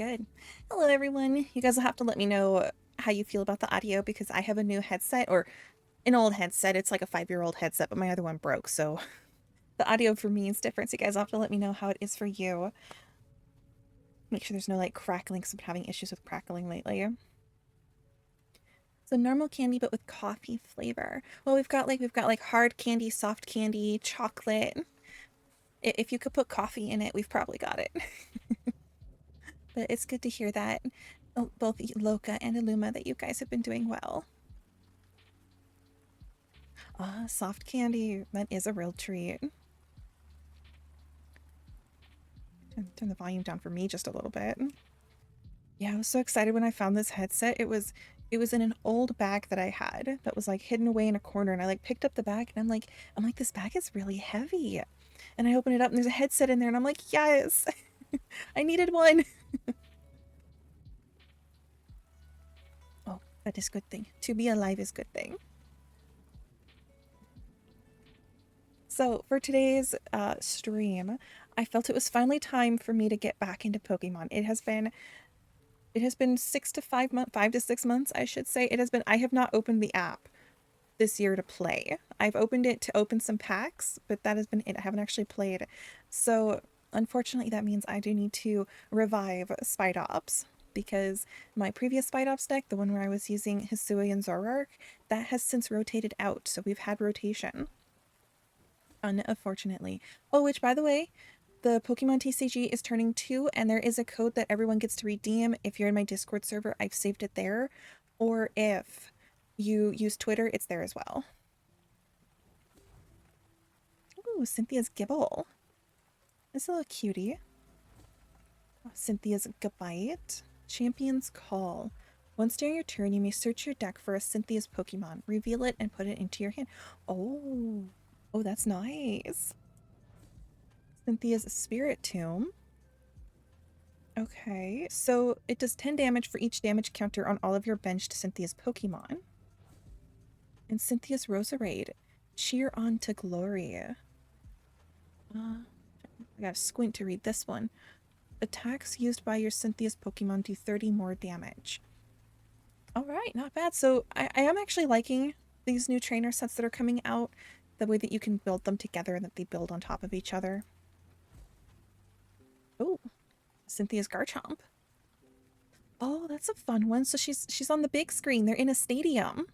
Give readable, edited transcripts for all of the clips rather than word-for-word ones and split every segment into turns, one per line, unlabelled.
Good. Hello, everyone. You guys will have to let me know how you feel about the audio because I have a new headset, or an old headset. It's like a 5-year-old headset, but my other one broke, so the audio for me is different. So you guys will have to let me know how it is for you. Make sure there's no like crackling, because I'm having issues with crackling lately. So normal candy, but with coffee flavor. Well, we've got like hard candy, soft candy, chocolate. If you could put coffee in it, we've probably got it. But it's good to hear that both Loka and Illuma that you guys have been doing well. Ah, soft candy. That is a real treat. Turn the volume down for me just a little bit. Yeah, I was so excited when I found this headset. It was in an old bag that I had that was like hidden away in a corner, and I like picked up the bag and I'm like, this bag is really heavy. And I open it up and there's a headset in there and I'm like, yes, I needed one. Oh, that is a good thing. To be alive is a good thing. So for today's stream, I felt it was finally time for me to get back into Pokemon. It has been 5 to 6 months, I should say. I have not opened the app this year to play. I've opened it to open some packs, but that has been it. I haven't actually played. So unfortunately, that means I do need to revive Spidops, because my previous Spidops deck, the one where I was using Hisui and Zoroark, that has since rotated out. So we've had rotation, unfortunately. Oh, which by the way, the Pokemon TCG is turning 2, and there is a code that everyone gets to redeem. If you're in my Discord server, I've saved it there. Or if you use Twitter, it's there as well. Ooh, Cynthia's Gibble. This is a little cutie. Cynthia's Gabite. Champion's Call. Once during your turn, you may search your deck for a Cynthia's Pokemon, reveal it, and put it into your hand. Oh, that's nice. Cynthia's Spirit Tomb. Okay, so it does 10 damage for each damage counter on all of your benched Cynthia's Pokemon. And Cynthia's Roserade. Cheer on to glory. I gotta squint to read this one. Attacks used by your Cynthia's Pokemon do 30 more damage. Alright, not bad. So I am actually liking these new trainer sets that are coming out. The way that you can build them together and that they build on top of each other. Oh, Cynthia's Garchomp. Oh, that's a fun one. So she's on the big screen. They're in a stadium.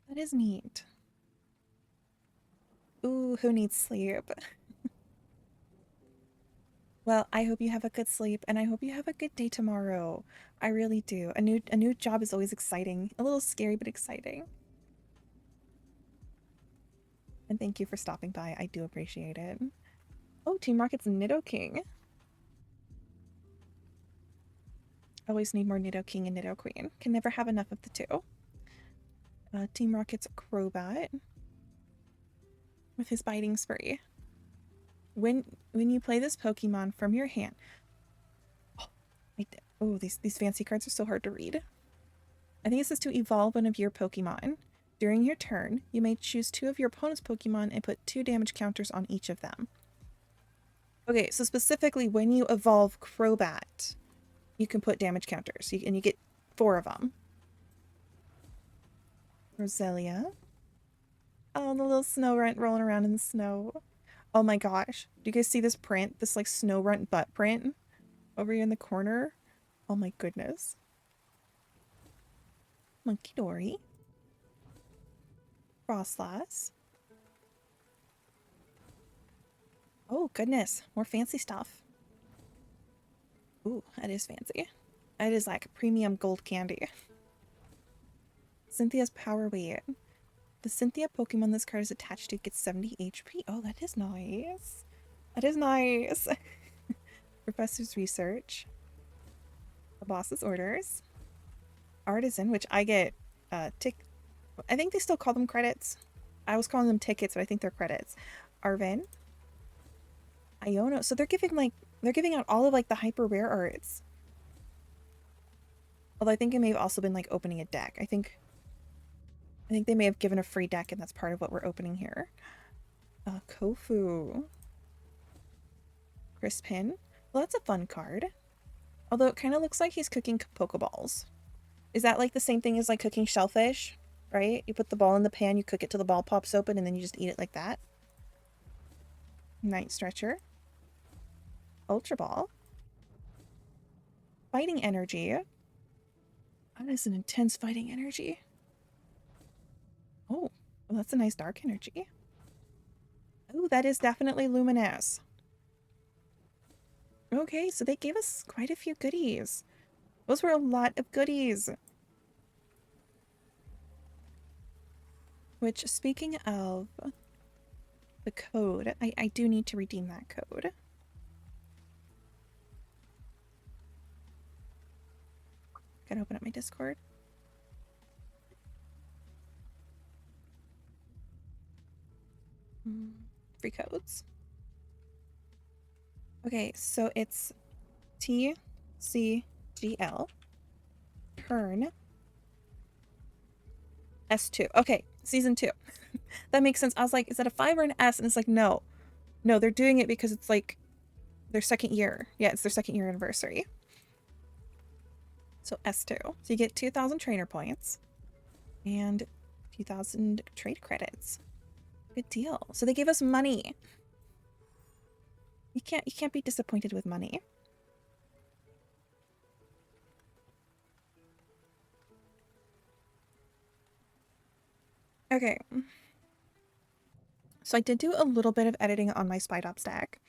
That is neat. Ooh, who needs sleep? Well, I hope you have a good sleep, and I hope you have a good day tomorrow. I really do. A new job is always exciting. A little scary, but exciting. And thank you for stopping by. I do appreciate it. Oh, Team Rocket's Nidoking. Always need more Nidoking and Nidoqueen. Can never have enough of the two. Team Rocket's Crobat with his biting spree. When you play this Pokemon from your hand, these fancy cards are so hard to read. I think it says to evolve one of your Pokemon. During your turn, you may choose 2 of your opponent's Pokemon and put 2 damage counters on each of them. Okay, so specifically when you evolve Crobat, you can put damage counters, and you get 4 of them. Roselia. Oh, the little snow runt rolling around in the snow. Oh my gosh. Do you guys see this print? This like snow runt butt print over here in the corner? Oh my goodness. Monkey Dory. Frostlass. Oh goodness. More fancy stuff. Ooh, that is fancy. That is like premium gold candy. Cynthia's Power Weight. The Cynthia Pokemon this card is attached to gets 70 HP. Oh, that is nice. That is nice. Professor's Research. The Boss's Orders. Artisan, which I get I think they still call them credits. I was calling them tickets, but I think they're credits. Arven. Iono. So they're giving out all of like the hyper rare arts. Although I think it may have also been like opening a deck. I think they may have given a free deck, and that's part of what we're opening here. Kofu. Crispin. Well, that's a fun card. Although it kind of looks like he's cooking Pokeballs. Is that like the same thing as like cooking shellfish, right? You put the ball in the pan, you cook it till the ball pops open, and then you just eat it like that. Night Stretcher. Ultra Ball. Fighting Energy. That is an intense fighting energy. Oh, well, that's a nice dark energy. Oh, that is definitely luminous. Okay, so they gave us quite a few goodies. Those were a lot of goodies. Which, speaking of the code, I do need to redeem that code. Gotta open up my Discord. Free codes. Okay, so it's TCGL turn S2. Okay, season 2. That makes sense. I was like, is that a 5 or an S? And it's like, no. No, they're doing it because it's like their second year. Yeah, it's their second year anniversary. So S2. So you get 2,000 trainer points and 2,000 trade credits. Good deal. So they gave us money. You can't be disappointed with money. Okay. So I did do a little bit of editing on my Spidops deck.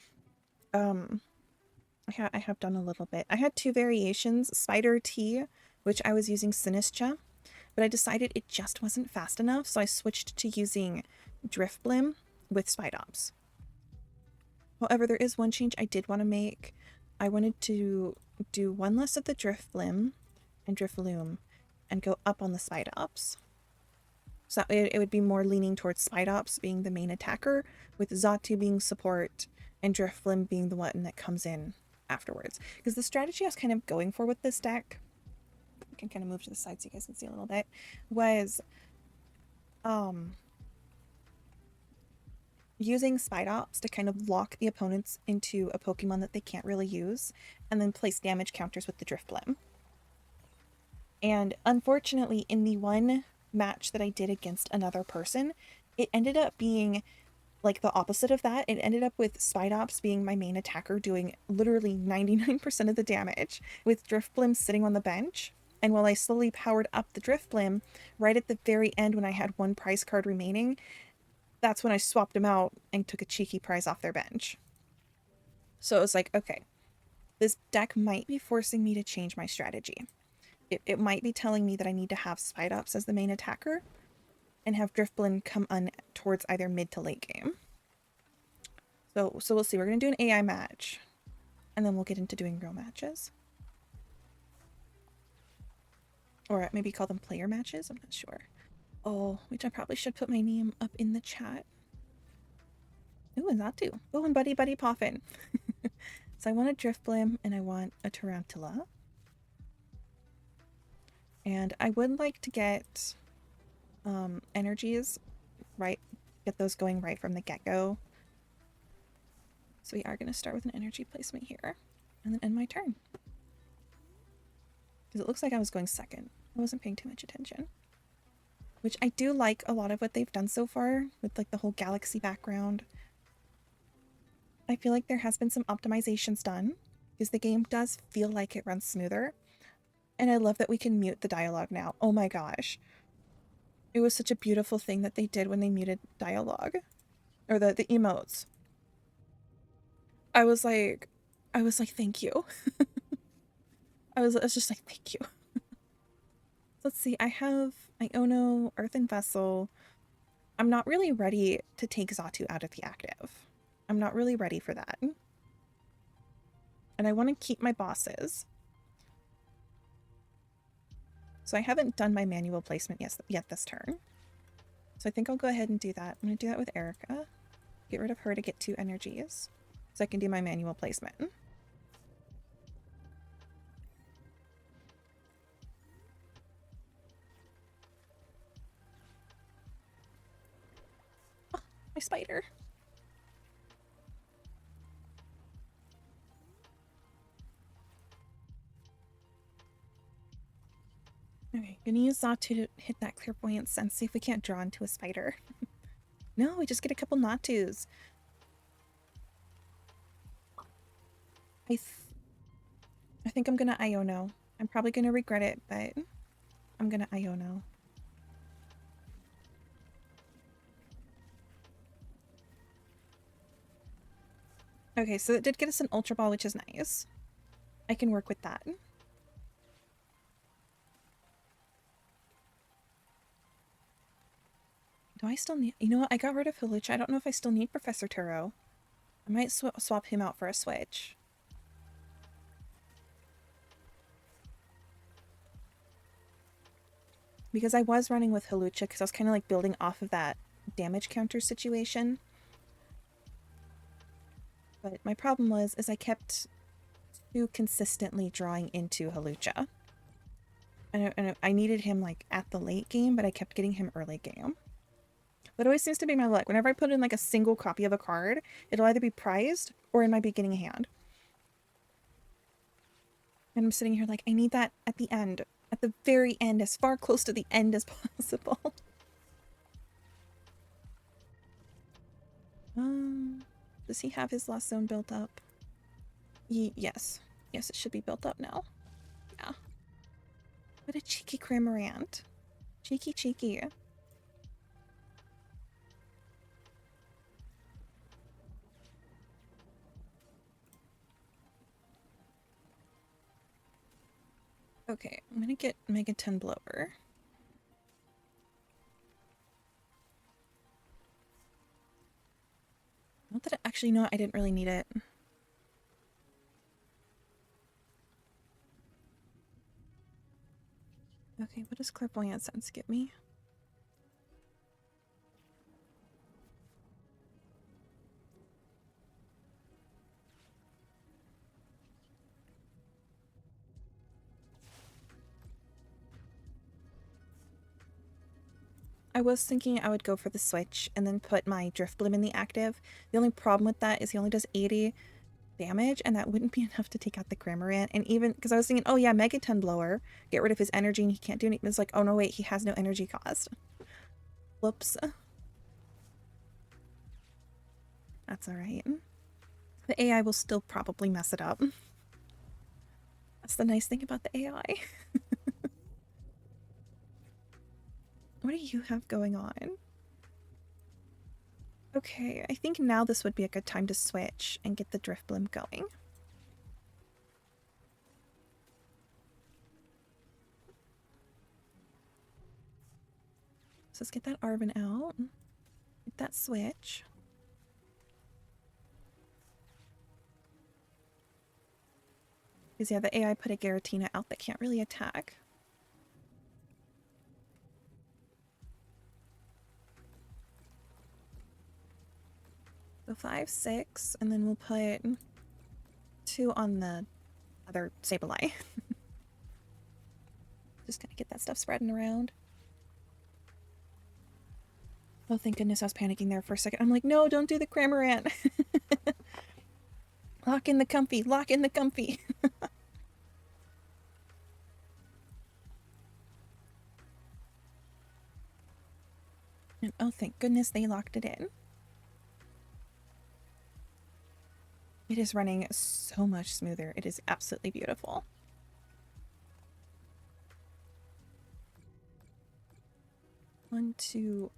I have done a little bit. I had 2 variations, Spider T, which I was using Sinistra, but I decided it just wasn't fast enough, so I switched to using Driftblim with Spidops. However, there is one change I did want to make. I wanted to do 1 less of the Driftblim and Drifloom and go up on the Spidops. So that way it would be more leaning towards Spidops being the main attacker, with Xatu being support and Drifblim being the one that comes in afterwards. Because the strategy I was kind of going for with this deck, I can kind of move to the side so you guys can see a little bit, was using Spidops to kind of lock the opponents into a Pokemon that they can't really use, and then place damage counters with the Drifblim. And unfortunately, in the one match that I did against another person, it ended up being like the opposite of that. It ended up with Spidops being my main attacker, doing literally 99% of the damage, with Drifblim sitting on the bench. And while I slowly powered up the Drifblim, right at the very end when I had 1 prize card remaining, that's when I swapped them out and took a cheeky prize off their bench. So it was like, okay, this deck might be forcing me to change my strategy. It might be telling me that I need to have Spidops as the main attacker and have Driftblim come on towards either mid to late game. So we'll see. We're going to do an AI match, and then we'll get into doing real matches. Or maybe call them player matches, I'm not sure. Oh, which I probably should put my name up in the chat. Ooh, and Xatu. Oh, and Buddy Poffin. So I want a Driftblim, and I want a Tarantula. And I would like to get energies, right? Get those going right from the get-go. So we are going to start with an energy placement here, and then end my turn. Because it looks like I was going second. I wasn't paying too much attention. Which I do like a lot of what they've done so far, with like the whole galaxy background. I feel like there has been some optimizations done, because the game does feel like it runs smoother. And I love that we can mute the dialogue now. Oh my gosh. It was such a beautiful thing that they did when they muted dialogue. Or the emotes. I was like, thank you. I was just like, thank you. Let's see, I have Iono, Earthen Vessel. I'm not really ready to take Xatu out of the active. I'm not really ready for that. And I want to keep my bosses. So I haven't done my manual placement yet this turn. So I think I'll go ahead and do that. I'm going to do that with Erica. Get rid of her to get 2 energies. So I can do my manual placement. Oh, my spider. Okay, gonna use Zatu to hit that clairvoyant sense, see if we can't draw into a spider. No, we just get a couple Natus. I think I'm gonna Iono. I'm probably gonna regret it, but I'm gonna Iono. Okay, so it did get us an Ultra Ball, which is nice. I can work with that. Do I still need... You know what? I got rid of Hulucha. I don't know if I still need Professor Turo. I might swap him out for a switch. Because I was running with Hulucha because I was kind of like building off of that damage counter situation. But my problem was I kept too consistently drawing into Hulucha. And I needed him like at the late game, but I kept getting him early game. That always seems to be my luck. Whenever I put in like a single copy of a card, it'll either be prized or in my beginning hand. And I'm sitting here like, I need that at the end. At the very end, as far close to the end as possible. Does he have his Lost Zone built up? Yes. Yes, it should be built up now. Yeah. What a cheeky Cramorant. Cheeky, cheeky. Okay, I'm gonna get Megaton Blower. Not that actually, no, I didn't really need it. Okay, what does Clairvoyant Sense get me? I was thinking I would go for the switch and then put my Driftbloom in the active. The only problem with that is he only does 80 damage, and that wouldn't be enough to take out the Cramorant. And even because I was thinking, oh yeah, Megaton Blower, get rid of his energy and he can't do anything. It's like, oh no, wait, he has no energy cost. Whoops. That's alright. The AI will still probably mess it up. That's the nice thing about the AI. What do you have going on? Okay, I think now this would be a good time to switch and get the Driftbloom going. So let's get that Arven out. Get that switch. Because yeah, the AI put a Giratina out that can't really attack. So 5, 6, and then we'll put 2 on the other Sableye. Just gonna get that stuff spreading around. Oh, thank goodness I was panicking there for a second. I'm like, no, don't do the Cramorant. Lock in the comfy. Lock in the comfy. And oh, thank goodness they locked it in. It is running so much smoother. It is absolutely beautiful. One, two,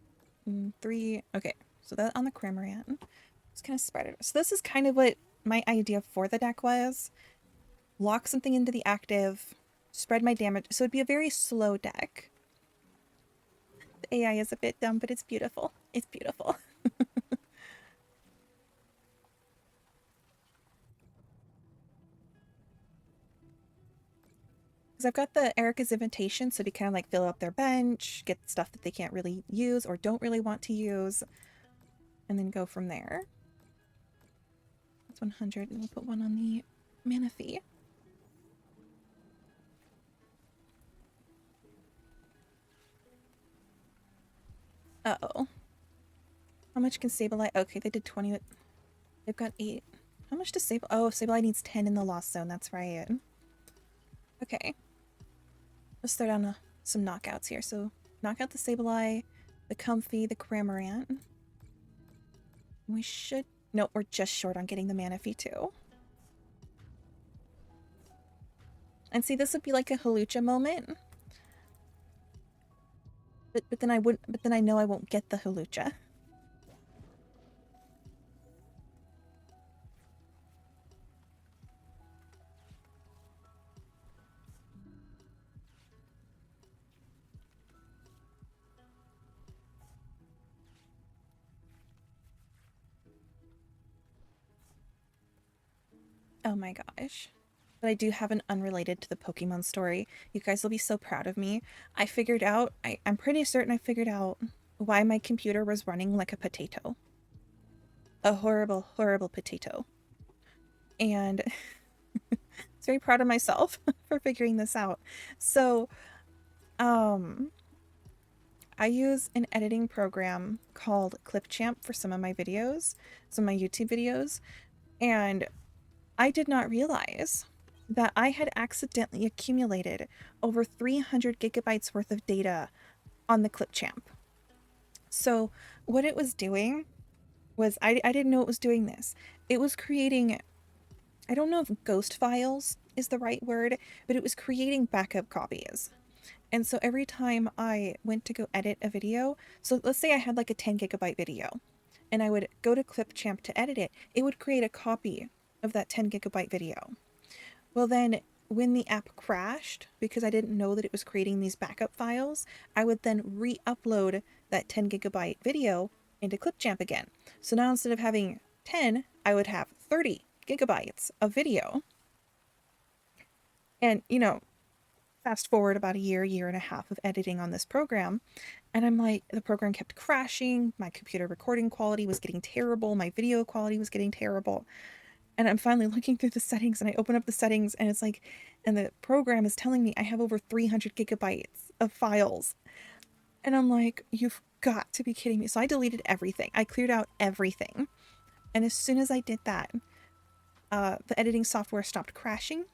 3. Okay, so that on the Cramorant. Just kind of spread it. So this is kind of what my idea for the deck was. Lock something into the active, spread my damage. So it'd be a very slow deck. The AI is a bit dumb, but it's beautiful. It's beautiful. Because I've got the Erica's Invitation, so to kind of like fill up their bench, get stuff that they can't really use or don't really want to use, and then go from there. That's 100, and we'll put 1 on the Manaphy. Uh-oh. How much can Sableye? Okay, they did 20. They've got 8. How much does Sableye? Oh, Sableye needs 10 in the Lost Zone. That's right. Okay. Let's throw down some knockouts here. So knock out the Sableye, the Comfey, the Cramorant. We should... No, we're just short on getting the Manaphy too. And see, this would be like a Halucha moment. But then I wouldn't... But then I know I won't get the Halucha. Oh my gosh. But I do have an unrelated to the Pokemon story. You guys will be so proud of me. I figured out, I'm pretty certain I figured out why my computer was running like a potato. A horrible, horrible potato. And I was very proud of myself for figuring this out. So, I use an editing program called Clipchamp for some of my videos, some of my YouTube videos, and I did not realize that I had accidentally accumulated over 300 gigabytes worth of data on the Clipchamp. So what it was doing was, I didn't know it was doing this. It was creating, I don't know if ghost files is the right word, but it was creating backup copies. And so every time I went to go edit a video, so let's say I had like a 10 gigabyte video, and I would go to Clipchamp to edit it, it would create a copy of that 10 gigabyte video. Well then, when the app crashed, because I didn't know that it was creating these backup files, I would then re-upload that 10 gigabyte video into Clipchamp again. So now instead of having 10, I would have 30 gigabytes of video. And, you know, fast forward about a year and a half of editing on this program, and I'm like, the program kept crashing, my computer recording quality was getting terrible, my video quality was getting terrible. And I'm finally looking through the settings, and I open up the settings, and it's like, and the program is telling me I have over 300 gigabytes of files. And I'm like, you've got to be kidding me. So I deleted everything. I cleared out everything. And as soon as I did that, the editing software stopped crashing.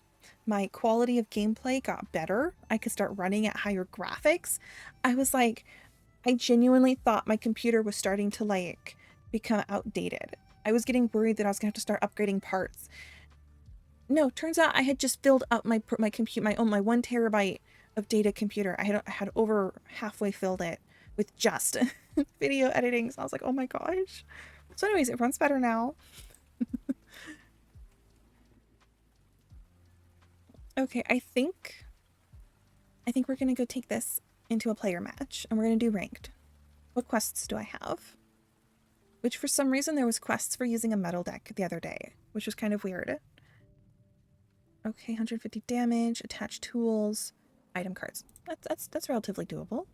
My quality of gameplay got better. I could start running at higher graphics. I was like, I genuinely thought my computer was starting to like become outdated. I was getting worried that I was gonna have to start upgrading parts. No, turns out I had just filled up my 1 terabyte of data computer. I had over halfway filled it with just video editing. So I was like, oh my gosh. So anyways, it runs better now. Okay, I think we're gonna go take this into a player match, and we're gonna do ranked. What quests do I have? Which for some reason there was quests for using a metal deck the other day, which was kind of weird. Okay, 150 damage, attached tools, item cards. That's relatively doable.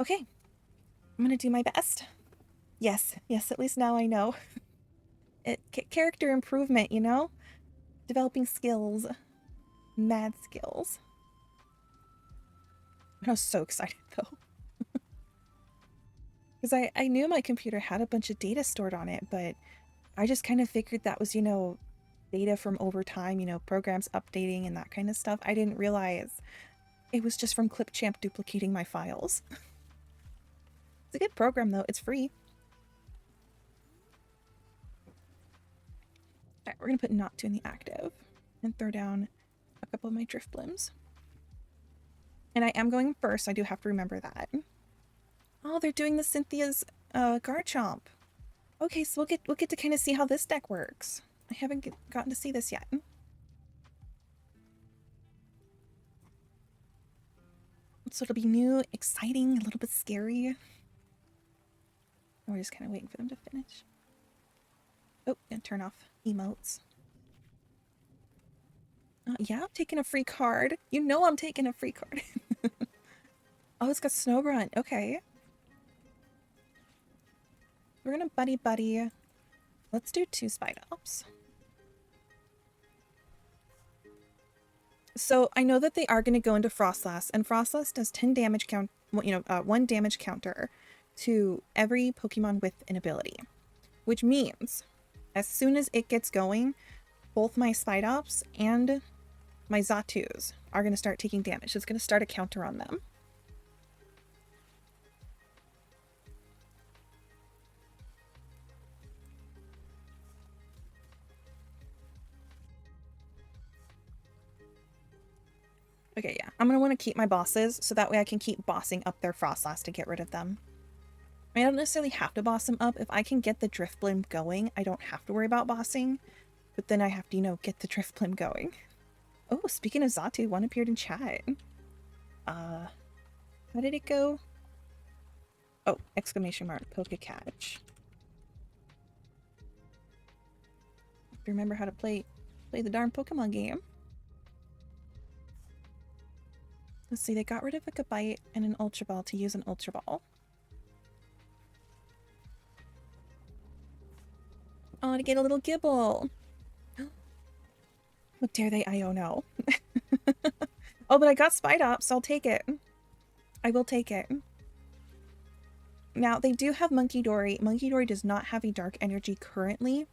Okay, I'm gonna do my best. Yes, at least now I know. Character improvement, you know? Developing skills. Mad skills. I was so excited though. Because I knew my computer had a bunch of data stored on it, but I just kind of figured that was, you know, data from over time, you know, programs updating and that kind of stuff. I didn't realize it was just from Clipchamp duplicating my files. It's a good program though, it's free. Alright, we're gonna put Noctu in the active and throw down a couple of my Driftblooms. And I am going first, so I do have to remember that. Oh, they're doing the Cynthia's Garchomp. Okay, so we'll get to kind of see how this deck works. I haven't gotten to see this yet. So it'll be new, exciting, a little bit scary. We're just kind of waiting for them to finish. Oh, and turn off emotes. Yeah, I'm taking a free card. You know I'm taking a free card. Oh, it's got Snowbrunt. Okay. We're gonna buddy. Let's do 2 Spidops. So I know that they are going to go into Frostlass, and Frostlass does 10 damage count, 1 damage counter to every Pokemon with an ability, which means as soon as it gets going, both my Spidops and my Zatus are going to start taking damage. It's going to start a counter on them. Okay, yeah. I'm going to want to keep my bosses so that way I can keep bossing up their Frostlass to get rid of them. I don't necessarily have to boss them up. If I can get the Driftblim going, I don't have to worry about bossing. But then I have to, you know, get the Driftblim going. Oh, speaking of Zatu, one appeared in chat. How did it go? Oh, exclamation mark, Pokecatch. Remember how to play the darn Pokemon game. Let's see, they got rid of a Gabite and an Ultra Ball to use an Ultra Ball. Oh, to get a little Gibble. What dare they? I don't know. Oh, but I got Spidops, so I'll take it. I will take it. Now, they do have Monkey Dory. Monkey Dory does not have a Dark Energy currently.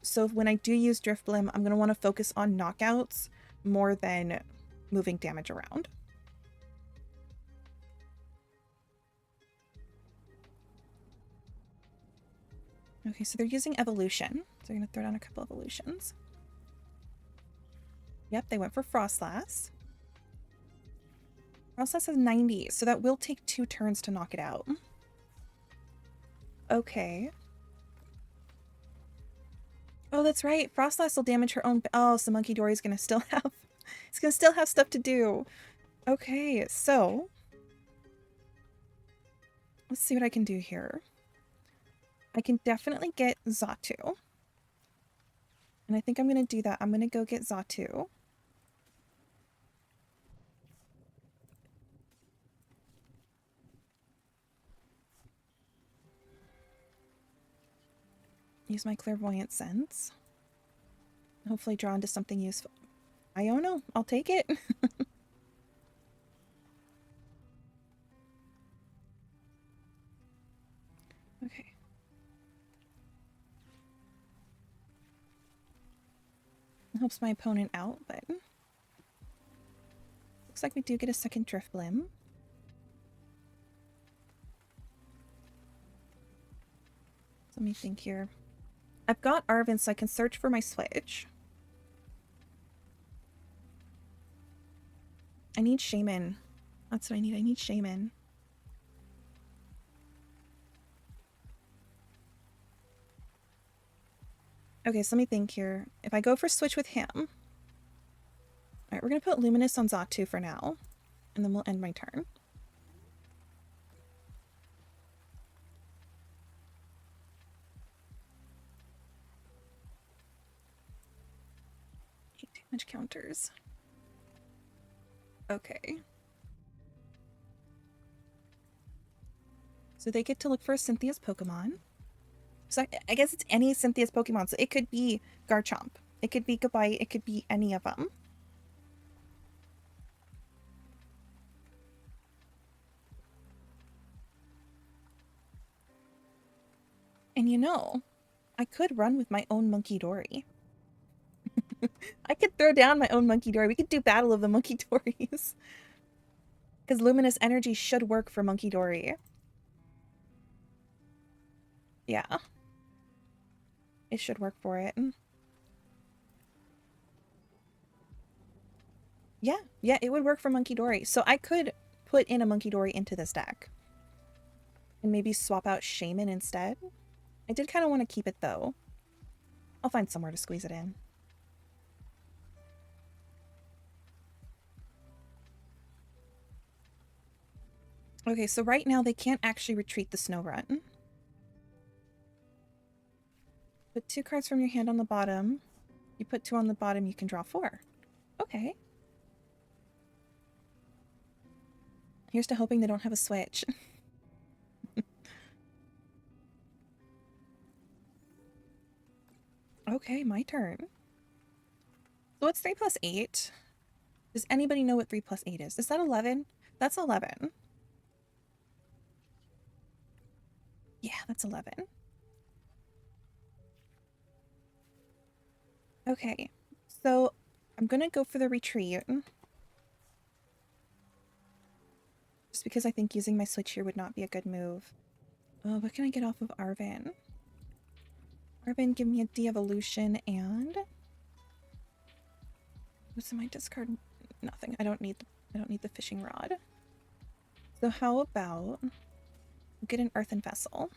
So when I do use Driftblim, I'm going to want to focus on knockouts more than moving damage around. Okay, so they're using Evolution. So I'm going to throw down a couple Evolutions. Yep, they went for Frostlass. Frostlass has 90, so that will take 2 turns to knock it out. Okay. Oh, that's right. Frostlass will damage her own... Oh, so Monkey Dory's gonna still have... It's gonna still have stuff to do. Okay, so... Let's see what I can do here. I can definitely get Zatu. And I think I'm gonna do that. I'm gonna go get Zatu. Use my clairvoyant sense. Hopefully draw into something useful. I don't know. I'll take it. Okay. It helps my opponent out, but... Looks like we do get a second Driftblim. Let me think here. I've got Arven, so I can search for my Switch. I need Shaman. That's what I need. I need Shaman. Okay, so let me think here. If I go for Switch with him... Alright, we're going to put Luminous on Zatu for now. And then we'll end my turn. Damage counters. Okay. So they get to look for Cynthia's Pokemon. So I guess it's any Cynthia's Pokemon. So it could be Garchomp. It could be Gabite. It could be any of them. And you know, I could run with my own Monkey Dory. I could throw down my own Monkey Dory. We could do Battle of the Monkey Dories. Because Luminous Energy should work for Monkey Dory. Yeah. It should work for it. Yeah, it would work for Monkey Dory. So I could put in a Monkey Dory into this deck. And maybe swap out Shaman instead. I did kind of want to keep it, though. I'll find somewhere to squeeze it in. Okay, so right now they can't actually retreat the Snow Run. Put 2 cards from your hand on the bottom. You put 2 on the bottom, you can draw 4. Okay. Here's to hoping they don't have a Switch. Okay, my turn. So what's 3 plus 8? Does anybody know what 3 plus 8 is? Is that 11? That's 11. Yeah, that's 11. Okay, so I'm gonna go for the retreat. Just because I think using my switch here would not be a good move. Oh, what can I get off of Arven? Arven, give me a de-evolution and... what's in my discard? Nothing. I don't need the fishing rod. So how about get an earthen vessel?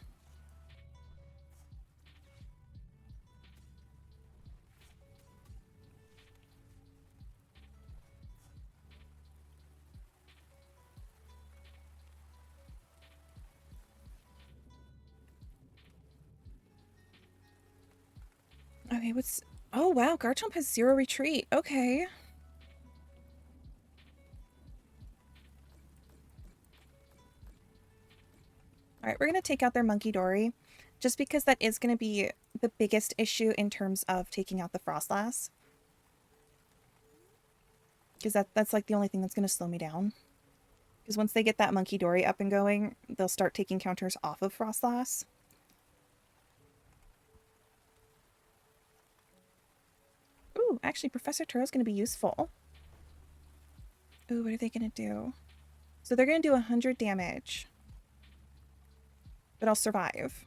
Okay, what's... oh wow, Garchomp has 0 retreat. Okay. Alright, we're gonna take out their Monkey Dory. Just because that is gonna be the biggest issue in terms of taking out the Frostlass. Because that's like the only thing that's gonna slow me down. Because once they get that Monkey Dory up and going, they'll start taking counters off of Frostlass. Ooh, actually, Professor Turo's going to be useful. Ooh, what are they going to do? So they're going to do 100 damage. But I'll survive.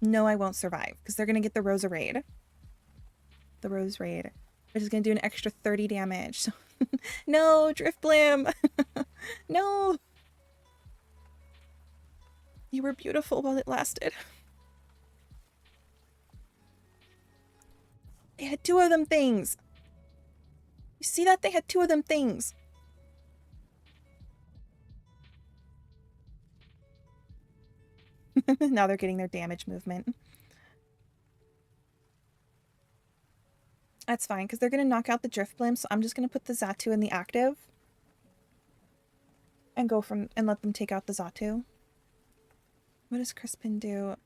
No, I won't survive, because they're going to get the Roserade. The Roserade. Which is going to do an extra 30 damage. No, Driftblim! No! You were beautiful while it lasted. They had 2 of them things! You see that? They had 2 of them things! Now they're getting their damage movement. That's fine, because they're going to knock out the Driftblim, so I'm just going to put the Xatu in the active. And let them take out the Xatu. What does Crispin do?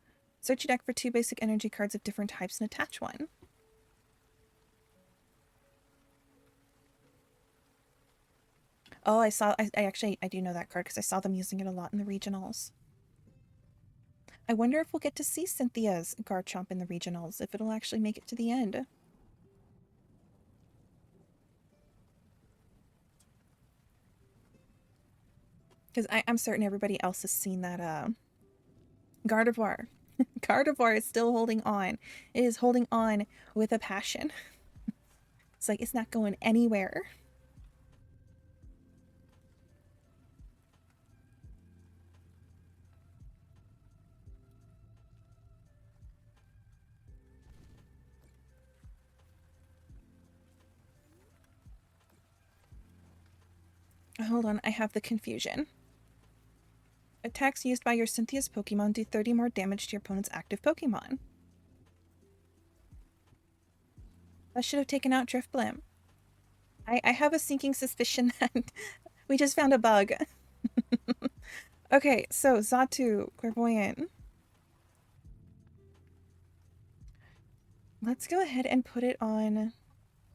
Search your deck for 2 basic energy cards of different types and attach one. Oh, I do know that card because I saw them using it a lot in the regionals. I wonder if we'll get to see Cynthia's Garchomp in the regionals, if it'll actually make it to the end. Because I'm certain everybody else has seen that Gardevoir. Gardevoir is still holding on. It is holding on with a passion. It's like it's not going anywhere. Hold on, I have the confusion. Attacks used by your Cynthia's Pokemon do 30 more damage to your opponent's active Pokemon. That should have taken out Driftblim. I have a sinking suspicion that we just found a bug. Okay, so Xatu, Clairvoyant. Let's go ahead and put it on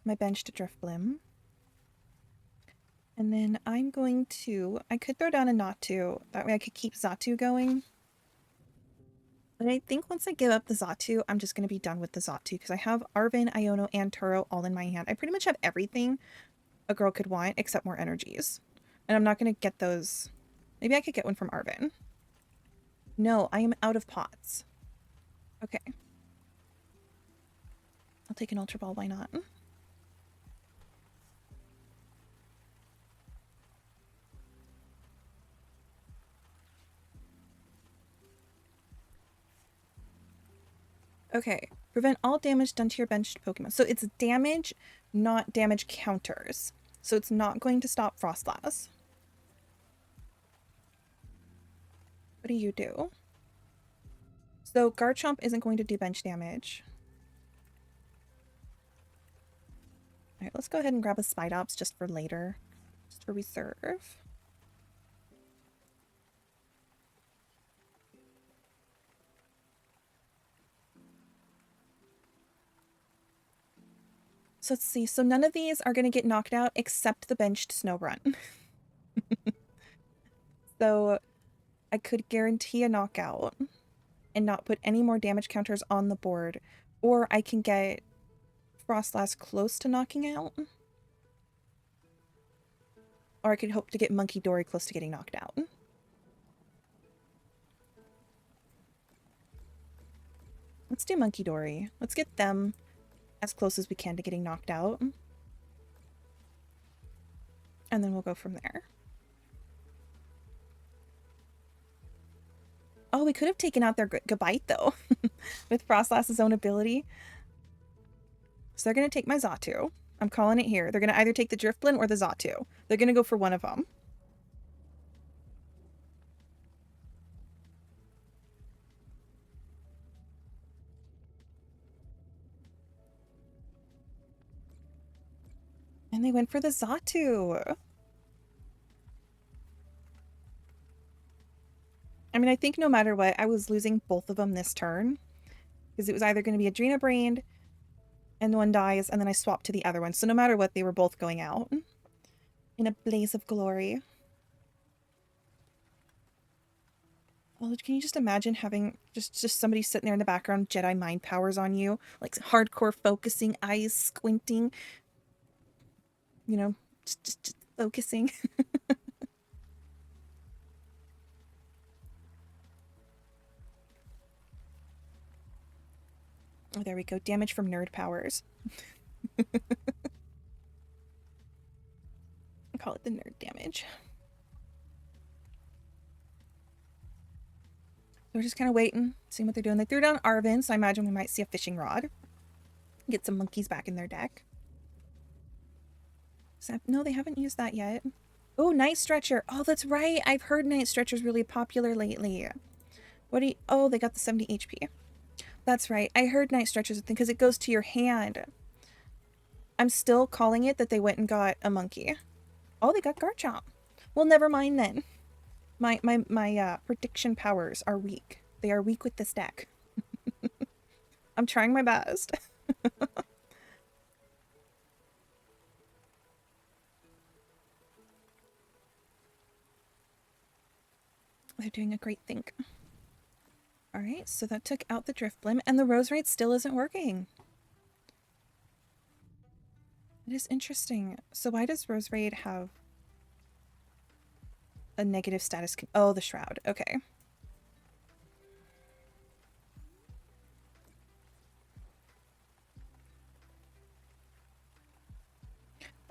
my bench to Driftblim. And then I'm going to... I could throw down a Natu. That way I could keep Xatu going. But I think once I give up the Xatu, I'm just going to be done with the Xatu. Because I have Arven, Iono, and Turo all in my hand. I pretty much have everything a girl could want, except more energies. And I'm not going to get those... Maybe I could get one from Arven. No, I am out of pots. Okay. I'll take an Ultra Ball, why not? Okay, prevent all damage done to your benched Pokemon. So it's damage, not damage counters. So it's not going to stop Frostlass. What do you do? So Garchomp isn't going to do bench damage. Alright, let's go ahead and grab a Spidops just for later. Just for reserve. So let's see. So none of these are going to get knocked out except the benched Snorunt. So I could guarantee a knockout. and not put any more damage counters on the board. Or I can get Frostlass close to knocking out. Or I could hope to get Monkey Dory close to getting knocked out. Let's do Monkey Dory. Let's get them as close as we can to getting knocked out. And then we'll go from there. Oh, we could have taken out their Gabite, though, with Frostlass's own ability. So they're going to take my Xatu. I'm calling it here. They're going to either take the Drifblim or the Xatu. They're going to go for one of them. And they went for the Xatu. I mean, I think no matter what, I was losing both of them this turn. Because it was either going to be Adrena Brained and one dies, and then I swapped to the other one. So no matter what, they were both going out in a blaze of glory. Well, can you just imagine having just somebody sitting there in the background, Jedi mind powers on you, like hardcore focusing, eyes squinting, you know, just focusing. Oh, there we go. Damage from nerd powers. I call it the nerd damage. We're just kind of waiting, seeing what they're doing. They threw down Arven, so I imagine we might see a fishing rod. Get some monkeys back in their deck. No, they haven't used that yet. Oh, Night Stretcher. Oh, that's right. I've heard Night Stretcher's really popular lately. What do you... Oh, they got the 70 HP. That's right. I heard Night Stretcher's a thing because it goes to your hand. I'm still calling it that they went and got a monkey. Oh, they got Garchomp. Well, never mind then. My prediction powers are weak. They are weak with this deck. I'm trying my best. They're doing a great thing. Alright, so that took out the Drifblim, and the Roserade still isn't working. It is interesting. So why does Roserade have a negative status? Oh, the Shroud. Okay.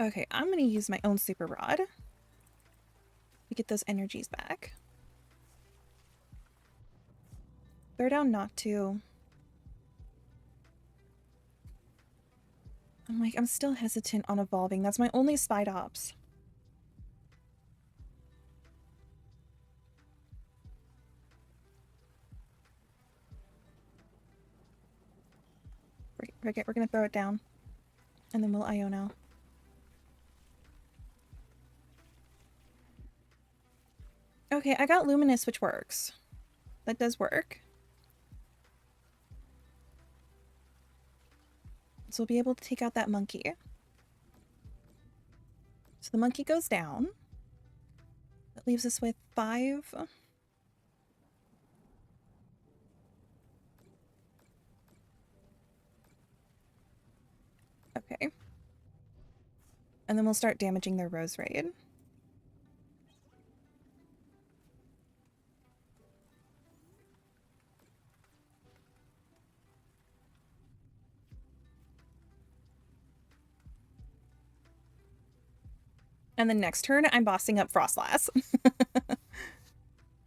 Okay, I'm going to use my own Super Rod to get those energies back. They're down not to. I'm still hesitant on evolving. That's my only Spidops. We're going to throw it down. And then we'll Iono. Okay, I got Luminous, which works. That does work. So we'll be able to take out that monkey. So the monkey goes down. That leaves us with 5. Okay. And then we'll start damaging their Roserade. And then next turn, I'm bossing up Frostlass.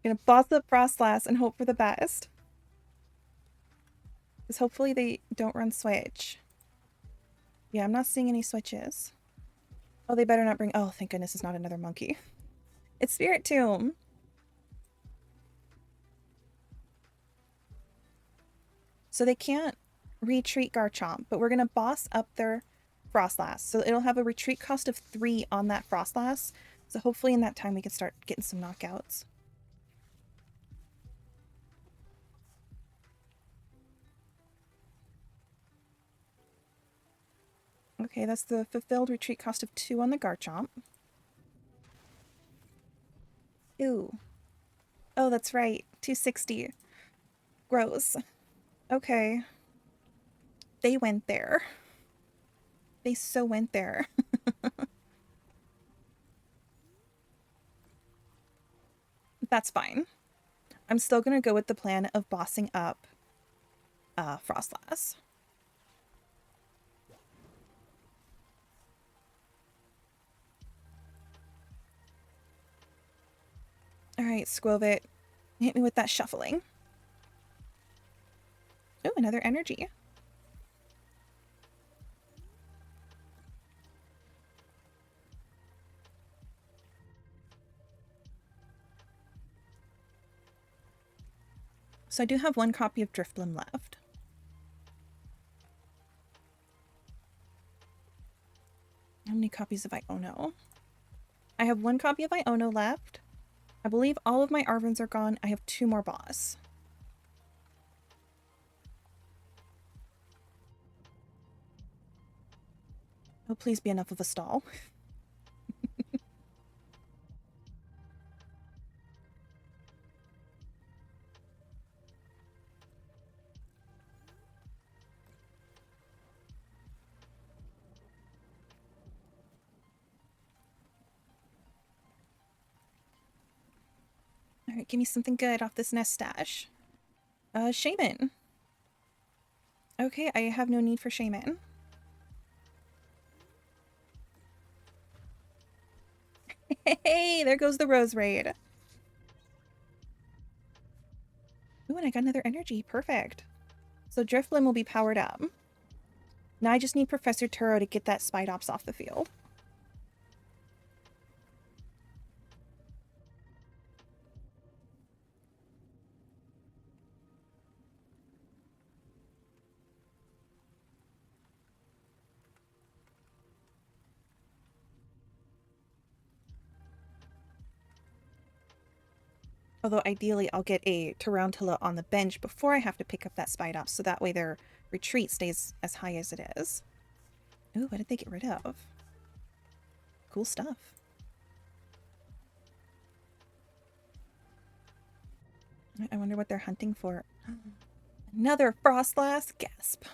Gonna boss up Frostlass and hope for the best. Because hopefully they don't run switch. Yeah, I'm not seeing any switches. Oh, they better not bring... Oh, thank goodness it's not another monkey. It's Spirit Tomb. So they can't retreat Garchomp, but we're gonna boss up their Frostlass. So it'll have a retreat cost of 3 on that Frostlass. So hopefully in that time we can start getting some knockouts. Okay, that's the fulfilled retreat cost of 2 on the Garchomp. Ooh. Oh, that's right. 260. Gross. Okay. They went there. They so went there. That's fine. I'm still gonna go with the plan of bossing up Frostlass. Alright, Squovit. Hit me with that shuffling. Oh, another energy. So I do have one copy of Drifblim left. How many copies of Iono? I have one copy of Iono left. I believe all of my Arvins are gone. I have 2 more boss. Oh, please be enough of a stall. Alright, give me something good off this nest stash. Shaman. Okay, I have no need for Shaman. Hey, there goes the Rose Raid. Ooh, and I got another energy. Perfect. So Drifblim will be powered up. Now I just need Professor Turo to get that Spidops off the field. Although ideally I'll get a Tarantula on the bench before I have to pick up that Spidops, so that way their retreat stays as high as it is. Ooh, what did they get rid of? Cool stuff. I wonder what they're hunting for. Another Frostlass? Gasp.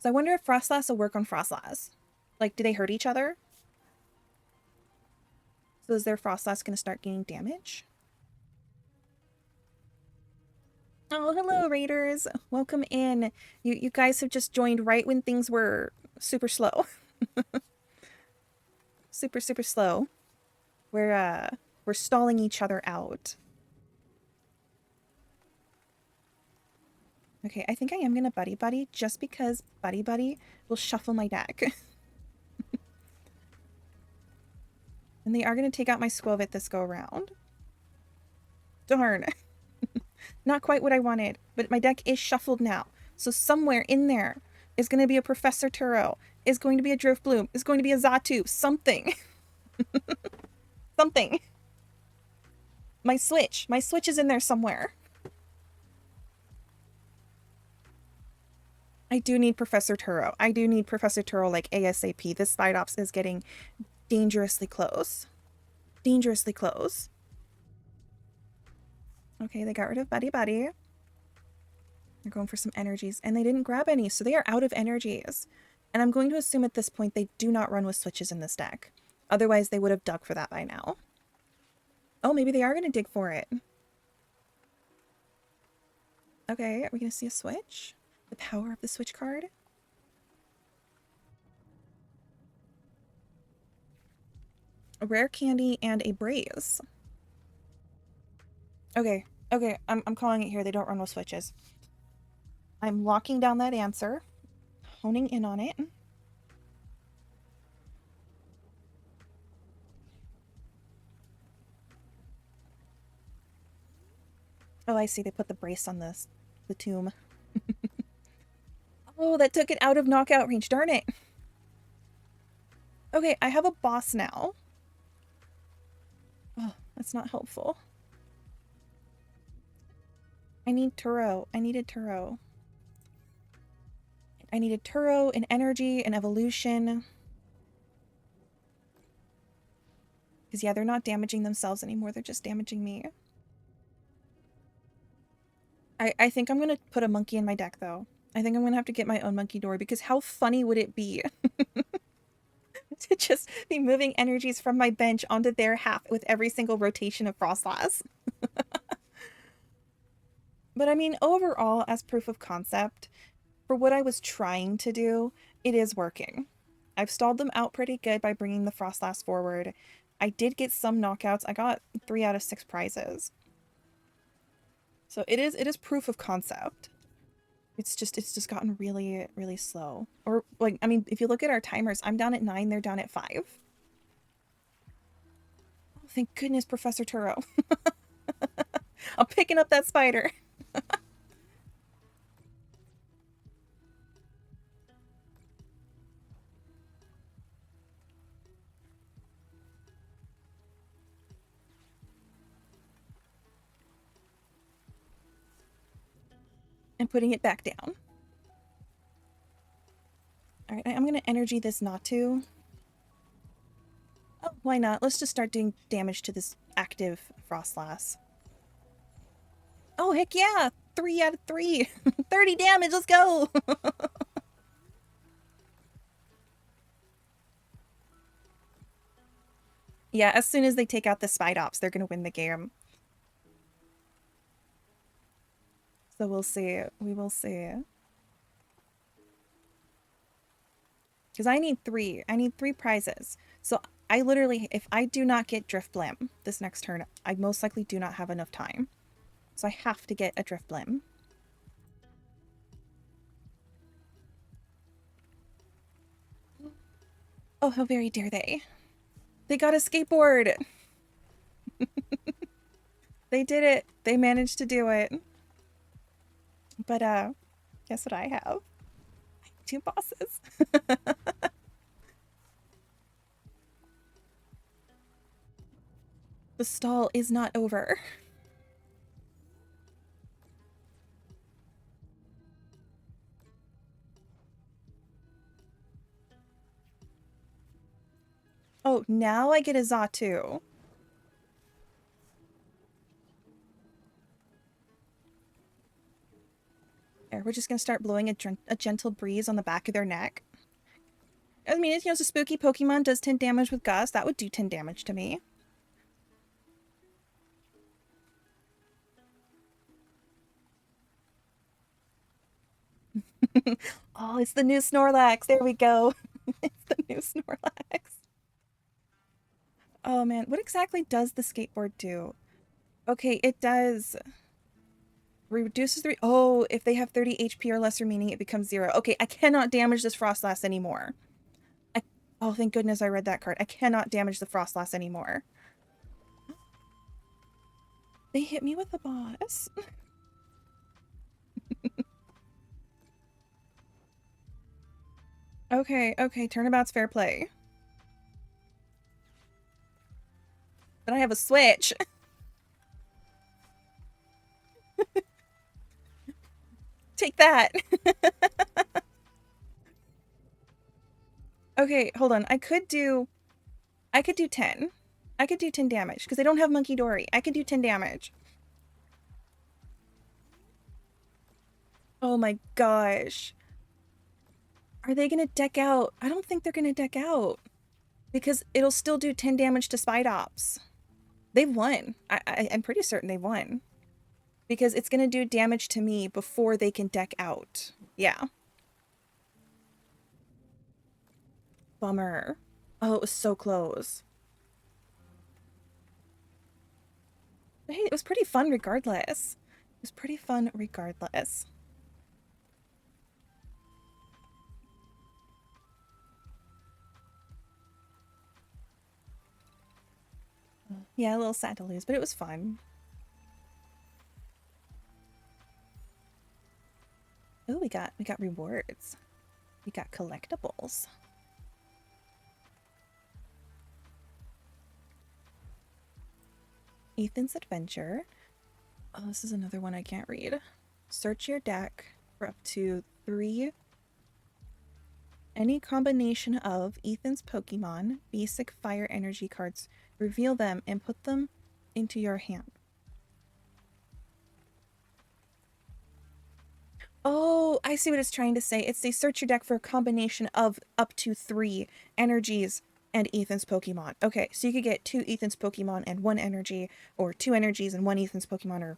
So I wonder if Frostlass will work on Frostlass. Like, do they hurt each other? So is their Frostlass going to start gaining damage? Oh, hello, Raiders. Welcome in. You guys have just joined right when things were super slow. super slow. We're stalling each other out. Okay, I think I am going to Buddy Buddy just because Buddy Buddy will shuffle my deck. And they are going to take out my Squovit this go around. Darn. Not quite what I wanted, but my deck is shuffled now. So somewhere in there is going to be a Professor Turo, is going to be a Drifblim, is going to be a Xatu, something. Something. My Switch is in there somewhere. I do need Professor Turo. I do need Professor Turo like ASAP. This Spidops is getting dangerously close. Dangerously close. Okay, they got rid of Buddy Buddy. They're going for some energies, and they didn't grab any, so they are out of energies. And I'm going to assume at this point they do not run with switches in this deck. Otherwise, they would have dug for that by now. Oh, maybe they are going to dig for it. Okay, are we going to see a switch? The power of the switch card? A rare candy and a braze. Okay, I'm calling it here. They don't run with switches. I'm locking down that answer. Honing in on it. Oh, I see. They put the brace on the tomb. Oh, that took it out of knockout range. Darn it. Okay, I have a boss now. Oh, that's not helpful. I need Turo. I needed Turo. I needed Turo, an energy, an evolution. Because, yeah, they're not damaging themselves anymore. They're just damaging me. I think I'm gonna put a monkey in my deck, though. I think I'm gonna have to get my own monkey dory, because how funny would it be to just be moving energies from my bench onto their half with every single rotation of Frostlass? But I mean, overall, as proof of concept, for what I was trying to do, it is working. I've stalled them out pretty good by bringing the Frostlass forward. I did get some knockouts. I got 3 out of 6 prizes. So it is proof of concept. It's just gotten really, really slow. Or, like, I mean, if you look at our timers, I'm down at 9, they're down at 5. Oh, thank goodness, Professor Turo. I'm picking up that spider. And putting it back down. Alright, I'm gonna energy this Natu. Oh, why not? Let's just start doing damage to this active Frostlass. Oh, heck yeah! 3 out of 3! 30 damage, let's go! Yeah, as soon as they take out the Spidops, they're gonna win the game. So we'll see. We will see. Because I need 3. I need 3 prizes. So I literally, if I do not get Driftblim this next turn, I most likely do not have enough time. So I have to get a Driftblim. Oh, how very dare they. They got a skateboard! They did it! They managed to do it. But, guess what I have? 2 bosses. The stall is not over. Oh, now I get a Xatu. There, we're just gonna start blowing a gentle breeze on the back of their neck. I mean, you know, it's a spooky Pokemon, does 10 damage with Gust. That would do 10 damage to me. Oh, it's the new Snorlax. There we go. It's the new Snorlax. Oh man, what exactly does the skateboard do? Okay, it does reduces 3. Oh, if they have 30 HP or less remaining, it becomes 0. Okay, I cannot damage this Frostlass anymore. Oh, thank goodness I read that card. I cannot damage the Frostlass anymore. They hit me with the boss. Okay, turnabout's fair play. But I have a switch. Take that. Okay, hold on. I could do 10. I could do 10 damage because I don't have Monkey Dory. I could do 10 damage. Oh my gosh. Are they gonna deck out? I don't think they're gonna deck out because it'll still do 10 damage to Spidops. They've won. I'm pretty certain they've won because it's gonna do damage to me before they can deck out. Yeah. Bummer. Oh, it was so close. But hey, it was pretty fun regardless. It was pretty fun regardless. Yeah, a little sad to lose, but it was fun. Oh, we got rewards. We got collectibles. Ethan's Adventure. Oh, this is another one I can't read. Search your deck for up to 3 any combination of Ethan's Pokemon basic fire energy cards. Reveal them and put them into your hand. Oh, I see what it's trying to say. It's they search your deck for a combination of up to 3 energies and Ethan's Pokemon. Okay, so you could get 2 Ethan's Pokemon and 1 energy, or 2 energies and 1 Ethan's Pokemon, or...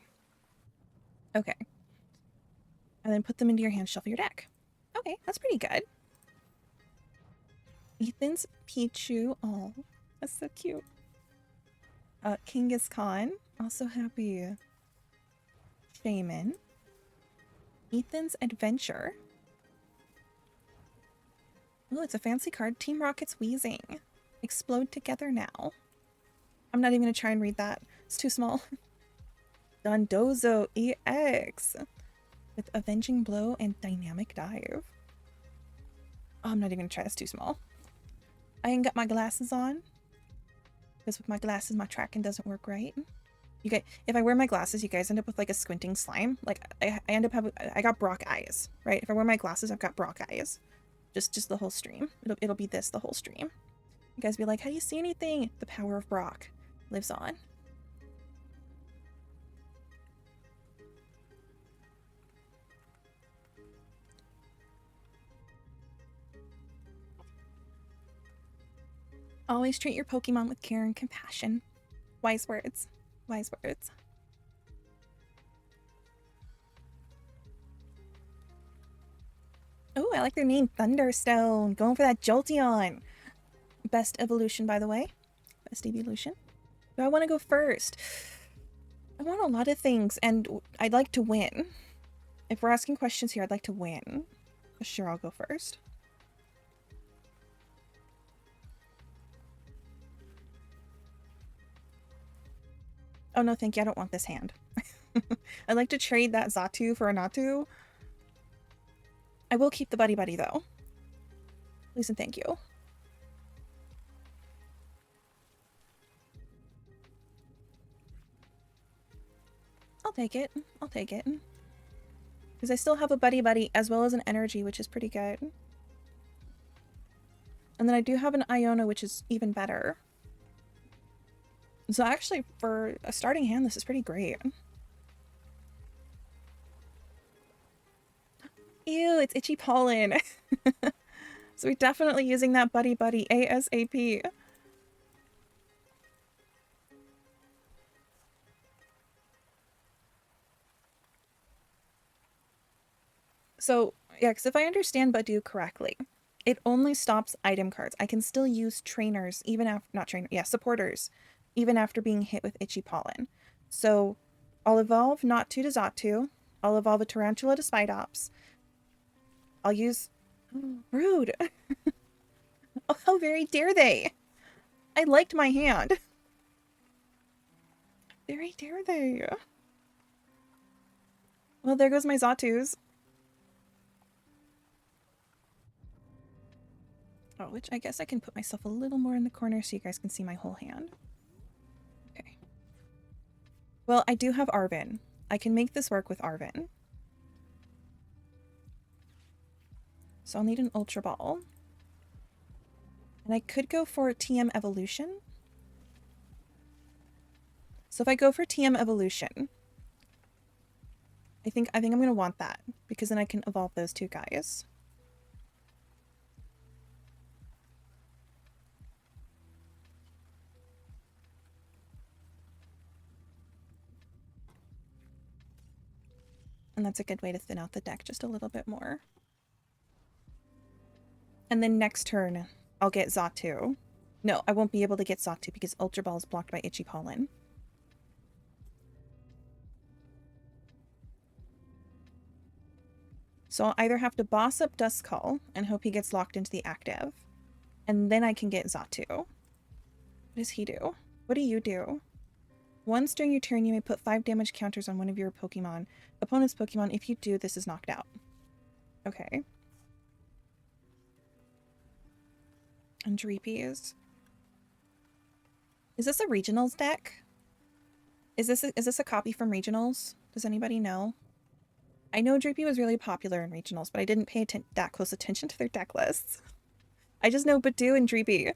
Okay. And then put them into your hand, shuffle your deck. Okay, that's pretty good. Ethan's Pichu. Oh, that's so cute. Genghis Khan. Also happy. Shaman. Ethan's Adventure. Oh, it's a fancy card. Team Rocket's Wheezing. Explode together now. I'm not even going to try and read that. It's too small. Dondozo EX. With Avenging Blow and Dynamic Dive. Oh, I'm not even going to try. That's too small. I ain't got my glasses on. Because with my glasses, my tracking doesn't work right. You guys, if I wear my glasses, you guys end up with like a squinting slime. Like I end up having, I got Brock eyes, right? If I wear my glasses, I've got Brock eyes. Just the whole stream. It'll be this the whole stream. You guys be like, how do you see anything? The power of Brock lives on. Always treat your Pokemon with care and compassion. Wise words. Wise words. Oh, I like their name, Thunderstone. Going for that Jolteon. Best evolution, by the way. Best evolution. Do I want to go first? I want a lot of things, and I'd like to win. If we're asking questions here, I'd like to win. Sure, I'll go first. Oh, no, thank you. I don't want this hand. I'd like to trade that Xatu for a Natu. I will keep the Buddy Buddy, though. Please and thank you. I'll take it. I'll take it. Because I still have a Buddy Buddy as well as an Energy, which is pretty good. And then I do have an Iona, which is even better. So actually, for a starting hand, this is pretty great. Ew, it's itchy pollen. So we're definitely using that Buddy Buddy ASAP. So, yeah, because if I understand Budew correctly, it only stops item cards. I can still use trainers, even after, supporters, even after being hit with itchy pollen. So, I'll evolve Natu to Xatu. I'll evolve a Tarantula to Spidops. I'll use... Oh, rude! Oh, how very dare they! I liked my hand. Very dare they. Well, there goes my Xatus. Oh, which I guess I can put myself a little more in the corner so you guys can see my whole hand. Okay. Well, I do have Arven. I can make this work with Arven. So I'll need an Ultra Ball. And I could go for TM Evolution. So if I go for TM Evolution, I think I'm going to want that, because then I can evolve those two guys. And that's a good way to thin out the deck just a little bit more. And then next turn, I'll get Xatu. No, I won't be able to get Xatu because Ultra Ball is blocked by Itchy Pollen. So I'll either have to boss up Duskull and hope he gets locked into the active, and then I can get Xatu. What does he do? What do you do? Once during your turn, you may put 5 damage counters on one of your Pokemon. Opponent's Pokemon. If you do, this is knocked out. Okay. And Dreepies. Is this a Regionals deck? Is this a copy from Regionals? Does anybody know? I know Dreepy was really popular in Regionals, but I didn't pay that close attention to their deck lists. I just know Budew and Dreepy.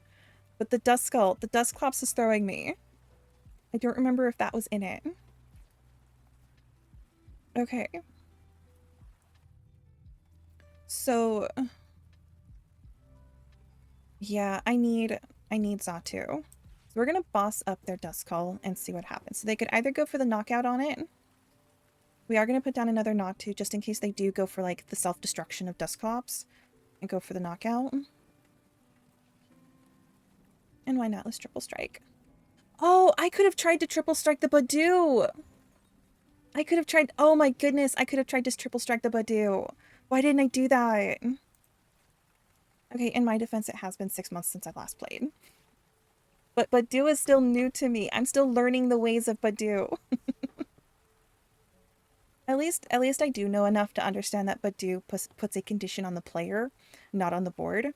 But the Duskull, the Dusclops is throwing me. I don't remember if that was in it. Okay. So yeah, I need Xatu. So we're gonna boss up their Duskull and see what happens. So they could either go for the knockout on it. We are gonna put down another Noctu just in case they do go for like the self-destruction of Dusclops and go for the knockout. And why not? Let's triple strike. Oh, I could have tried to triple strike the Budew. I could have tried. Oh my goodness, I could have tried to triple strike the Budew. Why didn't I do that? Okay, in my defense, it has been 6 months since I last played. But Budew is still new to me. I'm still learning the ways of Budew. At least I do know enough to understand that Budew puts a condition on the player, not on the board.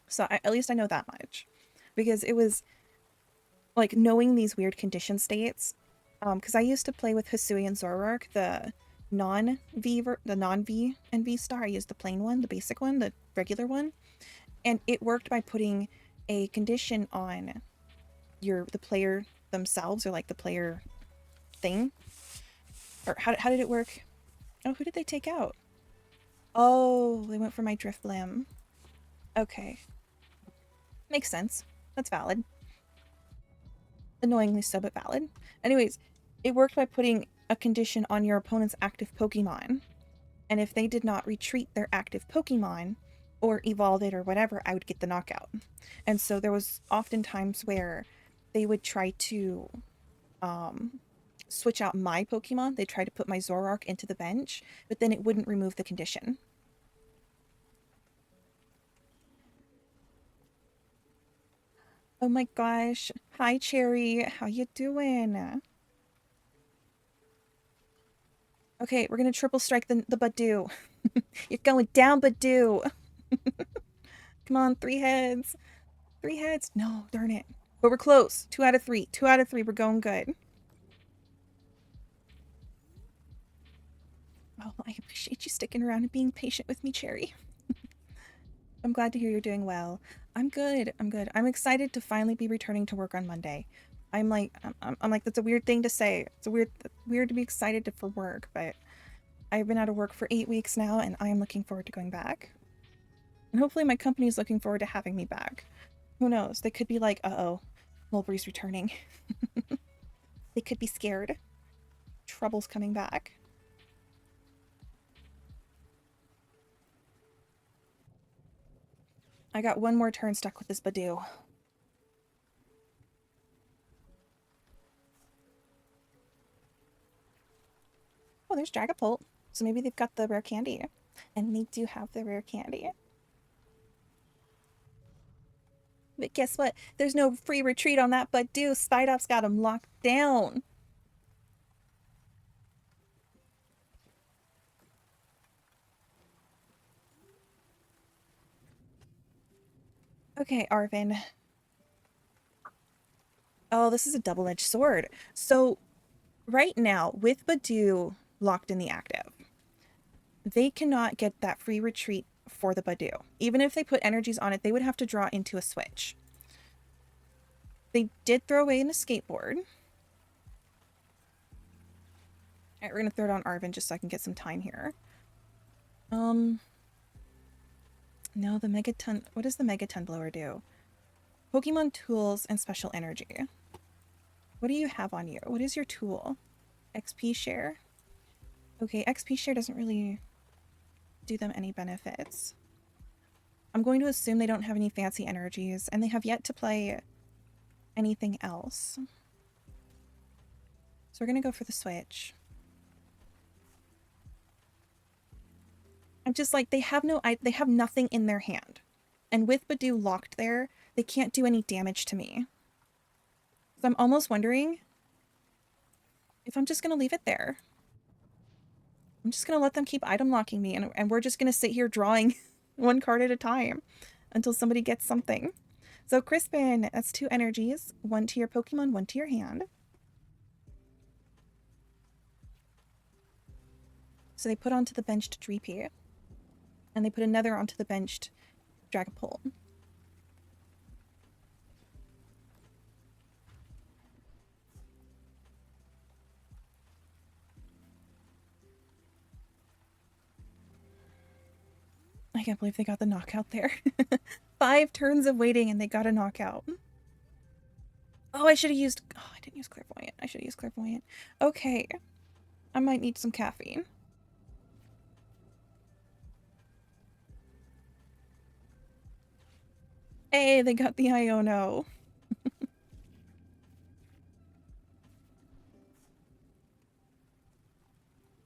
So at least I know that much. Because it was like knowing these weird condition states. Because I used to play with Hisui and Zoroark, the non-V and V star. I used the plain one, the basic one, the regular one. And it worked by putting a condition on the player themselves, or like the player thing. Or how did it work? Oh, who did they take out? Oh, they went for my Drifblim. Okay. Makes sense. That's valid. Annoyingly so, but valid. Anyways, it worked by putting a condition on your opponent's active Pokemon. And if they did not retreat their active Pokemon, or evolve it or whatever, I would get the knockout. And so there was often times where they would try to switch out my Pokemon. They'd try to put my Zoroark into the bench, but then it wouldn't remove the condition. Oh my gosh. Hi, Cherry. How you doing? Okay, we're gonna triple strike the Budew. You're going down, Budew. Come on, 3 heads. 3 heads. No, darn it. But we're close. 2 out of 3. 2 out of 3. We're going good. Oh, I appreciate you sticking around and being patient with me, Cherry. I'm glad to hear you're doing well. I'm good. I'm good. I'm excited to finally be returning to work on Monday. I'm like, that's a weird thing to say. It's a weird to be excited for work, but I've been out of work for 8 weeks now, and I am looking forward to going back. And hopefully my company is looking forward to having me back. Who knows? They could be like, uh-oh, Mulbre's returning. They could be scared. Trouble's coming back. I got one more turn stuck with this Budew. Oh, there's Dragapult. So maybe they've got the rare candy. And they do have the rare candy. But guess what? There's no free retreat on that Budew. Spidops got him locked down. Okay, Arvin. Oh, this is a double-edged sword. So right now, with Budew locked in the active, they cannot get that free retreat for the Budew. Even if they put energies on it, they would have to draw into a switch. They did throw away an escape board. Alright, we're gonna throw it on Arvin just so I can get some time here. No, the Megaton... What does the Megaton Blower do? Pokemon tools and special energy. What do you have on you? What is your tool? XP share? Okay, XP share doesn't really do them any benefits. I'm going to assume they don't have any fancy energies, and they have yet to play anything else. So we're gonna go for the switch. I'm just like, they have nothing in their hand. And with Budew locked there, they can't do any damage to me. So I'm almost wondering if I'm just gonna leave it there. I'm just gonna let them keep item locking me, and we're just gonna sit here drawing one card at a time until somebody gets something. So Crispin, that's 2 energies. 1 to your Pokemon, 1 to your hand. So they put onto the benched Dreepy. And they put another onto the benched Dragapult. I can't believe they got the knockout there. 5 turns of waiting and they got a knockout. Oh, I should have used... Oh, I didn't use Clairvoyant. I should have used Clairvoyant. Okay. I might need some caffeine. Hey, they got the Iono.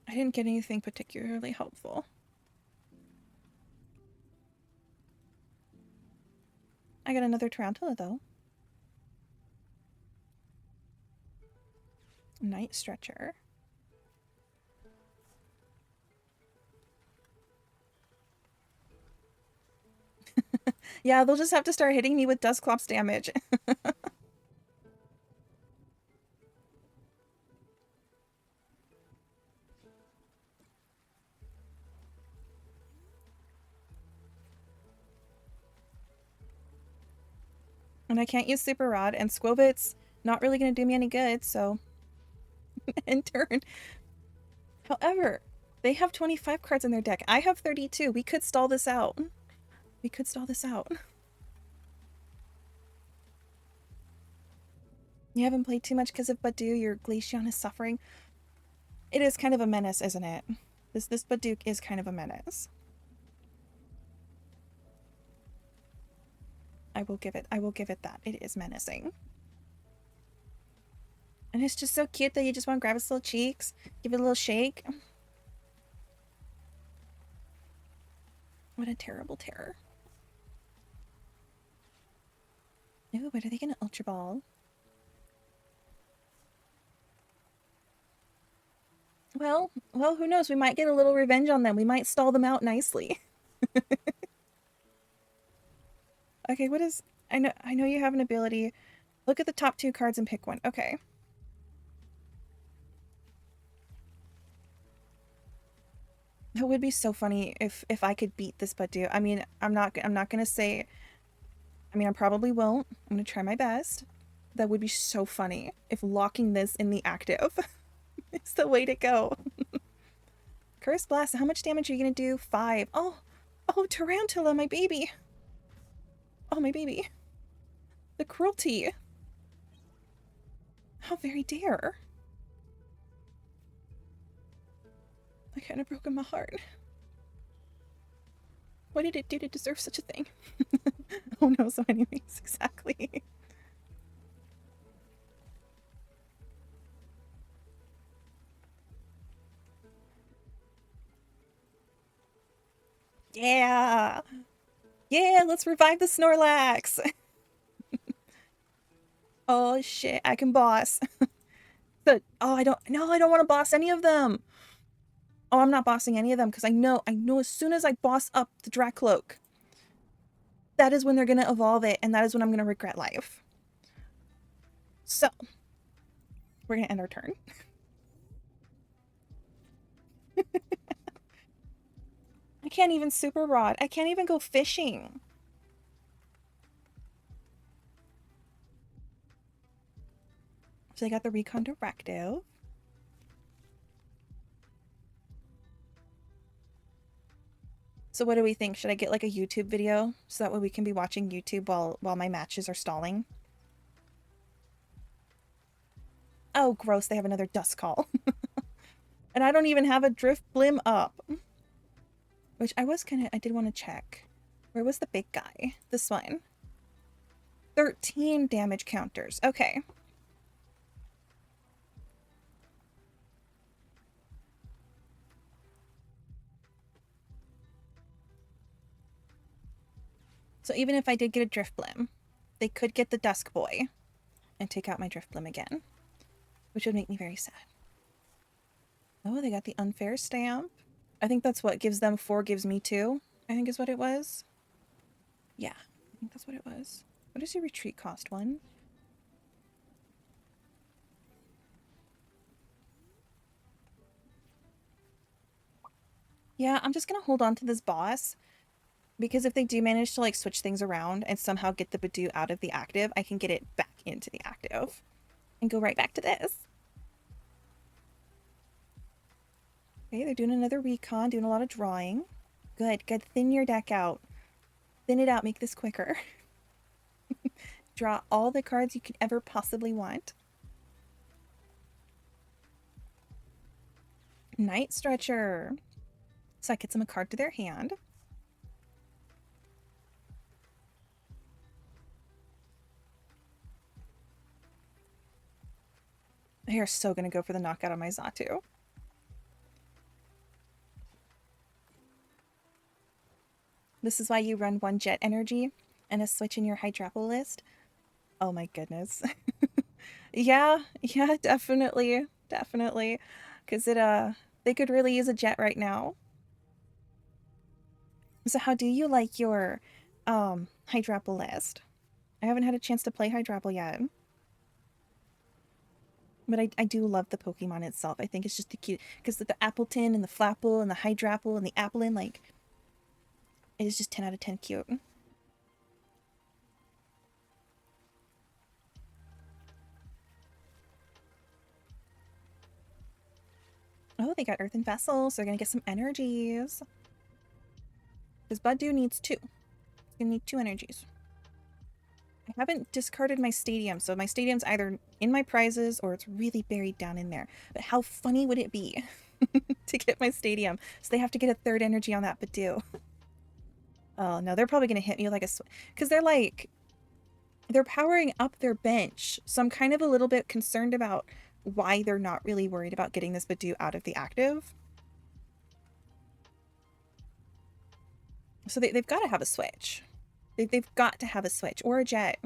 I didn't get anything particularly helpful. I got another Tarantula, though. Night Stretcher. Yeah, they'll just have to start hitting me with Dusclops damage. And I can't use Super Rod, and Squovit's not really going to do me any good, so... in turn. However, they have 25 cards in their deck. I have 32. We could stall this out. We could stall this out. You haven't played too much because of Budew. Your Glaceon is suffering. It is kind of a menace, isn't it? This Budew is kind of a menace. I will give it that. It is menacing. And it's just so cute that you just want to grab its little cheeks, give it a little shake. What a terrible terror. Ooh, what are they gonna Ultra Ball? Well, who knows? We might get a little revenge on them. We might stall them out nicely. Okay, what is... I know you have an ability. Look at the top 2 cards and pick one. Okay. That would be so funny if I could beat this Budew. I mean, I'm not gonna say... I mean, I probably won't. I'm gonna try my best. That would be so funny if locking this in the active is the way to go. Curse Blast, how much damage are you gonna do? 5. Oh, Tarantula, my baby. Oh, my baby. The cruelty. How very dare. I kind of broken my heart. What did it do to deserve such a thing? Oh no, so anyways, exactly. Yeah! Yeah, let's revive the Snorlax! Oh shit, I can boss. I don't want to boss any of them. Oh, I'm not bossing any of them because I know as soon as I boss up the Dracloak, that is when they're going to evolve it, and that is when I'm going to regret life. So, we're going to end our turn. I can't even Super Rod. I can't even go fishing. So I got the Recon Directive. So what do we think? Should I get like a YouTube video so that way we can be watching YouTube while my matches are stalling? Oh, gross. They have another Dust Call. And I don't even have a Drift Blim up. Which I did want to check. Where was the big guy? This one. 13 damage counters. Okay. So even if I did get a Drift Blim, they could get the Dusk Boy and take out my Drift Blim again, which would make me very sad. Oh, they got the Unfair Stamp. I think that's what gives them 4, gives me 2, I think is what it was. Yeah, I think that's what it was. What does your retreat cost? 1? Yeah, I'm just gonna hold on to this boss. Because if they do manage to like switch things around and somehow get the Budew out of the active, I can get it back into the active and go right back to this. Okay, they're doing another recon, doing a lot of drawing. Good, good. Thin your deck out. Thin it out, make this quicker. Draw all the cards you could ever possibly want. Night Stretcher. So that gets them a card to their hand. They are so going to go for the knockout on my Xatu. This is why you run one jet energy and a switch in your Hydrapple list. Oh my goodness. yeah, definitely. Definitely. Because they could really use a jet right now. So how do you like your Hydrapple list? I haven't had a chance to play Hydrapple yet. But I do love the Pokemon itself. I think it's just the cute, because the Appleton and the Flapple and the Hydrapple and the Applin, like, it is just 10 out of 10 cute. Oh, they got Earthen Vessels, so they're gonna get some energies. Because Budew needs 2. It's gonna need 2 energies. I haven't discarded my stadium, so my stadium's either in my prizes or it's really buried down in there. But how funny would it be to get my stadium? So they have to get a 3rd energy on that Budew. Oh no, they're probably gonna hit me like a because they're powering up their bench. So I'm kind of a little bit concerned about why they're not really worried about getting this Budew out of the active. So they've got to have a switch. They've got to have a switch or a jet.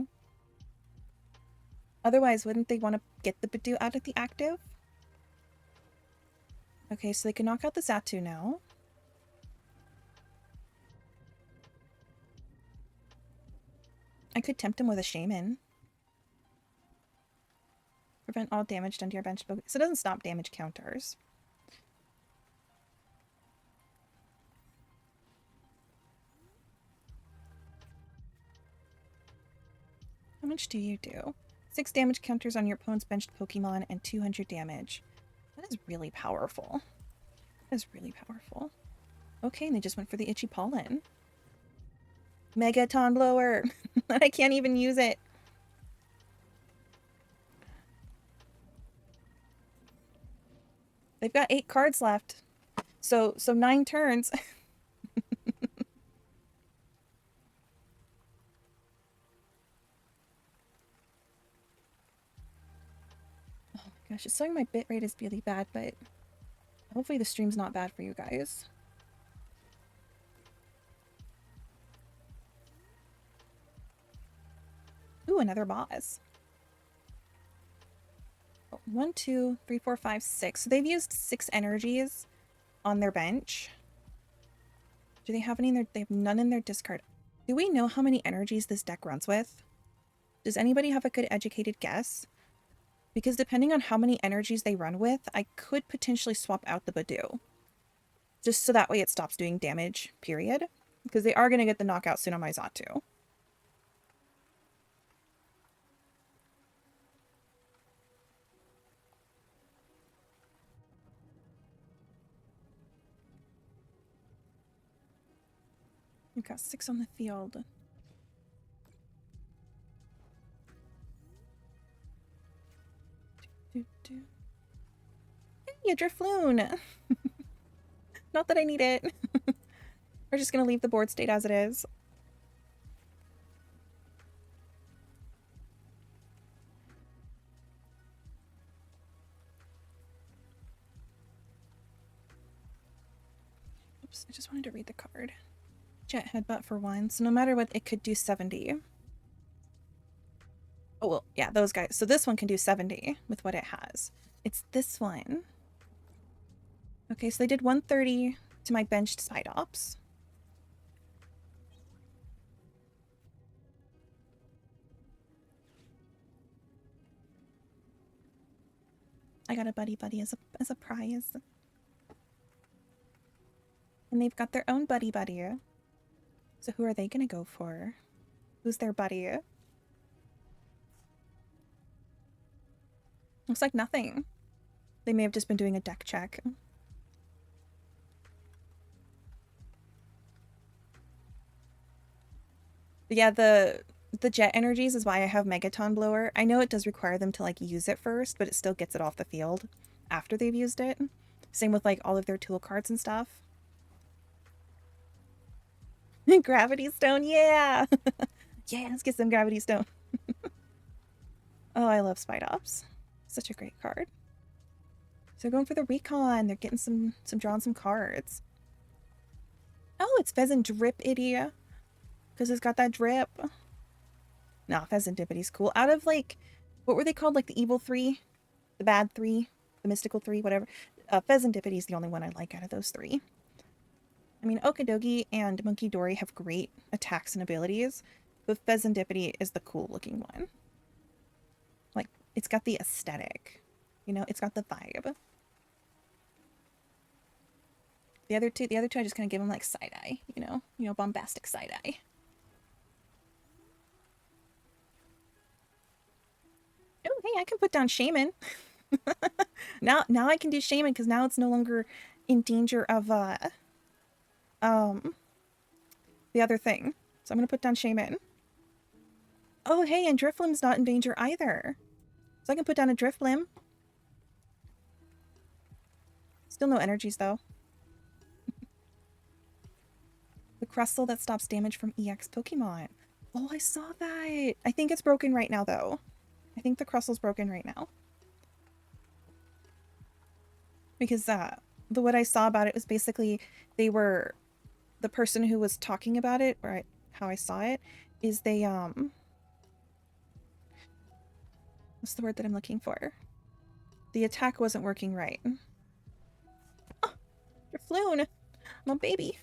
Otherwise, wouldn't they want to get the Budew out of the active? Okay, so they can knock out the Xatu now. I could tempt him with a Shaman. Prevent all damage done to your bench. So it doesn't stop damage counters. How much do you do? 6 damage counters on your opponent's benched Pokemon and 200 damage. That is really powerful. That is really powerful. Okay, and they just went for the Itchy Pollen. Megaton Blower! I can't even use it. They've got 8 cards left. So 9 turns. Oh my gosh, it's showing my bitrate is really bad, but hopefully the stream's not bad for you guys. Ooh, another boss. 1, 2, 3, 4, 5, 6. So they've used 6 energies on their bench. Do they have any in their... They have none in their discard. Do we know how many energies this deck runs with? Does anybody have a good educated guess? Because depending on how many energies they run with, I could potentially swap out the Budew. Just so that way it stops doing damage, period. Because they are going to get the knockout soon on my Xatu. We've got 6 on the field. Hey, a Drifloon! Not that I need it. We're just going to leave the board state as it is. Oops, I just wanted to read the card. Jet Headbutt for 1, so no matter what, it could do 70. Oh, well, yeah, those guys. So this one can do 70 with what it has. It's this one. Okay, so they did 130 to my benched Spidops. I got a Buddy as a prize. And they've got their own Buddy. So who are they going to go for? Who's their buddy? Looks like nothing. They may have just been doing a deck check. But yeah, the jet energies is why I have Megaton Blower. I know it does require them to like use it first, but it still gets it off the field after they've used it. Same with like all of their tool cards and stuff. Gravity Stone, yeah! Yeah, let's get some Gravity Stone. Oh, I love Spidops. Such a great card. So they're going for the recon. They're getting drawing some cards. Oh, it's Pheasant Drip Idiot. Because it's got that drip. Nah, Pheasant Dippity's cool. Out of like, what were they called? Like the evil 3? The bad 3? The mystical 3? Whatever. Pheasant Dippity's the only one I like out of those 3. I mean, Okidogi and Monkey Dory have great attacks and abilities, but Pheasant Dippity is the cool looking one. Like, it's got the aesthetic. You know, it's got the vibe. The other two I just kind of give them like side eye, you know, bombastic side eye. Oh, hey, I can put down Shaman. now I can do Shaman because now it's no longer in danger of the other thing. So I'm gonna put down Shaman. Oh, hey, and Drifblim's not in danger either. So I can put down a Drifblim. Still no energies though. The crystal that stops damage from EX Pokemon. Oh, I saw that. I think it's broken right now though. I think the crystal's broken right now. Because what I saw about it was basically the person who was talking about it, or how I saw it, is they what's the word that I'm looking for? The attack wasn't working right. Oh, you're flown. My baby.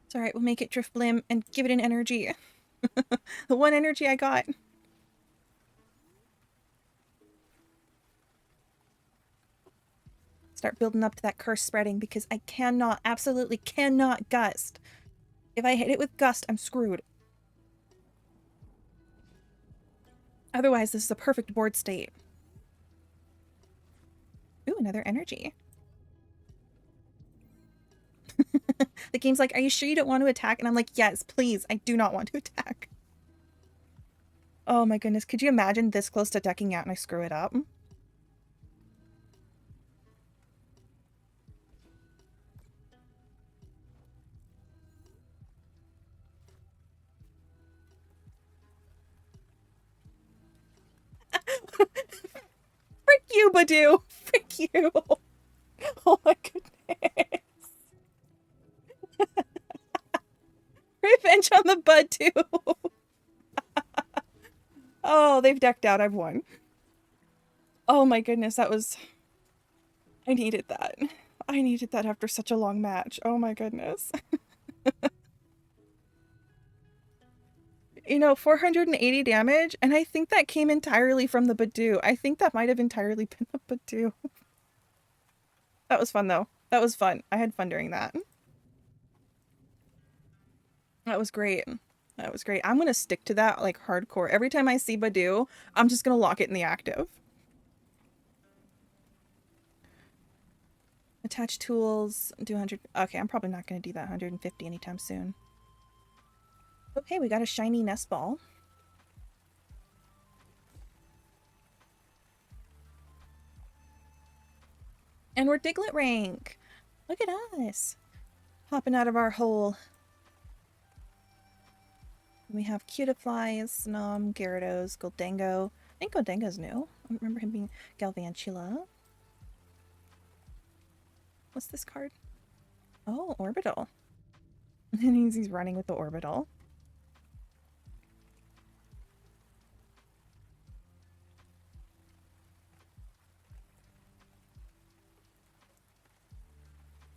It's alright, we'll make it Drifblim and give it an energy. The one energy I got. Start building up to that curse spreading because I cannot, absolutely cannot gust. If I hit it with gust, I'm screwed. Otherwise, this is a perfect board state. Ooh, another energy. The game's like, are you sure you don't want to attack? And I'm like, yes, please, I do not want to attack. Oh my goodness, could you imagine this close to decking out and I screw it up? Frick you, Budew! Frick you! Oh my goodness. Revenge on the Budew! Oh, they've decked out. I've won. Oh my goodness, that was... I needed that. I needed that after such a long match. Oh my goodness. You know, 480 damage, and I think that came entirely from the Budew. I think that might have entirely been the Budew. That was fun, though. That was fun. I had fun during that. That was great. That was great. I'm gonna stick to that, like, hardcore. Every time I see Budew, I'm just gonna lock it in the active. Attach tools, do 100. Okay, I'm probably not gonna do that 150 anytime soon. Okay, we got a shiny nest ball. And we're Diglett rank. Look at us. Hopping out of our hole. We have Cutiefly, Snom, Gyarados, Goldango. I think Goldango's new. I remember him being Galvantula. What's this card? Oh, Orbital. And he's running with the Orbital.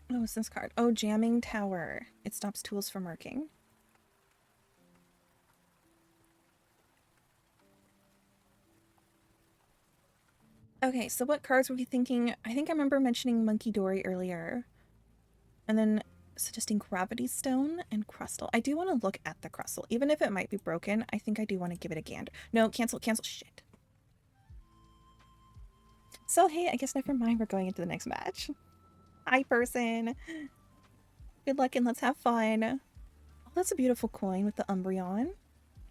Oh, what's this card? Oh, Jamming Tower. It stops tools from working. Okay, so what cards were we thinking? I think I remember mentioning Monkey Dory earlier. And then suggesting Gravity Stone and Crustle. I do want to look at the Crustle. Even if it might be broken, I think I do want to give it a gander. No, cancel, cancel. Shit. So hey, I guess never mind, we're going into the next match. Hi, person. Good luck and let's have fun. Oh, that's a beautiful coin with the Umbreon.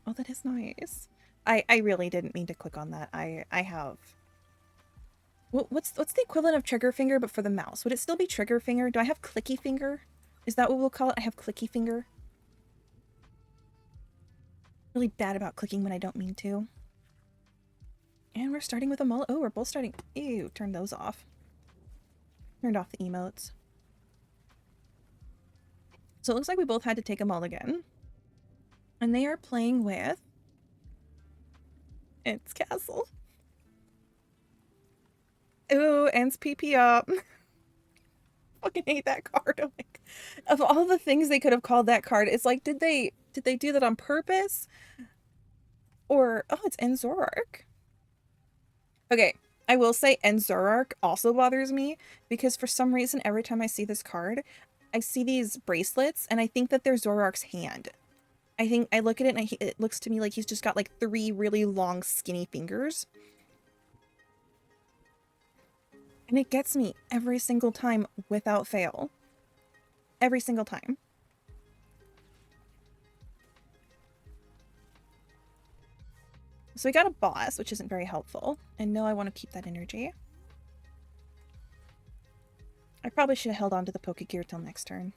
Oh, that is nice. I really didn't mean to click on that. I have... What's the equivalent of trigger finger but for the mouse? Would it still be trigger finger? Do I have clicky finger? Is that what we'll call it? I have clicky finger. Really bad about clicking when I don't mean to. And we're starting with a mullet. Oh, we're both starting... Ew, turn those off. Turned off the emotes. So it looks like we both had to take a mulligan. And they are playing with... Ents Castle. Ooh, Ents PP up. Fucking hate that card. Oh my God. Of all the things they could have called that card, it's like, did they do that on purpose? Or, oh, it's Enzorark. Okay, I will say Enzorark also bothers me because for some reason, every time I see this card, I see these bracelets and I think that they're Zorark's hand. I look at it and it looks to me like he's just got like 3 really long skinny fingers. And it gets me every single time without fail. Every single time. So we got a boss, which isn't very helpful. And no, I want to keep that energy. I probably should have held on to the Pokegear till next turn.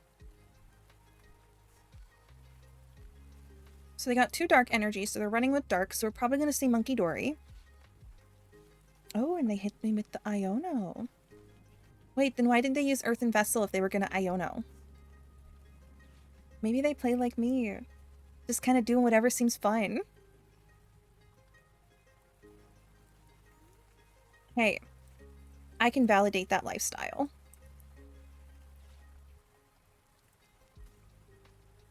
So they got 2 dark energy, so they're running with dark, so we're probably going to see Monkey Dory. Oh, and they hit me with the Iono. Wait, then why didn't they use Earthen Vessel if they were going to Iono? Maybe they play like me. Just kind of doing whatever seems fun. Hey, I can validate that lifestyle.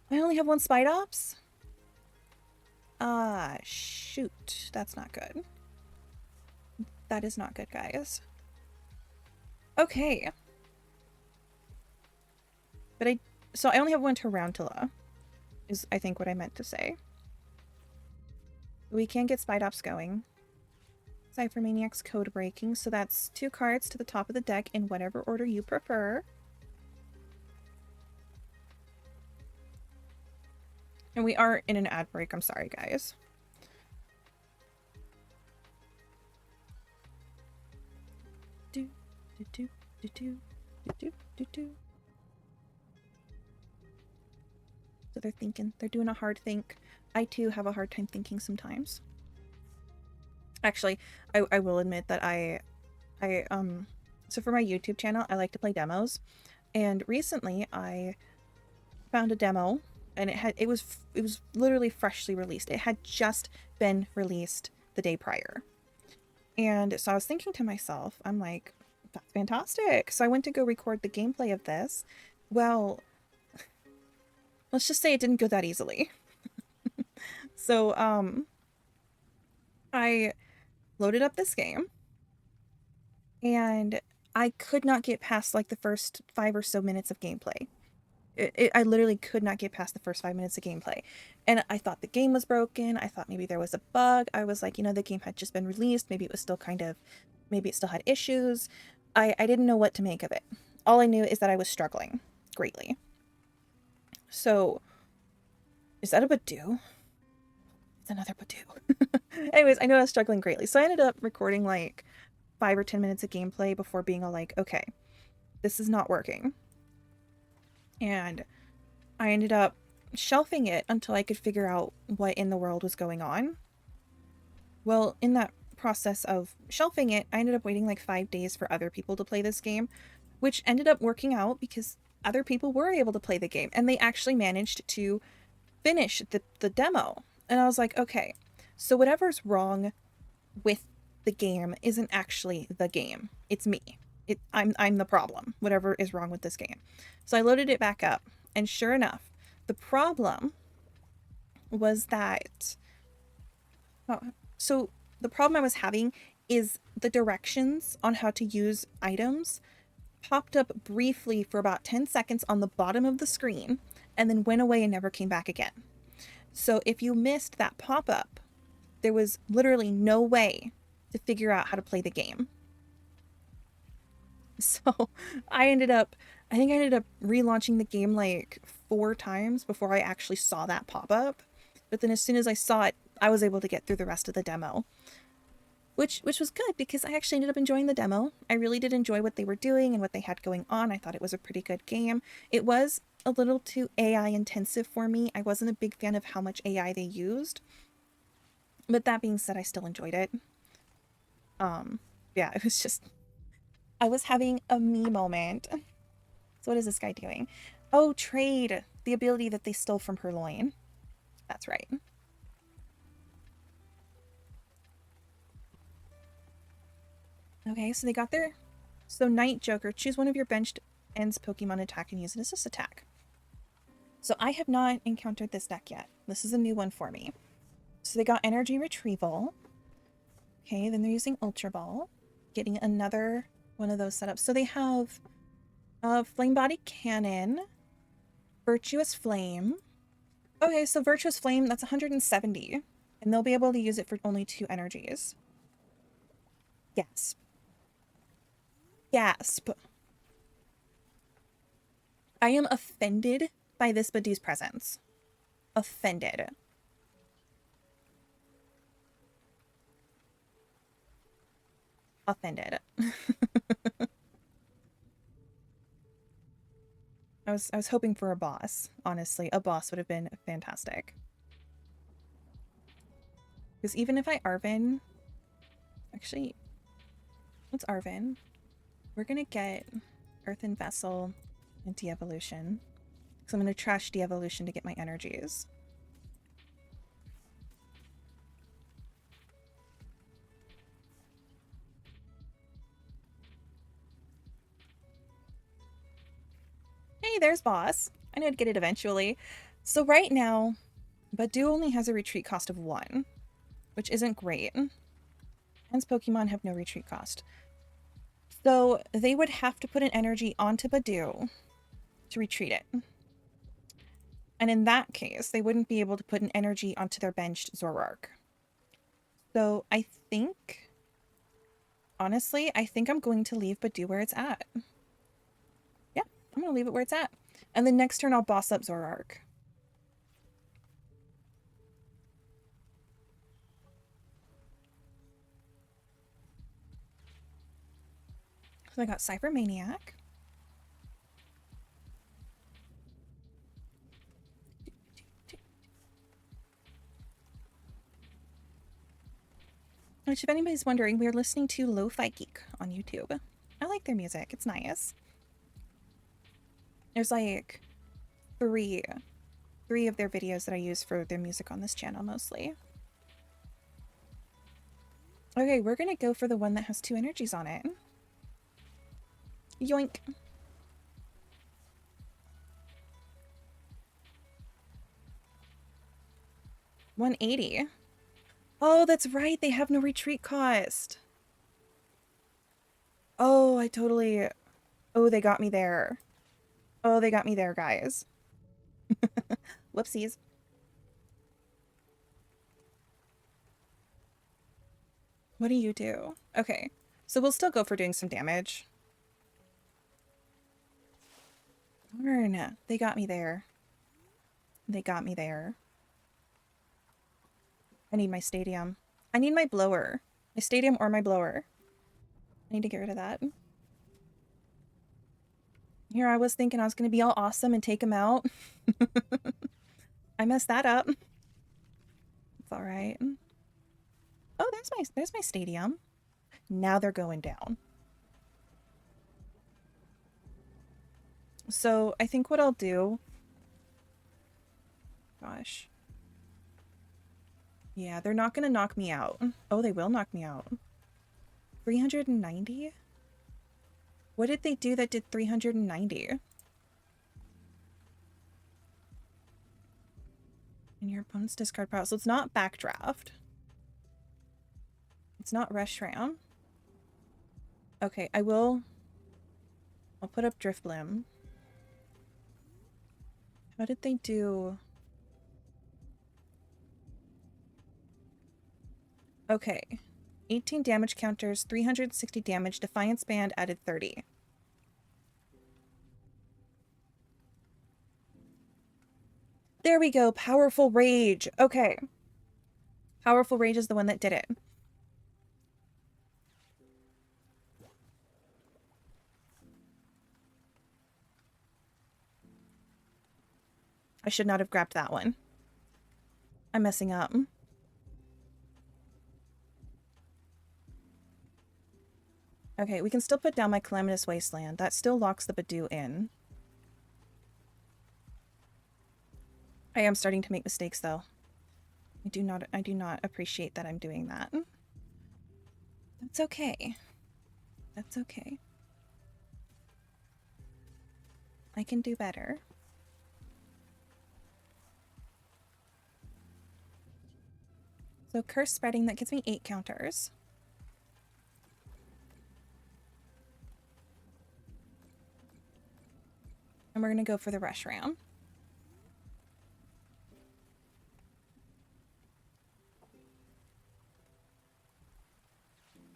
I only have 1 Spidops? Shoot. That's not good. That is not good, guys. Okay. But so I only have 1 Tarantula, is I think what I meant to say. We can get Spidops going. Cypher Maniac's Code Breaking, so that's 2 cards to the top of the deck in whatever order you prefer. And we are in an ad break, I'm sorry, guys. Do, do, do, do, do, do, do, do. So they're thinking, they're doing a hard think. I too have a hard time thinking sometimes. Actually, I will admit that so for my YouTube channel, I like to play demos. And recently I found a demo and it was literally freshly released. It had just been released the day prior. And so I was thinking to myself, I'm like, that's fantastic. So I went to go record the gameplay of this. Well, let's just say it didn't go that easily. So, I loaded up this game and I could not get past like the first 5 or so minutes of gameplay. I literally could not get past the first 5 minutes of gameplay. And I thought the game was broken. I thought maybe there was a bug. I was like, the game had just been released. Maybe it was still maybe it still had issues. I didn't know what to make of it. All I knew is that I was struggling greatly. So, is that a Budew? It's another Budew. Anyways, I know I was struggling greatly. So I ended up recording like 5 or 10 minutes of gameplay before being all like, okay, this is not working. And I ended up shelving it until I could figure out what in the world was going on. Well, in that process of shelving it, I ended up waiting like 5 days for other people to play this game, which ended up working out because other people were able to play the game and they actually managed to finish the demo. And I was like, okay, so whatever's wrong with the game isn't actually the game. It's me. I'm the problem, whatever is wrong with this game. So I loaded it back up, and sure enough, the problem was that... so the problem I was having is the directions on how to use items popped up briefly for about 10 seconds on the bottom of the screen, and then went away and never came back again. So if you missed that pop-up, there was literally no way to figure out how to play the game. So I think I ended up relaunching the game like 4 times before I actually saw that pop up. But then as soon as I saw it, I was able to get through the rest of the demo. Which was good because I actually ended up enjoying the demo. I really did enjoy what they were doing and what they had going on. I thought it was a pretty good game. It was a little too AI intensive for me. I wasn't a big fan of how much AI they used. But that being said, I still enjoyed it. Yeah, it was just, I was having a me moment. So what is this guy doing? Oh, trade. The ability that they stole from Purloin. That's right. Okay, so they got their... So Night Joker, choose one of your benched ends Pokemon attack and use it as this attack. So I have not encountered this deck yet. This is a new one for me. So they got Energy Retrieval. Okay, then they're using Ultra Ball. Getting another one of those setups. So they have Flame Body Cannon, Virtuous Flame. Okay, so Virtuous Flame, that's 170. And they'll be able to use it for only 2 energies. Gasp. Gasp. I am offended by this Budew's presence. Offended. Offended. I was hoping for a boss, honestly. A boss would have been fantastic. Because even if I Arven... Actually, what's Arven? We're gonna get Earthen Vessel and De-Evolution. So I'm gonna trash De-Evolution to get my energies. Hey, there's boss. I know I'd get it eventually. So right now, Budew only has a retreat cost of 1, which isn't great. Hence Pokemon have no retreat cost. So they would have to put an energy onto Budew to retreat it. And in that case, they wouldn't be able to put an energy onto their benched Zoroark. So I think, honestly, I think I'm going to leave Budew where it's at. Yeah, I'm going to leave it where it's at. And then next turn, I'll boss up Zoroark. So I got Cyber Maniac. Which, if anybody's wondering, we're listening to Lo-Fi Geek on YouTube. I like their music. It's nice. There's like three of their videos that I use for their music on this channel mostly. Okay, we're gonna go for the one that has 2 energies on it. Yoink. $180. Oh, that's right. They have no retreat cost. Oh, I totally... Oh, they got me there. Oh, they got me there, guys. Whoopsies. What do you do? Okay, so we'll still go for doing some damage. Darn, they got me there. They got me there. I need my stadium. I need my blower. My stadium or my blower. I need to get rid of that. Here I was thinking I was going to be all awesome and take him out. I messed that up. It's all right. Oh, there's my stadium. Now they're going down. So I think what I'll do... Gosh. Yeah, they're not going to knock me out. Oh, they will knock me out. 390? What did they do that did 390? And your opponent's discard pile. So it's not Backdraft. It's not Reshiram. Okay, I'll put up Driftblim. How did they do? Okay. 18 damage counters, 360 damage, Defiance Band added 30. There we go. Powerful Rage. Okay. Powerful Rage is the one that did it. I should not have grabbed that one. I'm messing up. Okay, we can still put down my Calamitous Wasteland. That still locks the Budew in. I am starting to make mistakes, though. I do not appreciate that I'm doing that. That's okay. That's okay. I can do better. So Curse Spreading, that gives me 8 counters. And we're going to go for the Rush Ram.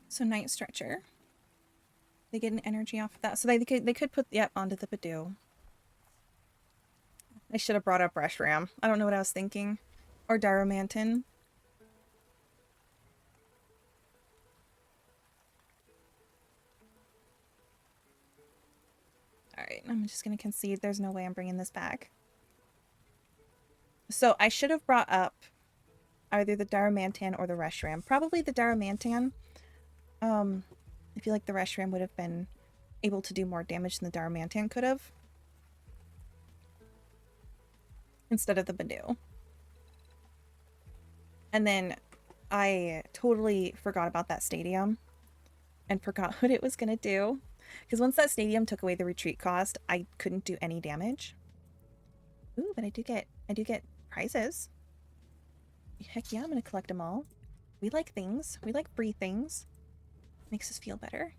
So Night Stretcher. They get an energy off of that. So they could put, yep, onto the Budew. I should have brought up Rush Ram. I don't know what I was thinking. Or Darromantin. Alright, I'm just going to concede. There's no way I'm bringing this back. So I should have brought up either the Darromantan or the Reshiram. Probably the Darromantan. I feel like the Reshiram would have been able to do more damage than the Darromantan could have. Instead of the Budew. And then I totally forgot about that stadium. And forgot what it was going to do. Because once that stadium took away the retreat cost, I couldn't do any damage. Ooh, but I do get prizes. Heck yeah, I'm going to collect them all. We like things. We like free things. Makes us feel better.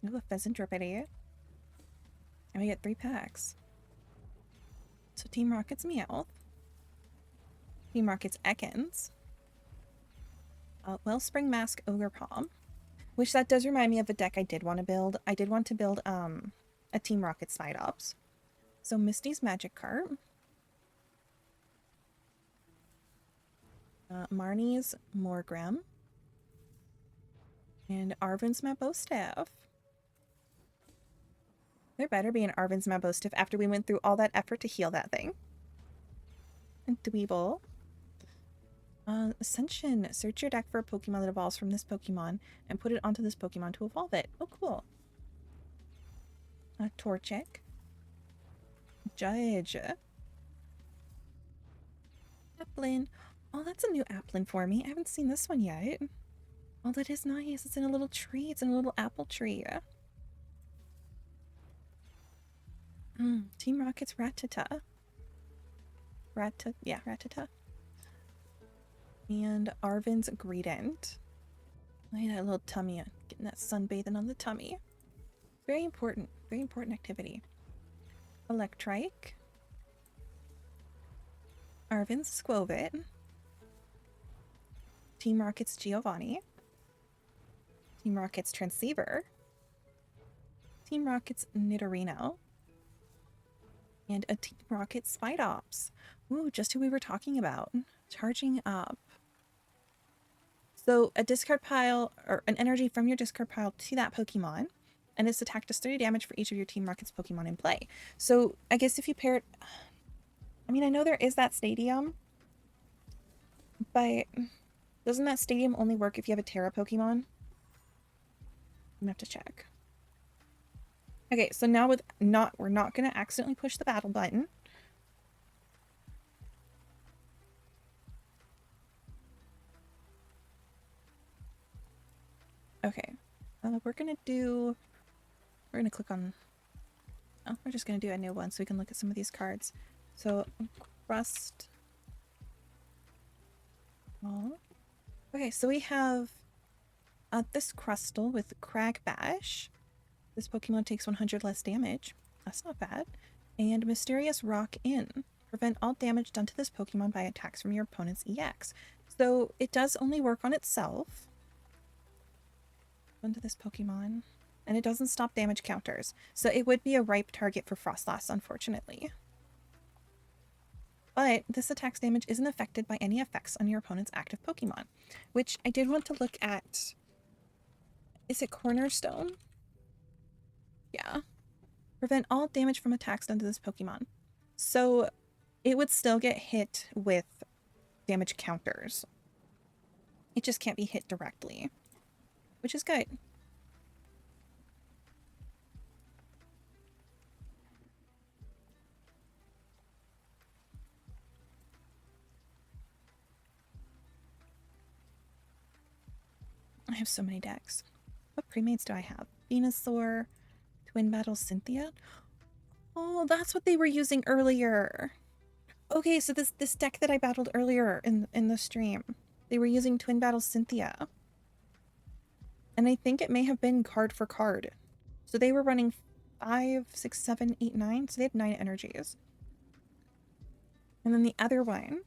Ooh, a Pheasant Drippity. And we get 3 packs. So Team Rocket's Meowth. Team Rocket's Ekans. Wellspring Mask Ogre Palm. Which that does remind me of a deck I did want to build. I did want to build a Team Rocket Spidops. So Misty's Magic Cart. Marnie's Morgrem. And Arvin's Mabostaff. There better be an Arvin's Mabostaff after we went through all that effort to heal that thing. And Dweeble. Ascension. Search your deck for a Pokemon that evolves from this Pokemon and put it onto this Pokemon to evolve it. Oh, cool. Torchic. Judge. Applin. Oh, that's a new Applin for me. I haven't seen this one yet. Oh, that is nice. It's in a little tree. It's in a little apple tree. Team Rocket's Rattata. Rattata. And Arvin's Greedent. Look at that little tummy. Getting that sunbathing on the tummy. Very important activity. Electrike. Arvin's Squovit. Team Rocket's Giovanni. Team Rocket's Transceiver. Team Rocket's Nidorino. And a Team Rocket Spidops. Ooh, just who we were talking about. Charging up. So a discard pile, or an energy from your discard pile to that Pokemon, and its attack does 30 damage for each of your Team Rocket's Pokemon in play. So I guess if you pair it... I mean, I know there is that stadium, but doesn't that stadium only work if you have a Terra Pokemon? I'm gonna have to check. Okay, so now we're not gonna accidentally push the battle button. Okay, we're gonna click on, oh, we're just gonna do a new one so we can look at some of these cards. So, Crust. Oh. Okay, so we have this Crustle with Crag Bash. This Pokemon takes 100 less damage. That's not bad. And Mysterious Rock In. Prevent all damage done to this Pokemon by attacks from your opponent's EX. So it does only work on itself. Onto this Pokemon. And it doesn't stop damage counters. So it would be a ripe target for Frostlass, unfortunately. But this attack's damage isn't affected by any effects on your opponent's active Pokemon, which I did want to look at. Is it Cornerstone? Yeah. Prevent all damage from attacks done to this Pokemon. So it would still get hit with damage counters. It just can't be hit directly, which is good. I have so many decks. What premates do I have? Venusaur, Twin Battle Cynthia. Oh, that's what they were using earlier. Okay, so this deck that I battled earlier in the stream, they were using Twin Battle Cynthia. And I think it may have been card for card. So they were running 5, 6, 7, 8, 9. So they had 9 energies. And then the other one.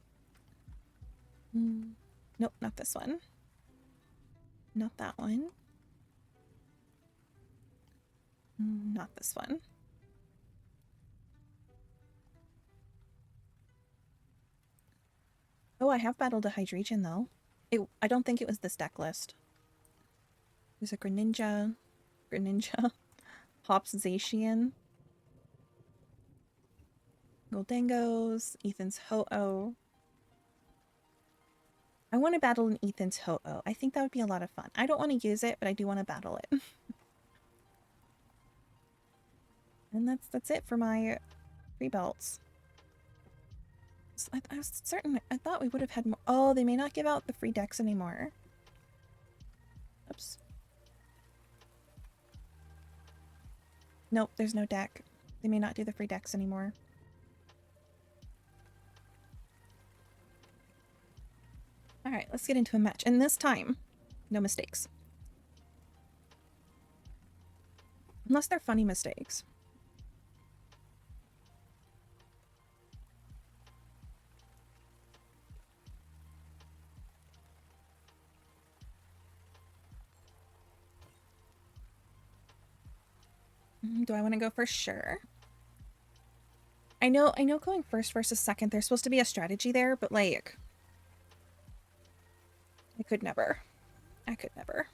Nope, not this one. Not that one. Not this one. Oh, I have battled a Hydreigon though. I don't think it was this deck list. There's a Greninja, Hops Zacian, Goldengos, Ethan's Ho-Oh. I want to battle an Ethan's Ho-Oh. I think that would be a lot of fun. I don't want to use it, but I do want to battle it. And that's it for my free belts. So I was certain, I thought we would have had more. Oh, they may not give out the free decks anymore. Oops. Nope, there's no deck. They may not do the free decks anymore. Alright, let's get into a match. And this time, no mistakes. Unless they're funny mistakes. Do I want to go for sure? I know going first versus second, there's supposed to be a strategy there, but like I could never. I could never.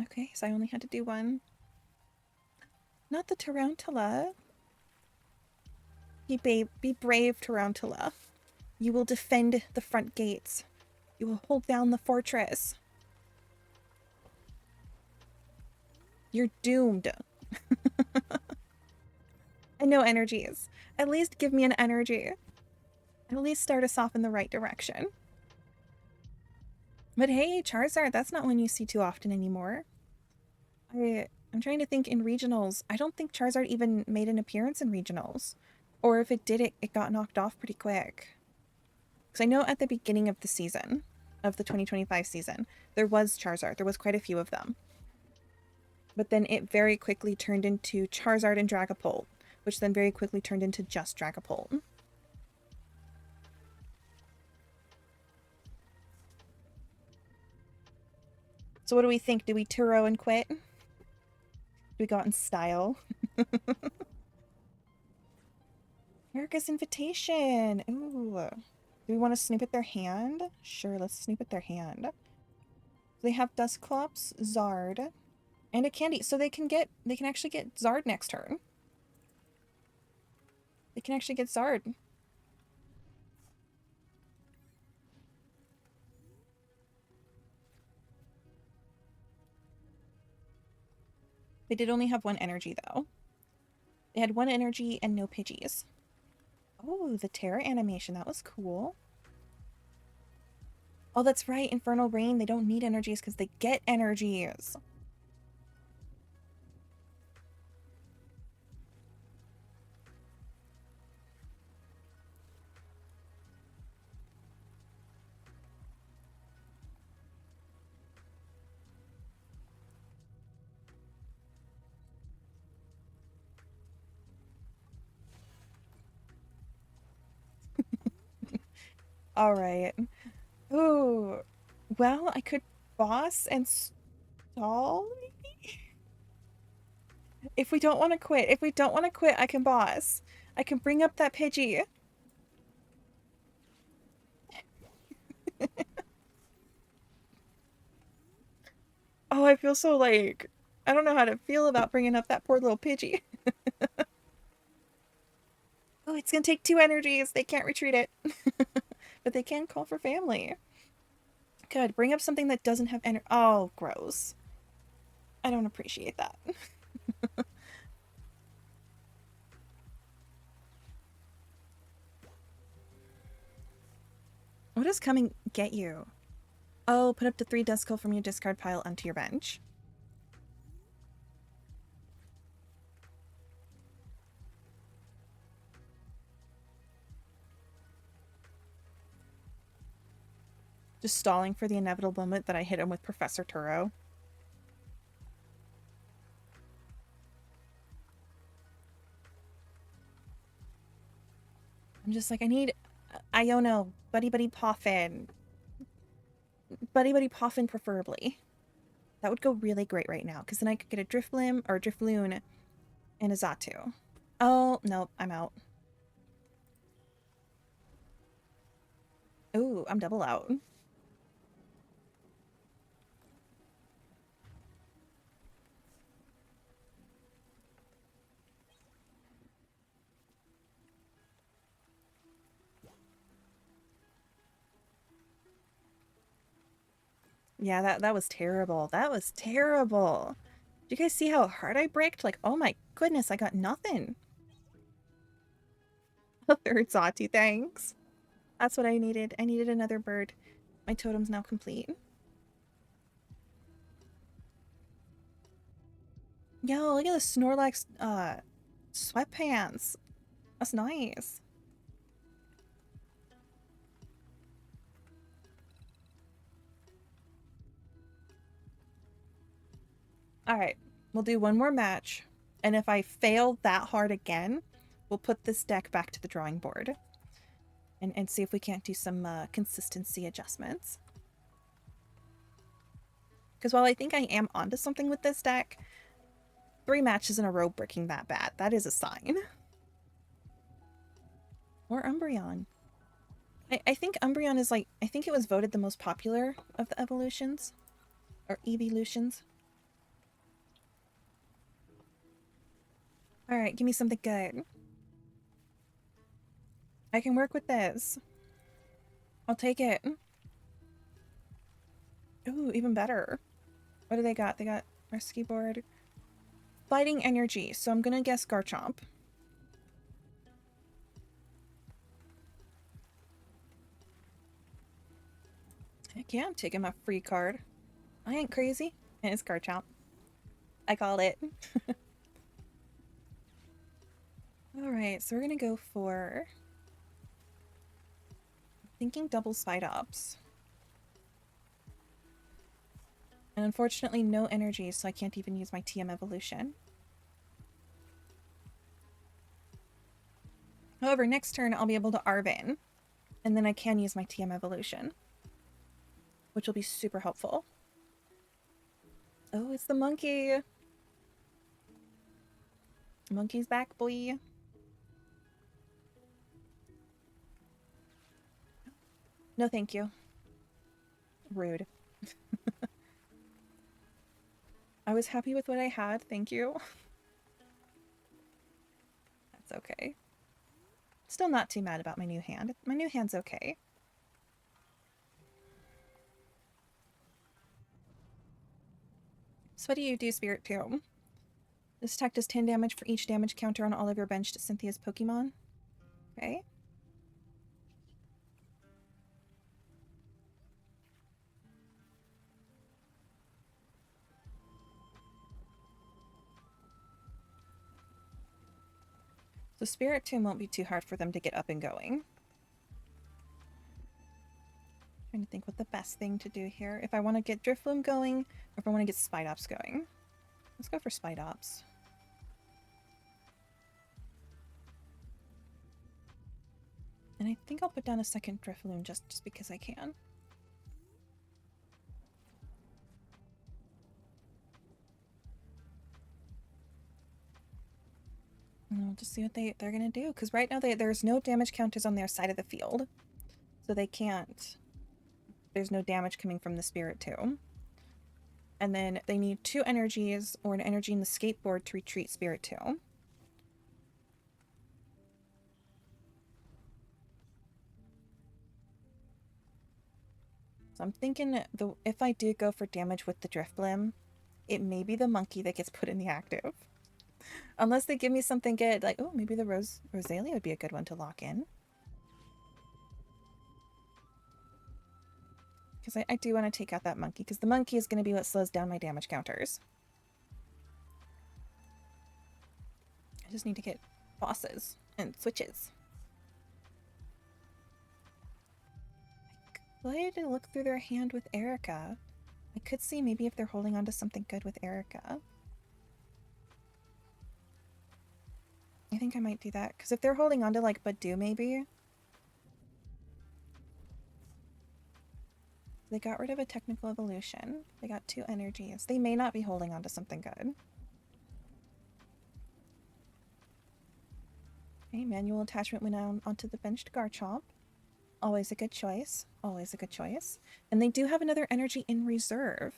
Okay, so I only had to do one. Not the Tarantula. Be brave, Tarantula. You will defend the front gates. You will hold down the fortress. You're doomed. And no energies. At least give me an energy. At least start us off in the right direction. But hey, Charizard, that's not one you see too often anymore. I'm trying to think in regionals. I don't think Charizard even made an appearance in regionals. Or if it did, it got knocked off pretty quick. Because I know at the beginning of the season, of the 2025 season, there was Charizard. There was quite a few of them. But then it very quickly turned into Charizard and Dragapult, which then very quickly turned into just Dragapult. So what do we think? Do we Turo and quit? Do we go out in style? Erica's invitation! Ooh. Do we want to snoop at their hand? Sure, let's snoop at their hand. They have Dusclops, Zard, and a Candy. So they can actually get Zard next turn. They can actually get Zard. They did only have one energy, though. They had one energy and no Pidgeys. Oh, the Terra animation. That was cool. Oh, that's right. Infernal Rain. They don't need energies because they get energies. All right. Ooh. Well, I could boss and stall? If we don't want to quit, I can boss. I can bring up that Pidgey. Oh, I feel so like, I don't know how to feel about bringing up that poor little Pidgey. Oh, it's gonna take 2 energies. They can't retreat it. But they can call for family. Good. Bring up something that doesn't have energy. Oh, gross. I don't appreciate that. What does coming get you? Oh, put up to 3 Duskull from your discard pile onto your bench. Just stalling for the inevitable moment that I hit him with Professor Turo. I'm just like, I need Iono, Buddy Buddy Poffin. Buddy Buddy Poffin preferably. That would go really great right now, because then I could get a Drifblim or a Drifloon and a Xatu. Oh, no, I'm out. Ooh, I'm double out. Yeah, that was terrible. That was terrible. Did you guys see how hard I braked? Like, oh my goodness, I got nothing. A third Xatu, thanks. That's what I needed. I needed another bird. My totem's now complete. Yo, look at the Snorlax sweatpants. That's nice. Alright, we'll do one more match. And if I fail that hard again, we'll put this deck back to the drawing board. And see if we can't do some consistency adjustments. Because while I think I am onto something with this deck, 3 matches in a row bricking that bad. That is a sign. Or Umbreon. I think Umbreon is like, I think it was voted the most popular of the evolutions. Or evolutions. Alright, give me something good. I can work with this. I'll take it. Ooh, even better. What do they got? They got Rescue Board. Fighting Energy, so I'm gonna guess Garchomp. Heck yeah, I'm taking my free card. I ain't crazy. And it's Garchomp. I called it. Alright, so we're gonna go for... thinking double Spidops. And unfortunately no energy, so I can't even use my TM evolution. However, next turn I'll be able to Arven. And then I can use my TM evolution. Which will be super helpful. Oh, it's the monkey! Monkey's back, boy. No thank you. Rude. I was happy with what I had, thank you. That's okay. Still not too mad about my new hand. My new hand's okay. So what do you do, Spirit Tomb? This attack does 10 damage for each damage counter on all of your benched Cynthia's Pokemon. Okay. So Spirit Tomb won't be too hard for them to get up and going. Trying to think what the best thing to do here. If I want to get Drifloon going, or if I want to get Spidops going. Let's go for Spidops. And I think I'll put down a second Drifloon just because I can. And we'll just see what they're gonna do. Because right now there's no damage counters on their side of the field. So they can't. There's no damage coming from the Spirit Tomb. And then they need 2 energies or an energy in the skateboard to retreat Spirit Tomb. So I'm thinking if I do go for damage with the Driftblim, it may be the monkey that gets put in the active. Unless they give me something good, like, oh, maybe the Rosalia would be a good one to lock in. Because I do want to take out that monkey, because the monkey is going to be what slows down my damage counters. I just need to get bosses and switches. I could look through their hand with Erica. I could see maybe if they're holding on to something good with Erica. I think I might do that, because if they're holding on to, like, Budew, maybe. They got rid of a technical evolution. They got 2 energies. They may not be holding on to something good. Okay, manual attachment went onto the benched Garchomp. Always a good choice. Always a good choice. And they do have another energy in reserve.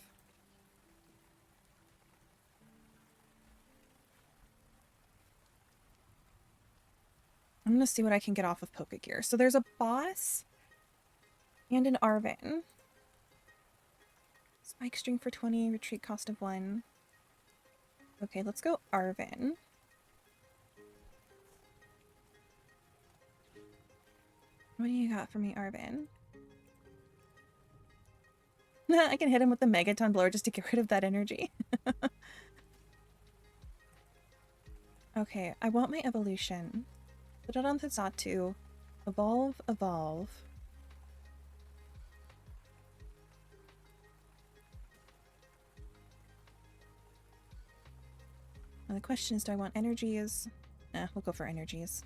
I'm going to see what I can get off of Pokegear. So there's a boss and an Arven. Spike string for 20, retreat cost of 1. Okay, let's go Arven. What do you got for me, Arven? I can hit him with the Megaton Blower just to get rid of that energy. Okay, I want my evolution. Put it on the Zatu. Evolve, evolve. Now the question is, do I want energies? We'll go for energies.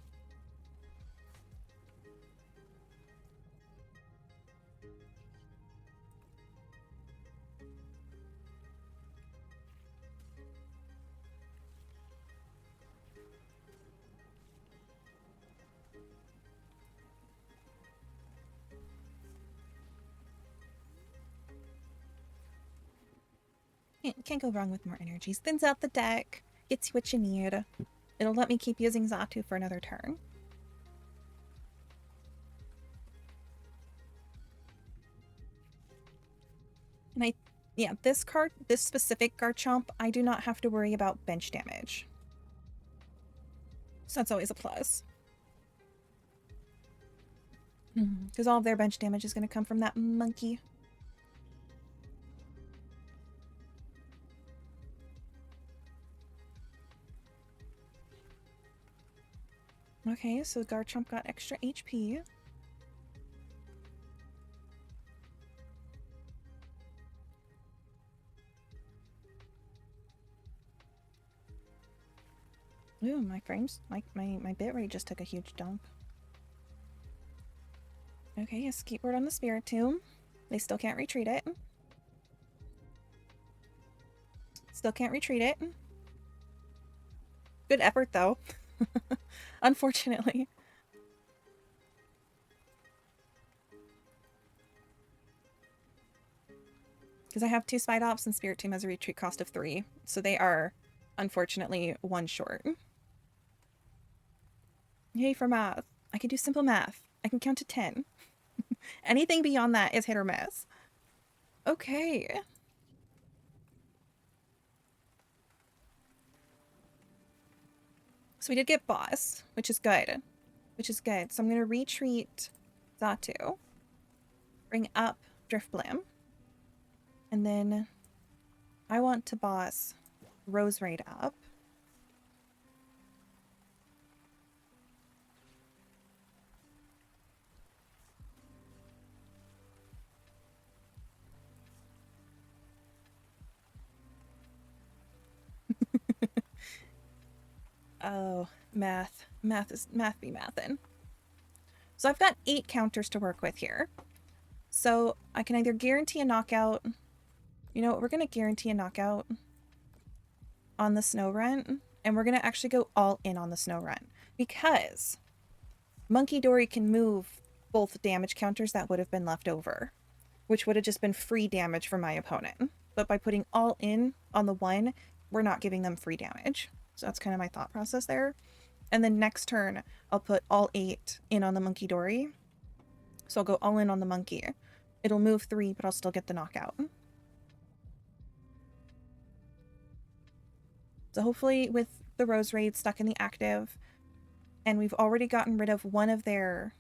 Can't go wrong with more energies. Thins out the deck. Gets you what you need. It'll let me keep using Zatu for another turn. And yeah, this specific Garchomp, I do not have to worry about bench damage. So that's always a plus. Because all of their bench damage is going to come from that monkey. Okay, so Garchomp got extra HP. Ooh, my frames, my bit rate just took a huge dump. Okay, a skateboard on the Spirit Tomb. They still can't retreat it. Still can't retreat it. Good effort, though. Unfortunately. Because I have 2 Spidops and Spirit Tomb has a retreat cost of 3. So they are, unfortunately, 1 short. Yay for math. I can do simple math. I can count to 10. Anything beyond that is hit or miss. Okay. So we did get boss, which is good. Which is good. So I'm going to retreat Zatu. Bring up Driftblim. And then I want to boss Roserade up. Oh, math. Math be mathin'. So I've got 8 counters to work with here. So I can either guarantee a knockout. You know what? We're going to guarantee a knockout on the Snow Rent. And we're going to actually go all in on the snow run because Monkey Dory can move both damage counters that would have been left over, which would have just been free damage for my opponent. But by putting all in on the one, we're not giving them free damage. So that's kind of my thought process there. And then next turn, I'll put all 8 in on the Monkey Dory. So I'll go all in on the monkey. It'll move 3, but I'll still get the knockout. So hopefully with the Rose Raid stuck in the active, and we've already gotten rid of one of their,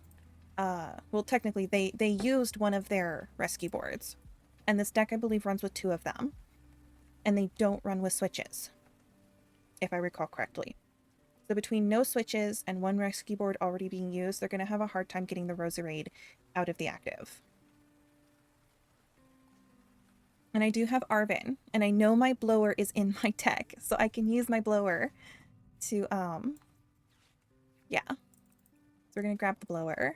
well, technically they used one of their rescue boards. And this deck, I believe, runs with 2 of them. And they don't run with switches, if I recall correctly. So between no switches and 1 rescue board already being used, they're going to have a hard time getting the Roserade out of the active. And I do have Arven, and I know my blower is in my deck, so I can use my blower to, yeah. So we're going to grab the blower.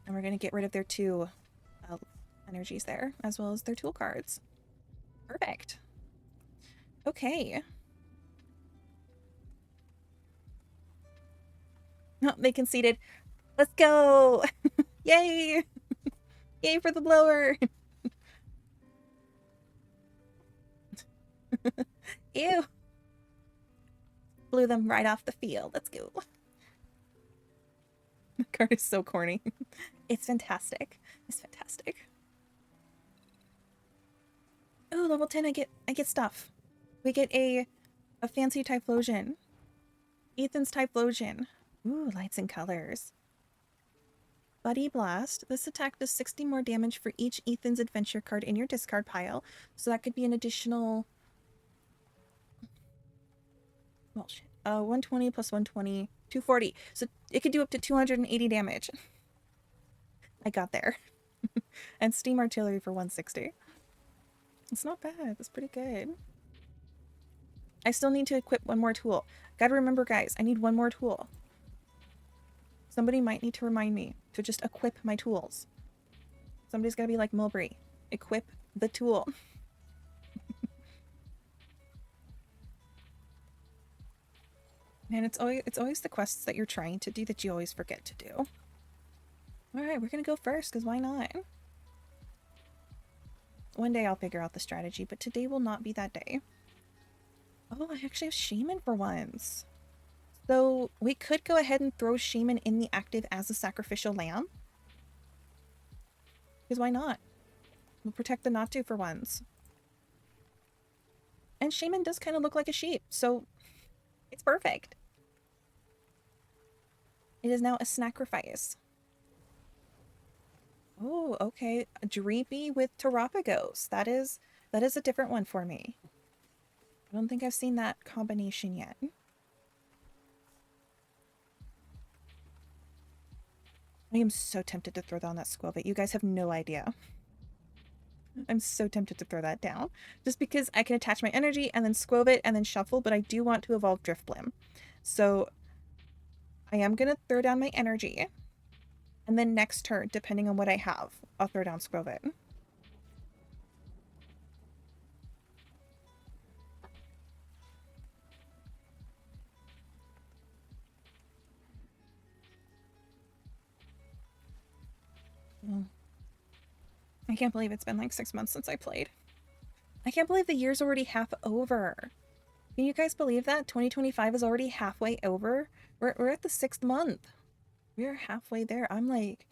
And we're going to get rid of their 2 energies there, as well as their tool cards. Perfect. Okay. Oh, they conceded. Let's go! Yay! Yay for the blower! Ew! Blew them right off the field. Let's go. The card is so corny. It's fantastic. It's fantastic. Oh, level 10, I get stuff. We get a fancy Typhlosion. Ethan's Typhlosion. Ooh, lights and colors. Buddy Blast. This attack does 60 more damage for each Ethan's Adventure card in your discard pile. So that could be an additional... well, shit. 120 plus 120, 240. So it could do up to 280 damage. I got there. And Steam Artillery for 160. It's not bad. That's pretty good. I still need to equip 1 more tool. Gotta remember, guys, I need 1 more tool. Somebody might need to remind me to just equip my tools. Somebody's gotta be like Mulbre. Equip the tool. Man, it's always the quests that you're trying to do that you always forget to do. Alright, we're gonna go first, because why not? One day I'll figure out the strategy, but today will not be that day. Oh, I actually have Shaman for once. So we could go ahead and throw Shaman in the active as a sacrificial lamb. Because why not? We'll protect the Natu for once. And Shaman does kind of look like a sheep, so it's perfect. It is now a sacrifice. Oh, okay. Dreepy with Terapagos. That is a different one for me. I don't think I've seen that combination yet. I am so tempted to throw down that Squelbit. You guys have no idea. I'm so tempted to throw that down. Just because I can attach my energy and then Squelbit and then shuffle, but I do want to evolve Driftblim. So I am going to throw down my energy. And then next turn, depending on what I have, I'll throw down Squelbit. I can't believe it's been like 6 months since I played. I can't believe the year's already half over. Can you guys believe that? 2025 is already halfway over. We're at the 6th month. We're halfway there. I'm like,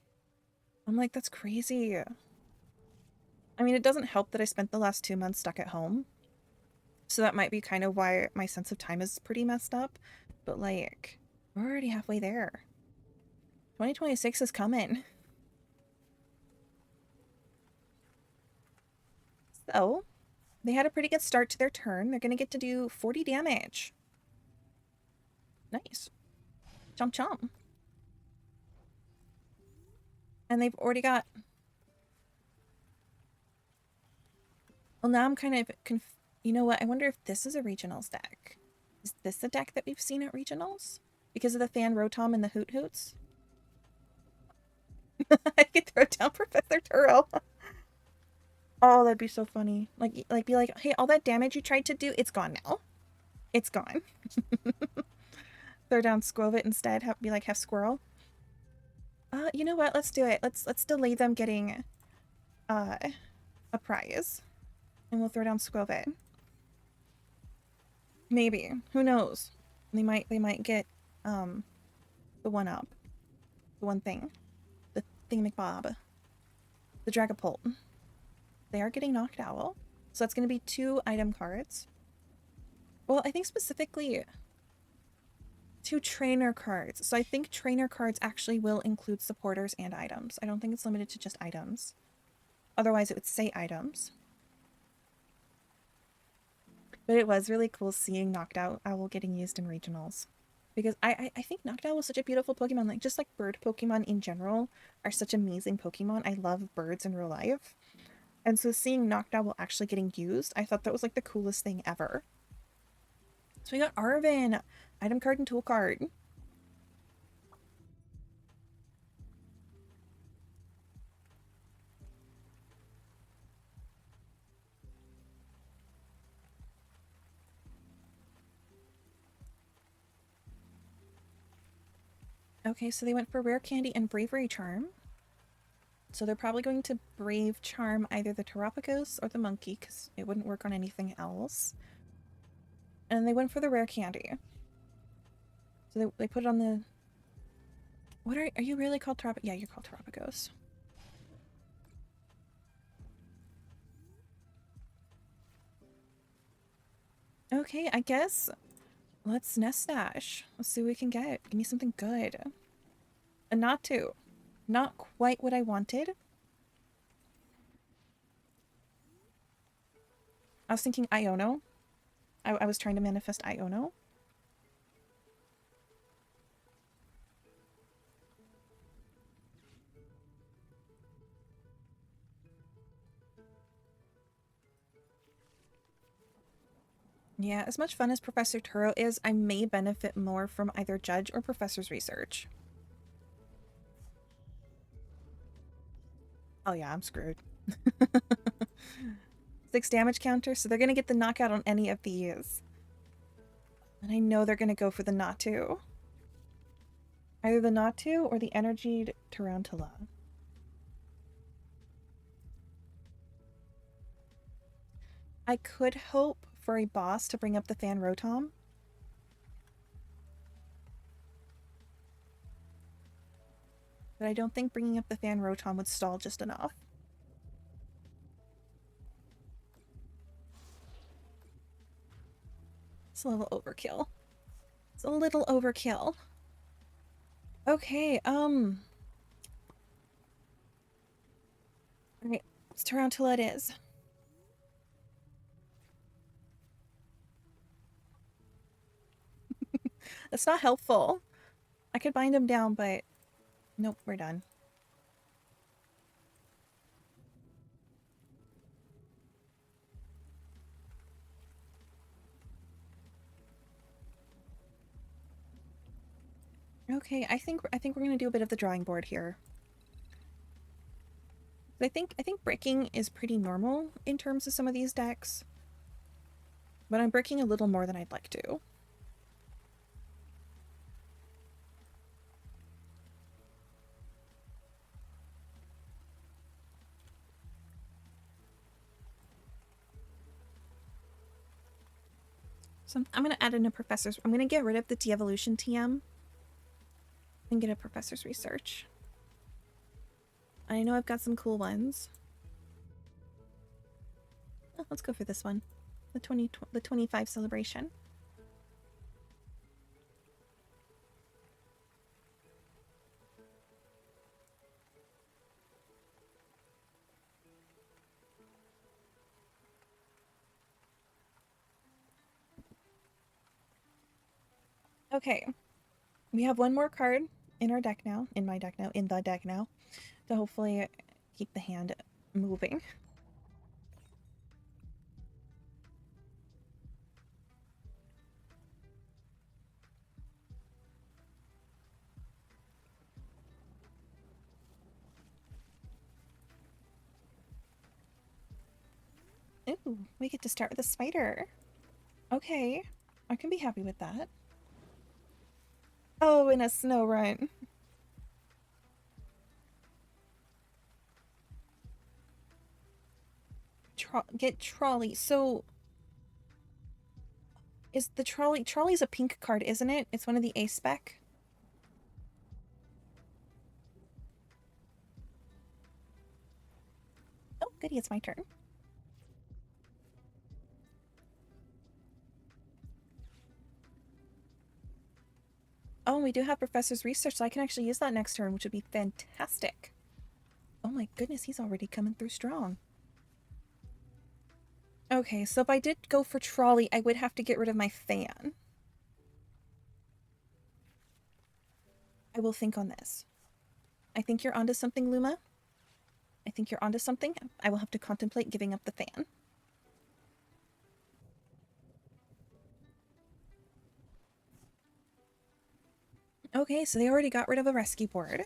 that's crazy. I mean, it doesn't help that I spent the last 2 months stuck at home. So that might be kind of why my sense of time is pretty messed up. But like, we're already halfway there. 2026 is coming. So, they had a pretty good start to their turn. They're going to get to do 40 damage. Nice. Chomp chomp. And they've already got... well, now I'm kind of you know what? I wonder if this is a regionals deck. Is this a deck that we've seen at regionals? Because of the Fan Rotom and the Hoot Hoots? I could throw down Professor Turo. Oh, that'd be so funny. Like be like, hey, all that damage you tried to do, it's gone now. It's gone. Throw down Squovit instead. Be like, have Squirrel. You know what? Let's do it. Let's delay them getting a prize. And we'll throw down Squovit. Maybe. Who knows? They might get the one up. The one thing. The thingamacbob. The Dragapult. They are getting Knocked Owl. So that's gonna be 2 item cards. Well, I think specifically 2 trainer cards. So I think trainer cards actually will include supporters and items. I don't think it's limited to just items. Otherwise it would say items. But it was really cool seeing Knocked Owl getting used in regionals. Because I think Knocked Owl was such a beautiful Pokemon. Like, just like bird Pokemon in general are such amazing Pokemon. I love birds in real life. And so seeing Knocked Owl actually getting used, I thought that was like the coolest thing ever. So we got Arvin, item card and tool card. Okay, so they went for Rare Candy and Bravery Charm. So they're probably going to Brave Charm either the Terapagos or the Monkey, because it wouldn't work on anything else. And they went for the Rare Candy. So they put it on the... What are you really called Terapagos? Yeah, you're called Terapagos. Okay, I guess let's Nest Stash. Let's see what we can get. Give me something good. A Natu. Not quite what I wanted. I was thinking Iono. I was trying to manifest Iono. Yeah, as much fun as Professor Turo is, I may benefit more from either Judge or Professor's research. Oh yeah, I'm screwed. 6 damage counter, so they're gonna get the knockout on any of these. And I know they're gonna go for the Natu. Either the Natu or the Energied Tarantula. I could hope for a boss to bring up the Fan Rotom. But I don't think bringing up the Fan Rotom would stall just enough. It's a little overkill. It's a little overkill. Okay, alright, it's Tarantula it is. That's not helpful. I could bind him down, but nope, we're done. Okay, I think we're gonna do a bit of the drawing board here. I think breaking is pretty normal in terms of some of these decks, but I'm breaking a little more than I'd like to. So I'm gonna add in a professor's. I'm gonna get rid of the de-evolution TM and get a professor's research. I know I've got some cool ones. Oh, let's go for this one. The 25 celebration. Okay. We have one more card in our deck now, in the deck now, to hopefully keep the hand moving. Ooh, we get to start with a spider. Okay, I can be happy with that. Oh, in a snow run. Get trolley. So is the trolley? Trolley's a pink card, isn't it? It's one of the A spec. Oh, goody, it's my turn. Oh, we do have Professor's Research, so I can actually use that next turn, which would be fantastic. Oh my goodness, he's already coming through strong. Okay, so if I did go for trolley, I would have to get rid of my fan. I will think on this. I think you're onto something, Luma. I think you're onto something. I will have to contemplate giving up the fan. Okay, so they already got rid of a rescue board.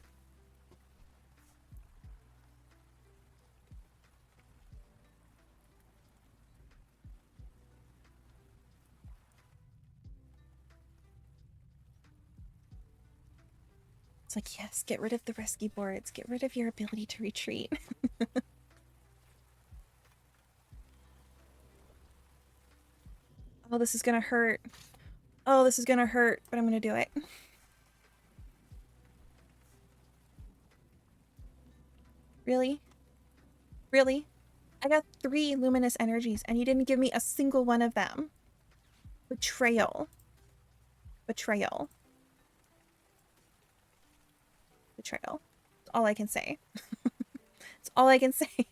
It's like, yes, get rid of the rescue boards. Get rid of your ability to retreat. Oh, this is gonna hurt. Oh, this is gonna hurt, but I'm gonna do it. Really? Really? I got 3 luminous energies, and you didn't give me a single one of them. Betrayal. Betrayal. Betrayal. That's all I can say. That's all I can say.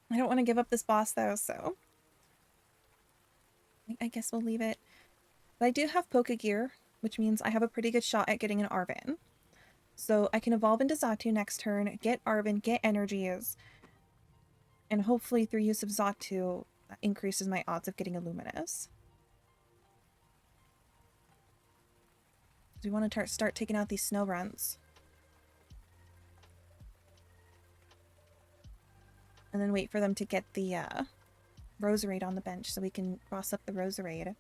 I don't want to give up this boss, though, so... I guess we'll leave it. But I do have Pokegear, which means I have a pretty good shot at getting an Arven. So I can evolve into Xatu next turn, get Arven, get energies, and hopefully through use of Xatu, that increases my odds of getting a Luminous. We want to start taking out these snow runs. And then wait for them to get the Roserade on the bench so we can cross up the Roserade.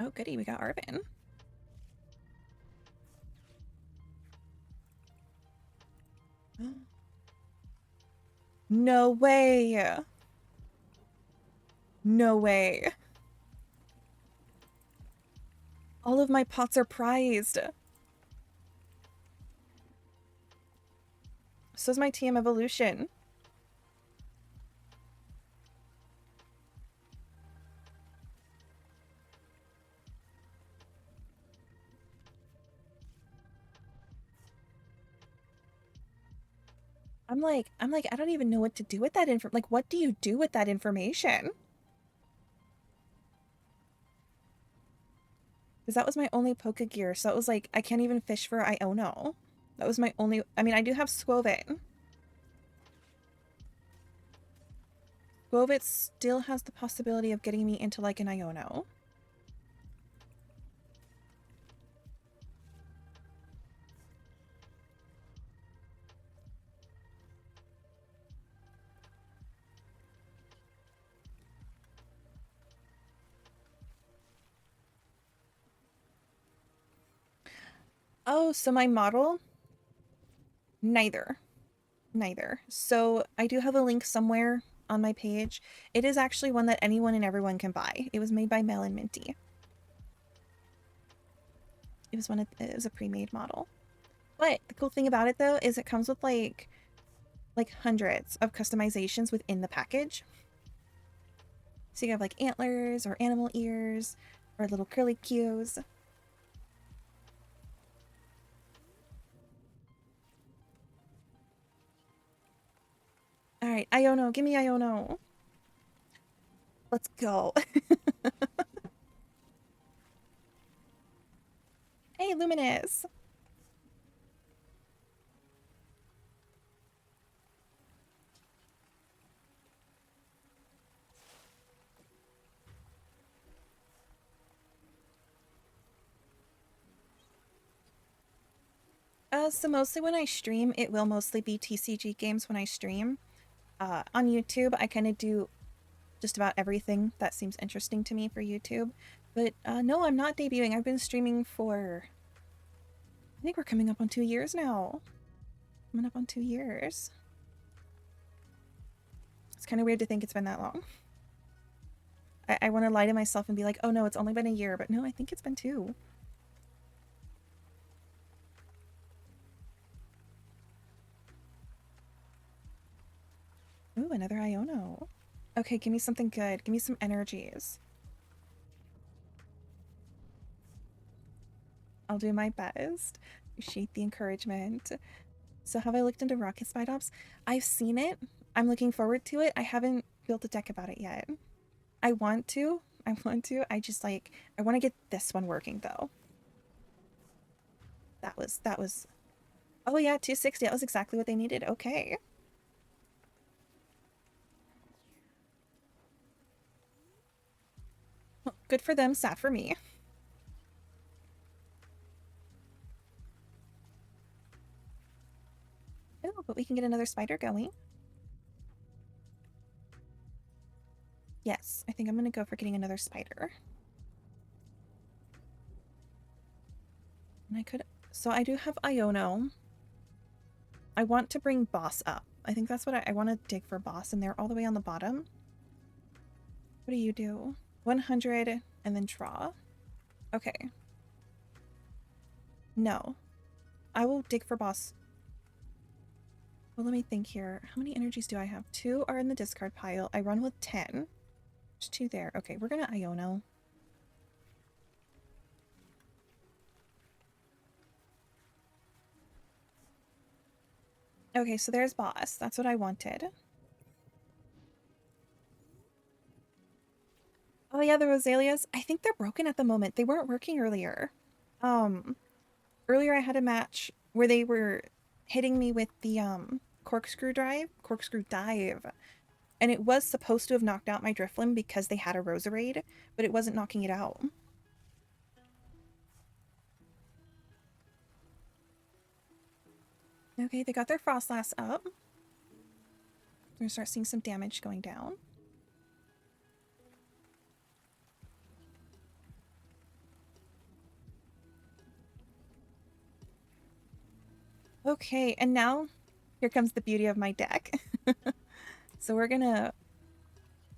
Oh, goody, we got Arven. No way! No way. All of my pots are prized. So is my TM evolution. I'm like, I don't even know what to do with that info. Like, what do you do with that information? Because that was my only Pokegear, so it was like, I can't even fish for Iono. That was my only... I mean, I do have Squovit. Squovit still has the possibility of getting me into, like, an Iono. Oh, so my model? Neither. Neither. So I do have a link somewhere on my page. It is actually one that anyone and everyone can buy. It was made by Mel and Minty. It was a pre-made model. But the cool thing about it though is it comes with like hundreds of customizations within the package. So you have like antlers or animal ears or little curly cues. All right, Iono, give me Iono. Let's go. Hey, Luminous. So mostly when I stream, it will mostly be TCG games when I stream. On YouTube, I kind of do just about everything that seems interesting to me for YouTube. But no, I'm not debuting. I've been streaming for, I think we're coming up on 2 years now. Coming up on 2 years. It's kind of weird to think it's been that long. I want to lie to myself and be like, oh no, it's only been a year. But no, I think it's been 2. Ooh, another Iono. Okay, give me something good. Give me some energies. I'll do my best. Appreciate the encouragement. So have I looked into Rocket Spidops? I've seen it. I'm looking forward to it. I haven't built a deck about it yet. I want to. I just like, I want to get this one working though. That was, oh yeah, 260. That was exactly what they needed. Okay. Well, good for them, sad for me. Oh, but we can get another spider going. Yes, I think I'm gonna go for getting another spider. And I could, so I do have Iono. I want to bring boss up. I think that's what I want to dig for boss, and they're all the way on the bottom. What do you do? 100 and then draw. Okay. No. I will dig for boss. Well, let me think here. How many energies do I have? 2 are in the discard pile. I run with 10. There's 2 there. Okay, we're gonna Iono. Okay, so there's boss. That's what I wanted. Oh yeah, the Rosalias. I think they're broken at the moment. They weren't working earlier. Earlier I had a match where they were hitting me with the corkscrew dive, and it was supposed to have knocked out my Drifloon because they had a Roserade, but it wasn't knocking it out. Okay, they got their Frostlass up. We're gonna start seeing some damage going down. Okay, and now here comes the beauty of my deck. So we're gonna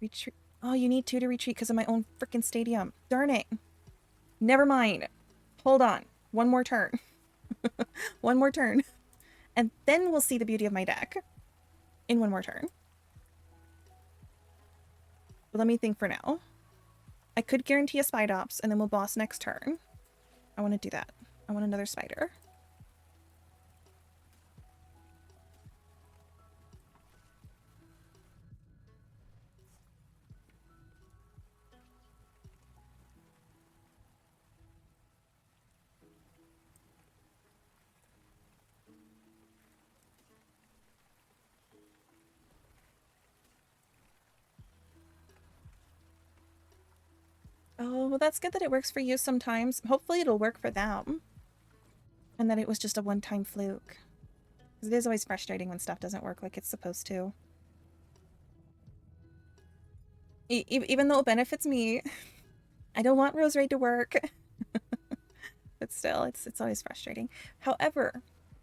retreat. Oh, you need 2 to retreat because of my own freaking stadium. Darn it. Never mind. Hold on. One more turn. One more turn. And then we'll see the beauty of my deck in one more turn. But let me think for now. I could guarantee a Spidops and then we'll boss next turn. I want to do that. I want another spider. Oh, well, that's good that it works for you sometimes. Hopefully it'll work for them. And that it was just a one-time fluke. Because it is always frustrating when stuff doesn't work like it's supposed to. Even though it benefits me, I don't want Roserade to work. But still, it's always frustrating. However,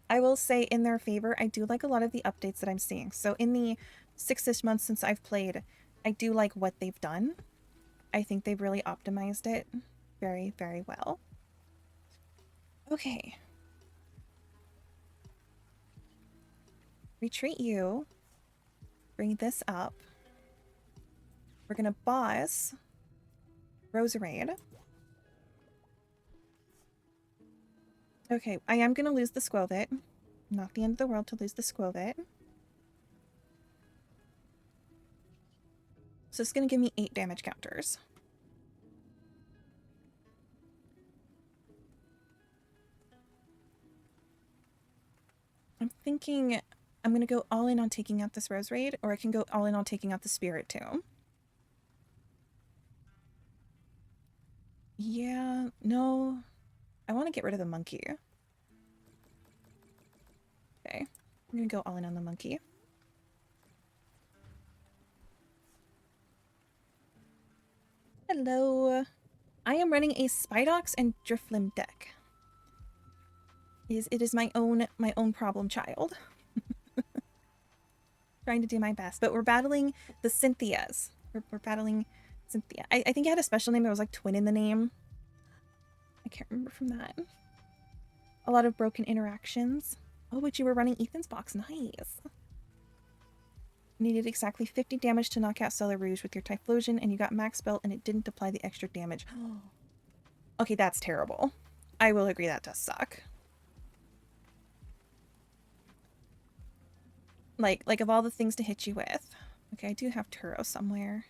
I will say in their favor, I do like a lot of the updates that I'm seeing. So in the 6-ish months since I've played, I do like what they've done. I think they've really optimized it very, very well. Okay. Retreat you. Bring this up. We're gonna boss Roserade. Okay, I am gonna lose the Squilvit. Not the end of the world to lose the Squilvit. So it's gonna give me 8 damage counters. I'm thinking I'm gonna go all in on taking out this Roserade, or I can go all in on taking out the Spirit Tomb. Yeah, no. I want to get rid of the monkey. I'm gonna go all in on the monkey. Hello. I am running a Spidops and Driflim deck. It is my own problem child. Trying to do my best, but we're battling the Cynthias. We're battling Cynthia. I think it had a special name that was like twin in the name. I can't remember from that. A lot of broken interactions. Oh, but you were running Ethan's box. Nice. You needed exactly 50 damage to knock out Stellar Rouge with your Typhlosion, and you got max spell and it didn't apply the extra damage. Okay, that's terrible. I will agree that does suck. Like of all the things to hit you with. Okay, I do have Turo somewhere.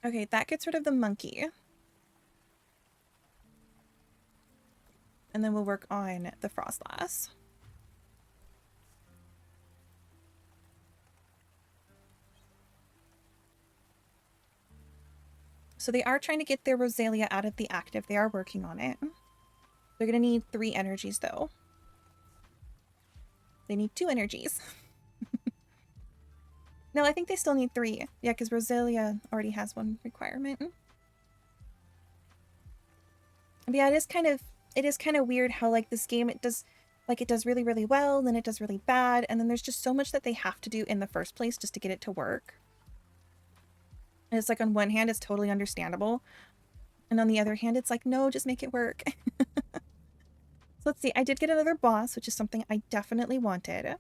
Okay, that gets rid of the monkey. And then we'll work on the Frostlass. So they are trying to get their Rosalia out of the active. They are working on it. They're going to need 3 energies, though. They need 2 energies. No, I think they still need 3. Yeah, because Rosalia already has 1 requirement. But yeah, it is kind of weird how like this game it does really, really well, then it does really bad, and then there's just so much that they have to do in the first place just to get it to work. And it's like on one hand, it's totally understandable. And on the other hand, it's like, no, just make it work. So let's see. I did get another boss, which is something I definitely wanted.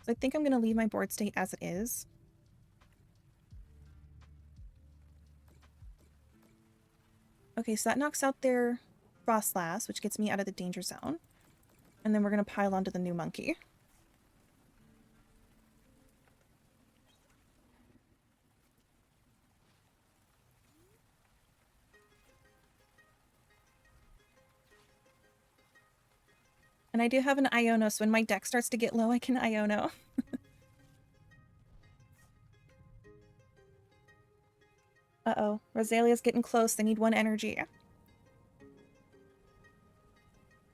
So I think I'm going to leave my board state as it is. Okay, so that knocks out their Frostlass, which gets me out of the danger zone. And then we're going to pile onto the new monkey. And I do have an Iono, so when my deck starts to get low, I can Iono. Uh-oh. Rosalia's getting close. They need 1 energy.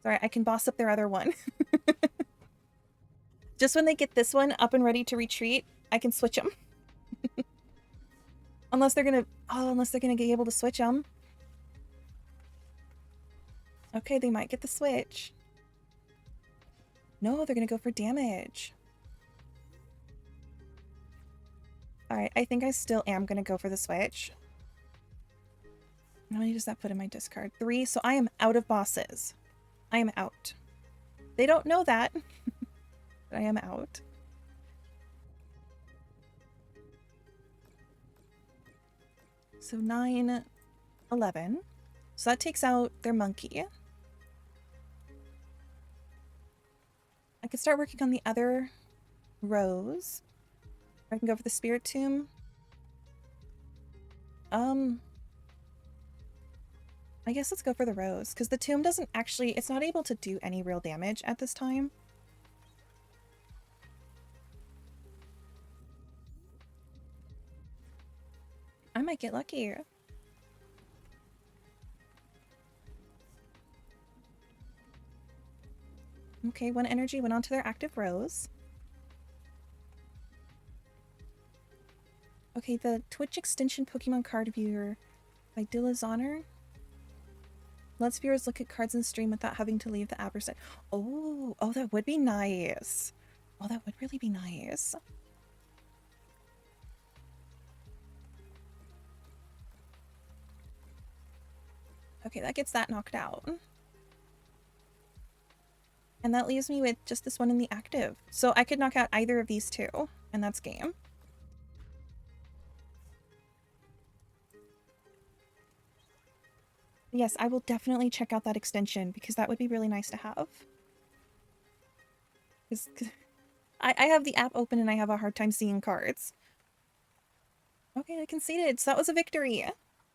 Sorry, I can boss up their other one. Just when they get this one up and ready to retreat, I can switch them. Unless they're gonna be able to switch them. Okay, they might get the switch. No, they're gonna go for damage. Alright, I think I still am gonna go for the switch. How many does that put in my discard? 3, so I am out of bosses. I am out. They don't know that, but I am out. So 9, 11. So that takes out their monkey. I could start working on the other rows. Or I can go for the Spirit Tomb. I guess let's go for the rose, because the tomb doesn't actually, it's not able to do any real damage at this time. I might get lucky. Okay, 1 energy went onto their active rose. Okay, the Twitch extension Pokemon card viewer by Dilla's Honor lets viewers look at cards in stream without having to leave the app or site. Oh, that would be nice. Oh, that would really be nice. Okay, that gets that knocked out. And that leaves me with just this one in the active. So I could knock out either of these 2, and that's game. Yes, I will definitely check out that extension because that would be really nice to have. Because I have the app open and I have a hard time seeing cards. Okay, I conceded. So that was a victory.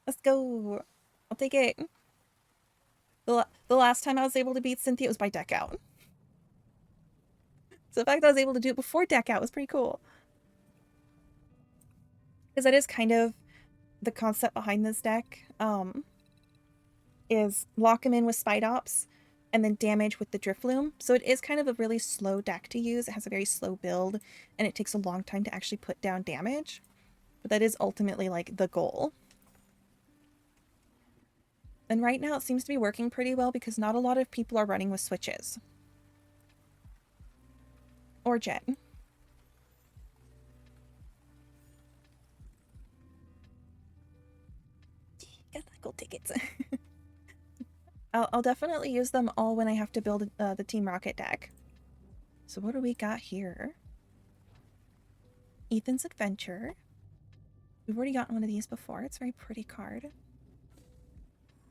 Let's go. I'll take it. The last time I was able to beat Cynthia was by deck out. So the fact that I was able to do it before deck out was pretty cool. Because that is kind of the concept behind this deck is lock him in with Spidops and then damage with the Drifloom. So it is kind of a really slow deck to use. It has a very slow build and it takes a long time to actually put down damage. But that is ultimately like the goal. And right now it seems to be working pretty well because not a lot of people are running with switches. Or Jet. Got the gold tickets. I'll definitely use them all when I have to build the Team Rocket deck. So what do we got here? Ethan's Adventure. We've already gotten one of these before. It's a very pretty card.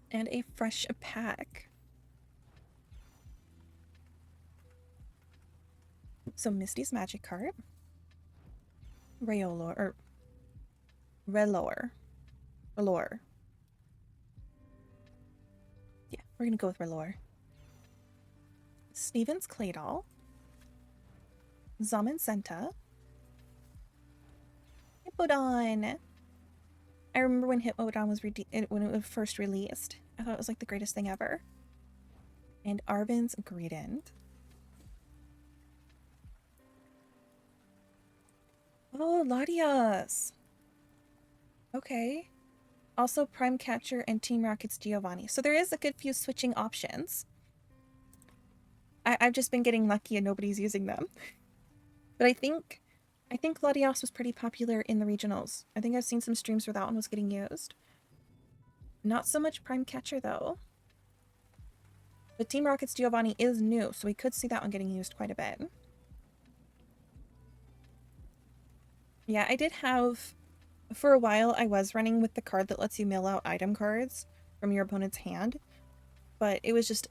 And a fresh pack. So Misty's Magic card. Rayolor, or Relor. Relor. Yeah, we're gonna go with Relor. Steven's Claydol. Zamazenta. Hippowdon. I remember when Hippowdon was when it was first released. I thought it was like the greatest thing ever. And Arvin's Greedent. Oh, Latias. Okay. Also Prime Catcher and Team Rocket's Giovanni. So there is a good few switching options. I've just been getting lucky and nobody's using them. But I think Latias was pretty popular in the regionals. I think I've seen some streams where that one was getting used. Not so much Prime Catcher though. But Team Rocket's Giovanni is new, so we could see that one getting used quite a bit. Yeah, I did have... For a while, I was running with the card that lets you mill out item cards from your opponent's hand. But it was just...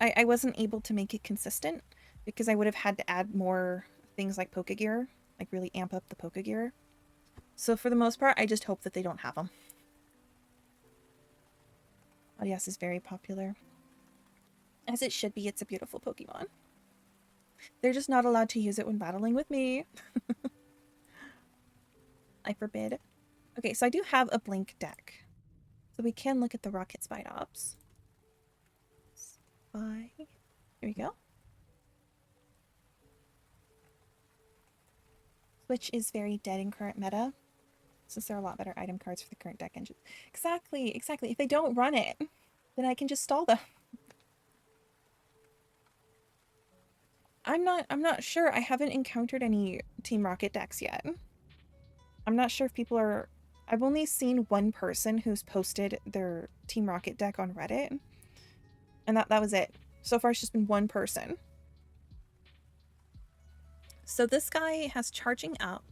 I wasn't able to make it consistent because I would have had to add more things like Pokegear. Like really amp up the Pokegear. So for the most part, I just hope that they don't have them. Latias is very popular. As it should be, it's a beautiful Pokemon. They're just not allowed to use it when battling with me. I forbid. Okay, so I do have a blink deck. So we can look at the Rocket Spidops. Here we go. Which is very dead in current meta. Since there are a lot better item cards for the current deck engine. Exactly. If they don't run it, then I can just stall them. I'm not sure. I haven't encountered any Team Rocket decks yet. I'm not sure if people are... I've only seen one person who's posted their Team Rocket deck on Reddit. And that was it. So far it's just been one person. So this guy has Charging Up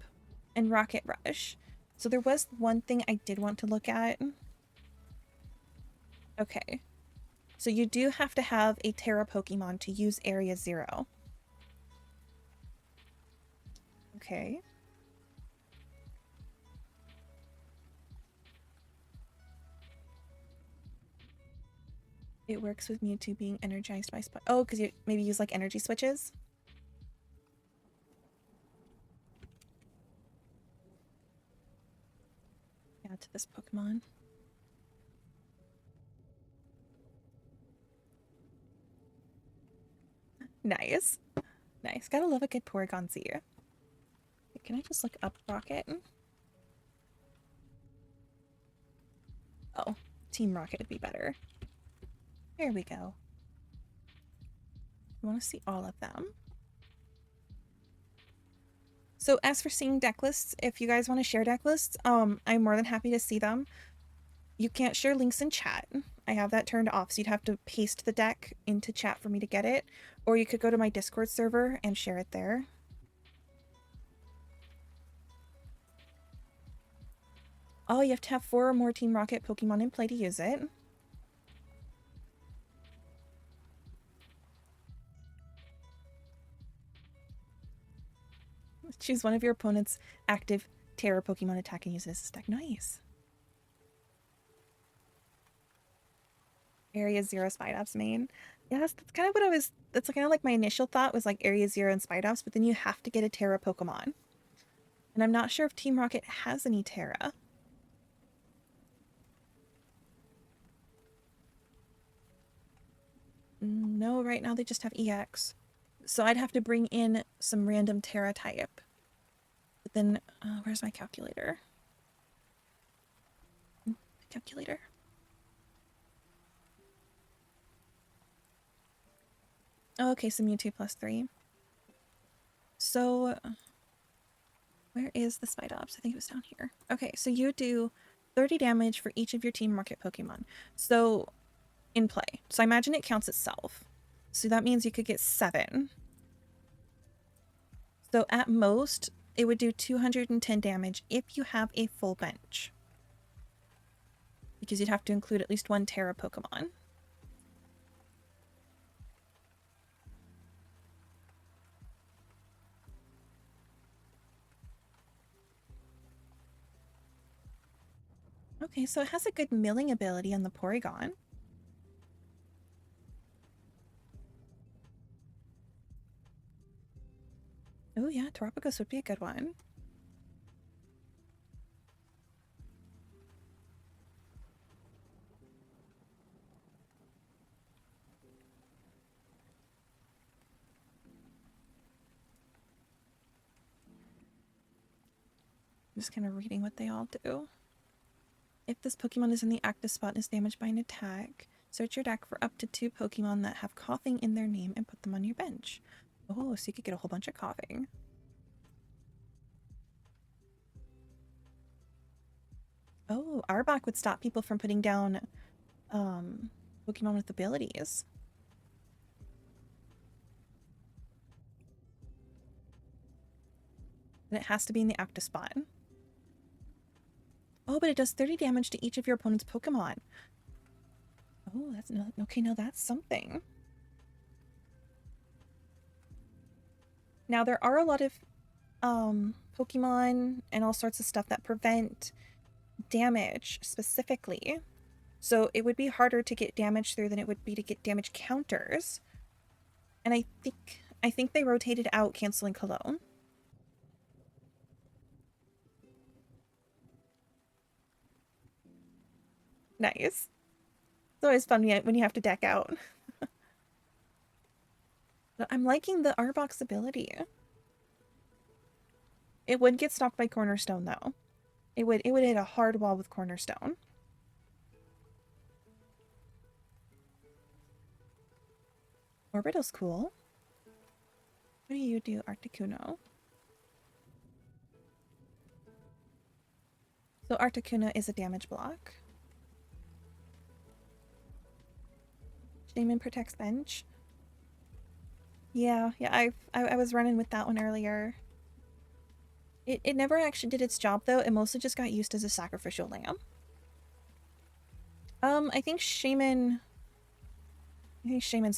and Rocket Rush. So there was one thing I did want to look at. Okay. So you do have to have a Terra Pokemon to use Area 0. Okay. It works with Mewtwo being energized by Spot. Oh, because you maybe use like energy switches? Yeah, to this Pokemon. Nice. Nice. Gotta love a good Porygon Z. Can I just look up Rocket? Oh, Team Rocket would be better. There we go. I want to see all of them. So as for seeing deck lists, if you guys want to share deck lists, I'm more than happy to see them. You can't share links in chat. I have that turned off, so you'd have to paste the deck into chat for me to get it. Or you could go to my Discord server and share it there. Oh, you have to have 4 or more Team Rocket Pokemon in play to use it. Choose one of your opponent's active Terra Pokemon attack and use it as a deck. Nice. Area 0 Spidops main. Yes, that's kind of what I was... That's kind of like my initial thought was like Area 0 and Spidops, but then you have to get a Terra Pokemon. And I'm not sure if Team Rocket has any Terra. No, right now they just have EX. So I'd have to bring in some random Terra type. But then, where's my calculator? Calculator. Oh, okay, so Mewtwo +3. So, where is the Spidops? I think it was down here. Okay, so you do 30 damage for each of your team market Pokemon. So, in play. So I imagine it counts itself. So that means you could get 7. So at most, it would do 210 damage if you have a full bench. Because you'd have to include at least one Terra Pokemon. Okay, so it has a good milling ability on the Porygon. Oh yeah, Terapagos would be a good one. I'm just kind of reading what they all do. If this Pokemon is in the active spot and is damaged by an attack, search your deck for up to 2 Pokemon that have coughing in their name and put them on your bench. Oh, so you could get a whole bunch of coughing. Oh, Arbok would stop people from putting down Pokemon with abilities. And it has to be in the active spot. Oh, but it does 30 damage to each of your opponent's Pokemon. Oh, that's no, okay, now that's something. Now there are a lot of Pokemon and all sorts of stuff that prevent damage specifically. So it would be harder to get damage through than it would be to get damage counters. And I think they rotated out canceling Cologne. Nice. It's always fun when you have to deck out. But I'm liking the Arbok's ability. It would get stopped by Cornerstone though. It would hit a hard wall with Cornerstone. Orbito's cool. What do you do, Articuno? So Articuno is a damage block. Shaman protects bench. Yeah, I was running with that one earlier. It never actually did its job though. It mostly just got used as a sacrificial lamb. I think Shaman's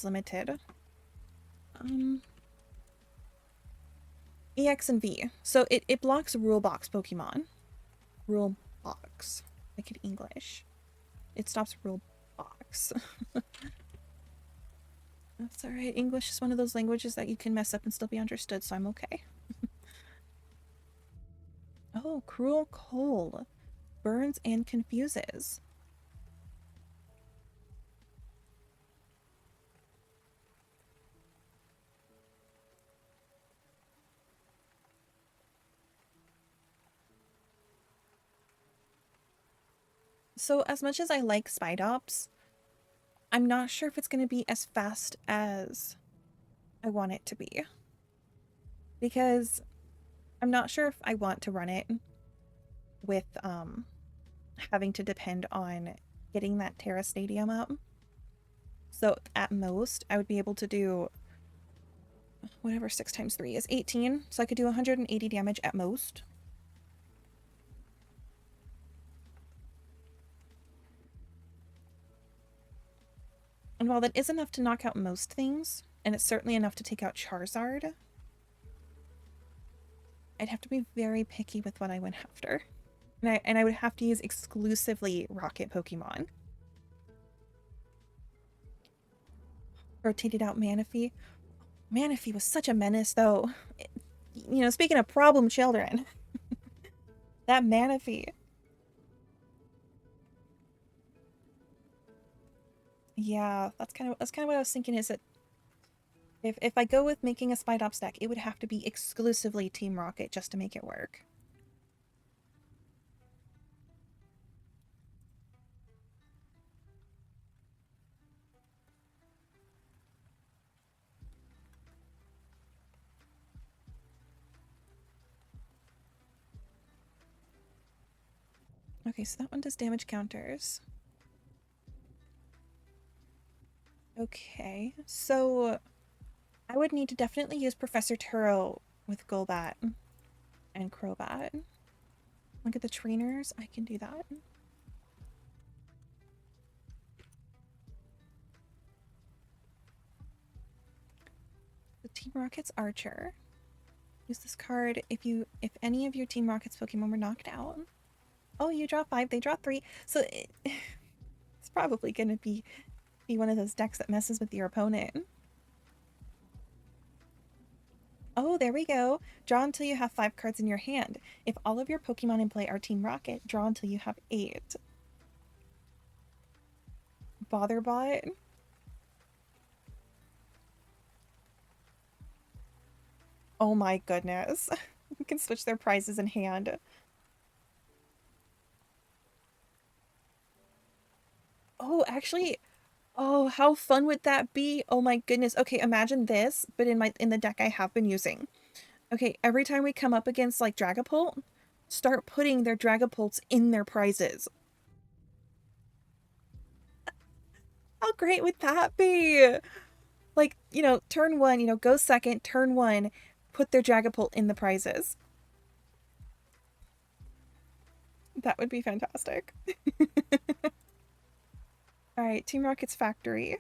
limited. EX and V. So it blocks rule box Pokemon. Rule box. Like in English. It stops rule box. That's alright. English is one of those languages that you can mess up and still be understood, so I'm okay. Oh, Cruel Cold. Burns and confuses. So as much as I like Spidops, I'm not sure if it's going to be as fast as I want it to be. Because I'm not sure if I want to run it with having to depend on getting that Terra Stadium up. So at most, I would be able to do whatever 6 times 3 is 18. So I could do 180 damage at most. And while that is enough to knock out most things, and it's certainly enough to take out Charizard, I'd have to be very picky with what I went after. And I would have to use exclusively Rocket Pokemon. Rotated out Manaphy. Manaphy was such a menace, though. You know, speaking of problem children, that Manaphy. Yeah, that's kind of what I was thinking, is that if I go with making a Spidops deck, it would have to be exclusively Team Rocket just to make it work. Okay, so that one does damage counters. Okay, so I would need to definitely use Professor Turo with Golbat and Crobat. Look at the trainers, I can do that. The Team Rocket's Archer. Use this card if any of your Team Rocket's Pokemon were knocked out. Oh, you draw 5, they draw 3. So it's probably gonna be one of those decks that messes with your opponent. Oh, there we go. Draw until you have 5 cards in your hand. If all of your Pokemon in play are Team Rocket, draw until you have 8. Botherbot. Oh my goodness. You can switch their prizes in hand. Oh, actually, oh, how fun would that be? Oh my goodness. Okay, imagine this, but in the deck I have been using. Okay, every time we come up against like Dragapult, start putting their Dragapults in their prizes. How great would that be? Like, turn 1, go second, turn 1, put their Dragapult in the prizes. That would be fantastic. All right, Team Rocket's Factory.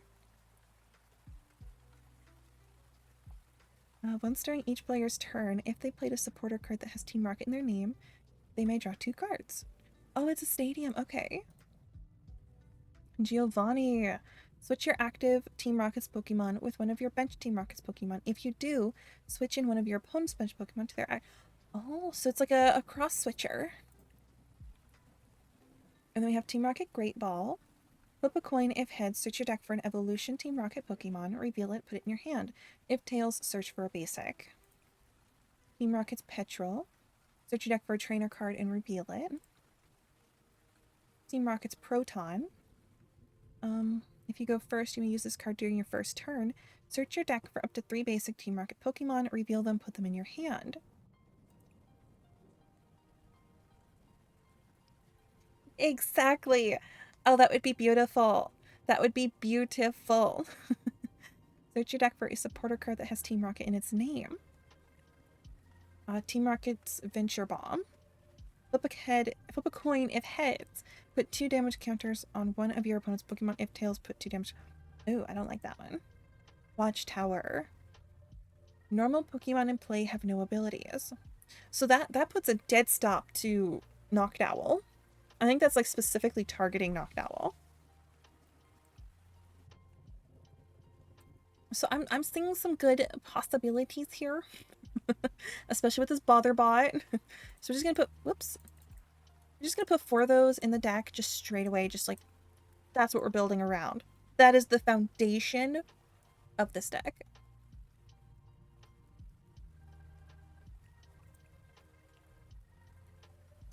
Once during each player's turn, if they played a supporter card that has Team Rocket in their name, they may draw 2 cards. Oh, it's a stadium. Okay. Giovanni. Switch your active Team Rocket's Pokemon with one of your bench Team Rocket's Pokemon. If you do, switch in one of your opponent's bench Pokemon to their... Oh, so it's like a cross switcher. And then we have Team Rocket Great Ball. Flip a coin. If heads, search your deck for an evolution Team Rocket Pokemon, reveal it, put it in your hand. If tails, search for a basic. Team Rocket's Petrol. Search your deck for a trainer card and reveal it. Team Rocket's Proton. If you go first, you may use this card during your first turn. Search your deck for up to 3 basic Team Rocket Pokemon, reveal them, put them in your hand. Exactly! Oh, that would be beautiful. That would be beautiful. Search your deck for a supporter card that has Team Rocket in its name. Team Rocket's Venture Bomb. Flip a coin if heads. Put 2 damage counters on one of your opponent's Pokemon. If tails, put 2 damage. Ooh, I don't like that one. Watchtower. Normal Pokemon in play have no abilities. So that puts a dead stop to Noctowl. I think that's like specifically targeting Noctowl. So I'm seeing some good possibilities here. Especially with this Botherbot. So we're just gonna put, whoops. We're just gonna put 4 of those in the deck just straight away, just like, that's what we're building around. That is the foundation of this deck.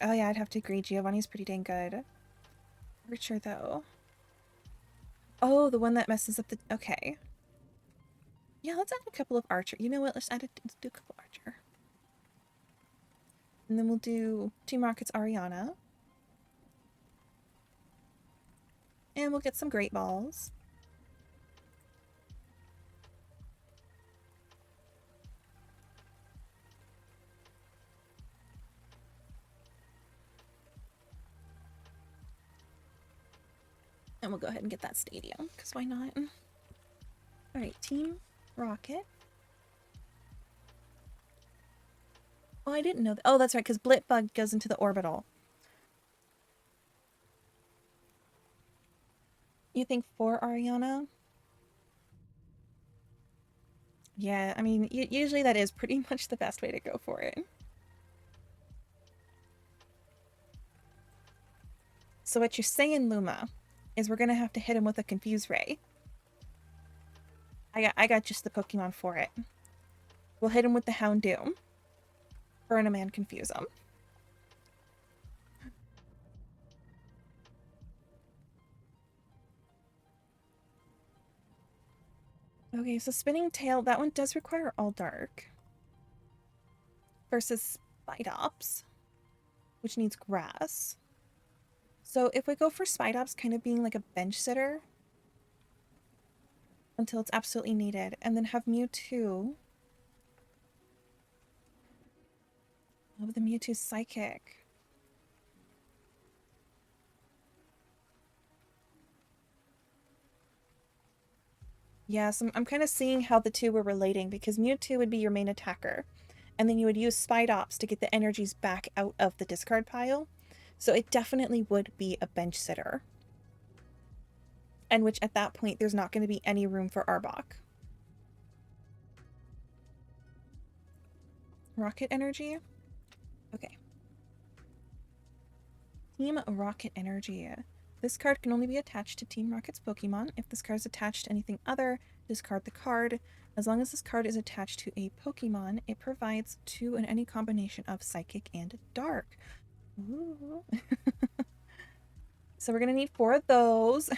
Oh yeah, I'd have to agree. Giovanni's pretty dang good. Archer, though. Oh, the one that messes up the... Okay. Yeah, let's add a couple of Archer. You know what? Let's do a couple Archer. And then we'll do Team Rocket's Ariana. And we'll get some Great Balls. And we'll go ahead and get that stadium, because why not? Alright, Team Rocket. Oh, I didn't know that. Oh, that's right, because Blitbug goes into the orbital. You think 4 Ariana? Yeah, I mean, usually that is pretty much the best way to go for it. So what you're saying, Luma, is we're gonna have to hit him with a Confuse Ray. I got just the Pokemon for it. We'll hit him with the Houndoom. Burn him and confuse him. Okay, so Spinning Tail, that one does require All Dark. Versus Spidops, which needs Grass. So if we go for Spidops kind of being like a bench sitter until it's absolutely needed, and then have Mewtwo. Oh, the Mewtwo's Psychic. Yes, I'm kind of seeing how the two were relating, because Mewtwo would be your main attacker, and then you would use Spidops to get the energies back out of the discard pile. So it definitely would be a bench sitter. And which at that point, there's not going to be any room for Arbok. Rocket Energy? Okay. Team Rocket Energy. This card can only be attached to Team Rocket's Pokemon. If this card is attached to anything other, discard the card. As long as this card is attached to a Pokemon, it provides 2 in any combination of Psychic and Dark. Ooh. So we're going to need 4 of those.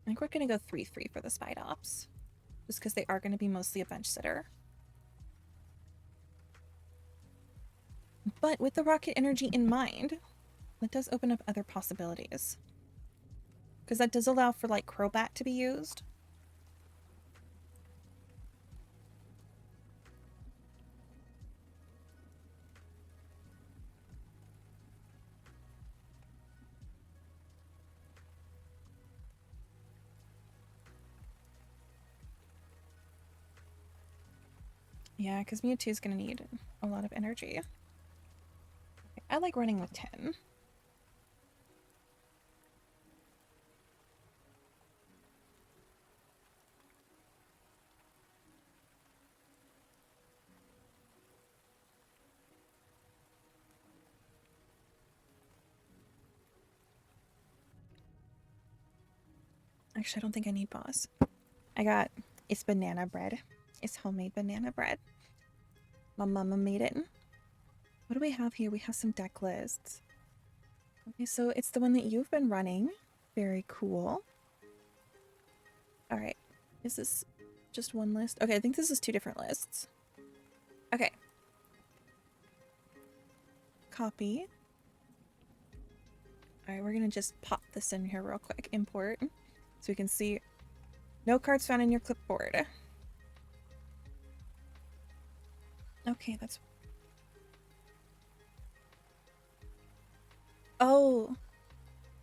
I think we're going to go 3-3 for the Spidops, just because they are going to be mostly a bench sitter. But with the Rocket Energy in mind, that does open up other possibilities. Because that does allow for, like, Crobat to be used. Yeah, because Mewtwo's going to need a lot of energy. Okay, I like running with 10. Actually, I don't think I need boss. It's banana bread. It's homemade banana bread. My mama made it. What do we have here? We have some deck lists. Okay, so it's the one that you've been running. Very cool. Alright. Is this just one list? Okay, I think this is 2 different lists. Okay. Copy. Alright, we're gonna just pop this in here real quick. Import. So we can see no cards found in your clipboard. Okay, that's... Oh.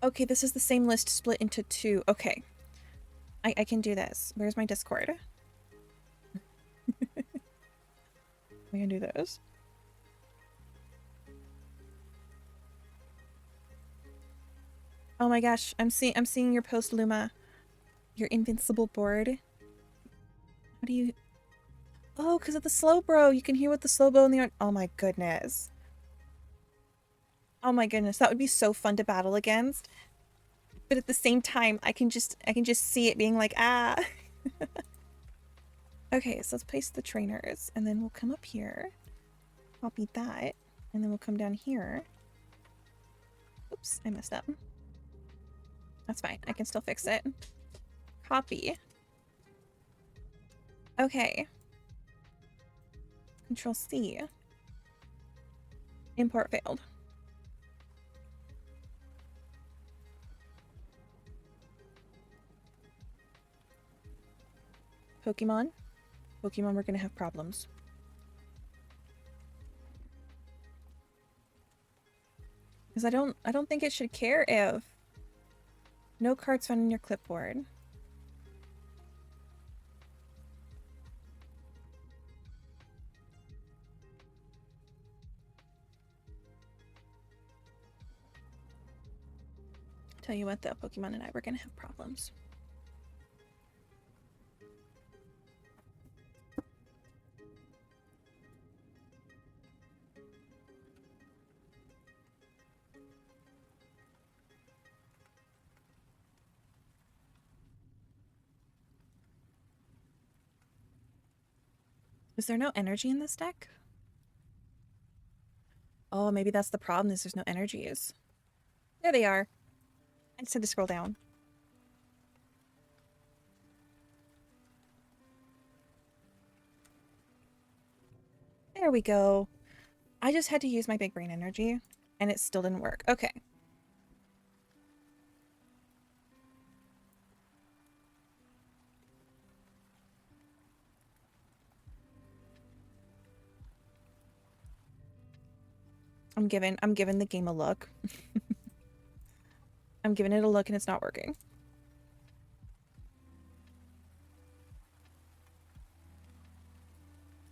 Okay, this is the same list split into 2. Okay. I can do this. Where's my Discord? We can do this. Oh my gosh, I'm seeing your post, Luma. Your invincible board. How do you... Oh, because of the Slowbro. You can hear what the Slowbro in the art... Oh my goodness. Oh my goodness, that would be so fun to battle against. But at the same time, I can just see it being like, ah. Okay, so let's place the trainers, and then we'll come up here, copy that, and then we'll come down here. Oops, I messed up. That's fine, I can still fix it. Copy. Okay. Control C. Import failed. Pokemon, we're gonna have problems. Because I don't think it should care if no cards found in your clipboard. Tell you what, though, Pokemon and I were gonna have problems. Is there no energy in this deck? Oh, maybe that's the problem, is there's no energies. There they are. I just had to scroll down. There we go. I just had to use my big brain energy, and it still didn't work. Okay. I'm giving the game a look. I'm giving it a look and it's not working.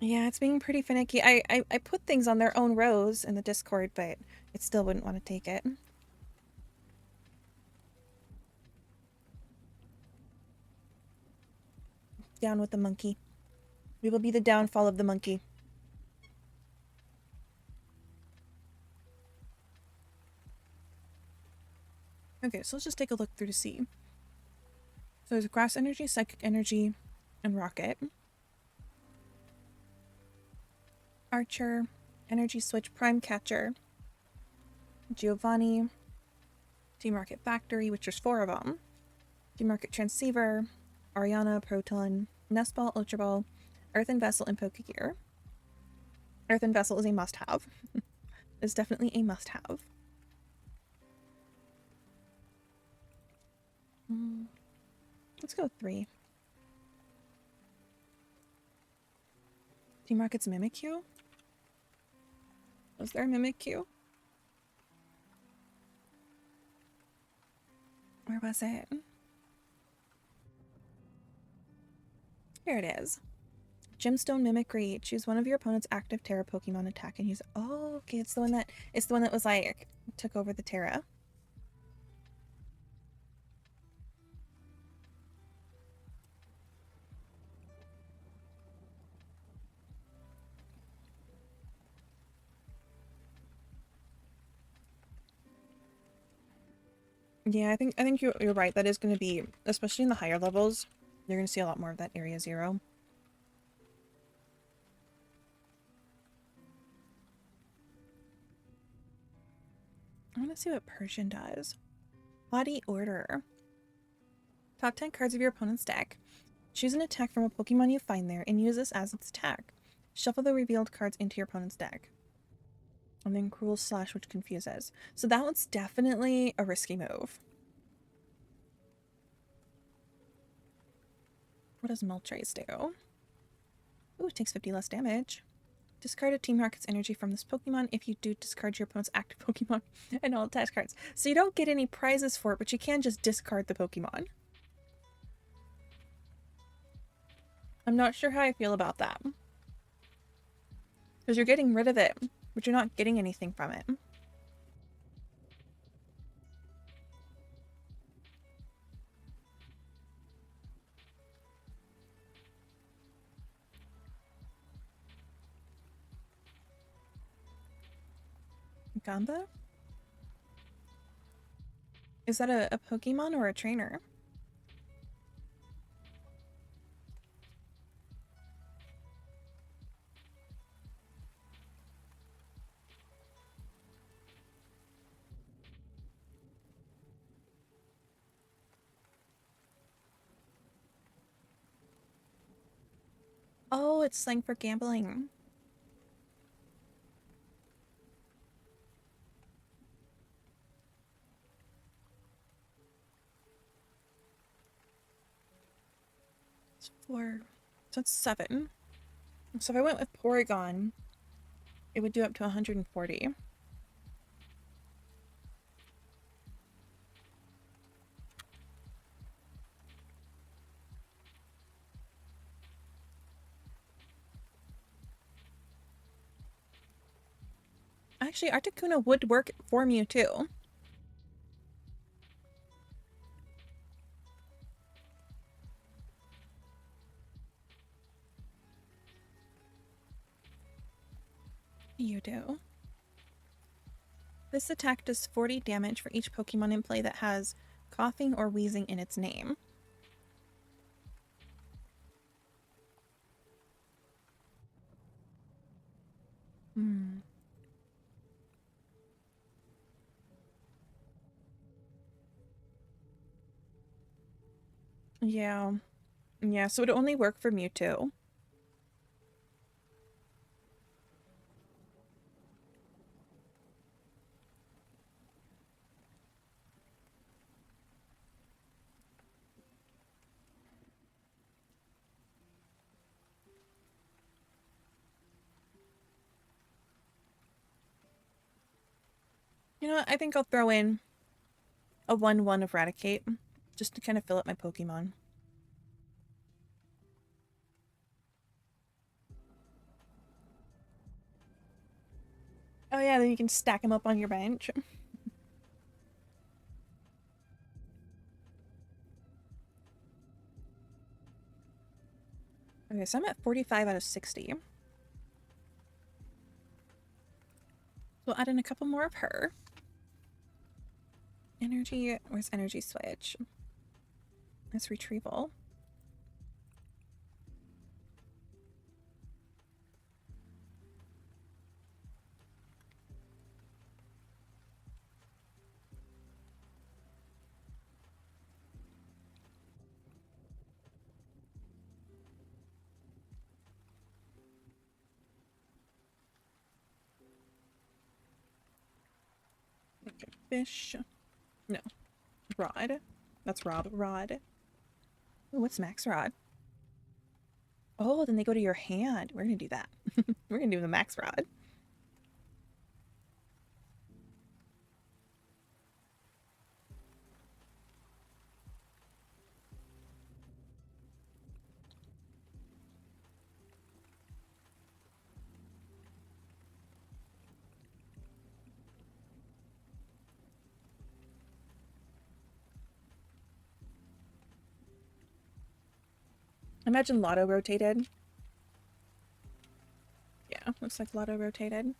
Yeah, it's being pretty finicky. I put things on their own rows in the Discord, but it still wouldn't want to take it. Down with the monkey. We will be the downfall of the monkey. Okay, so let's just take a look through to see. So there's grass energy, psychic energy, and rocket. Archer, energy switch, prime catcher, Giovanni, Team Rocket Factory, which there's 4 of them, Team Rocket Transceiver, Ariana, Proton, Nestball, Ultra Ball, Earthen Vessel, and Pokegear. Earthen Vessel is a must-have. It's definitely a must-have. Let's go 3. Team Rocket's Mimikyu? Was there a Mimikyu? Where was it? Here it is. Gemstone Mimicry. Choose one of your opponent's active Terra Pokemon attack and use. Oh, okay. It's the one that was like took over the Terra. Yeah, I think you're right. That is going to be, especially in the higher levels, you're going to see a lot more of that Area 0. I want to see what Persian does. Body Order. Top 10 cards of your opponent's deck. Choose an attack from a Pokemon you find there and use this as its attack. Shuffle the revealed cards into your opponent's deck. And then Cruel Slash, which confuses. So that one's definitely a risky move. What does Moltres do? Ooh, it takes 50 less damage. Discard a Team Rocket's energy from this Pokemon. If you do, discard your opponent's active Pokemon and all attached cards. So you don't get any prizes for it, but you can just discard the Pokemon. I'm not sure how I feel about that. Because you're getting rid of it, but you're not getting anything from it. Gamba? Is that a Pokemon or a trainer? Oh, it's slang for gambling. It's 4. So it's 7. So if I went with Porygon, it would do up to 140. Actually, Articuno would work for Mewtwo. You do. This attack does 40 damage for each Pokemon in play that has coughing or wheezing in its name. Hmm. Yeah. Yeah, so it would only work for Mewtwo. You know what? I think I'll throw in a 1/1 Eradicate just to kind of fill up my Pokemon. Oh yeah, then you can stack them up on your bench. Okay, so I'm at 45 out of 60. So we'll add in a couple more of her. Energy, where's Energy Switch? That's Retrieval. Okay, Fish. No. Rod. That's Rob. Rod. Ooh, what's Max Rod? Oh, then they go to your hand. We're gonna do that. We're gonna do the Max Rod. Imagine Lotto rotated. Yeah, looks like Lotto rotated.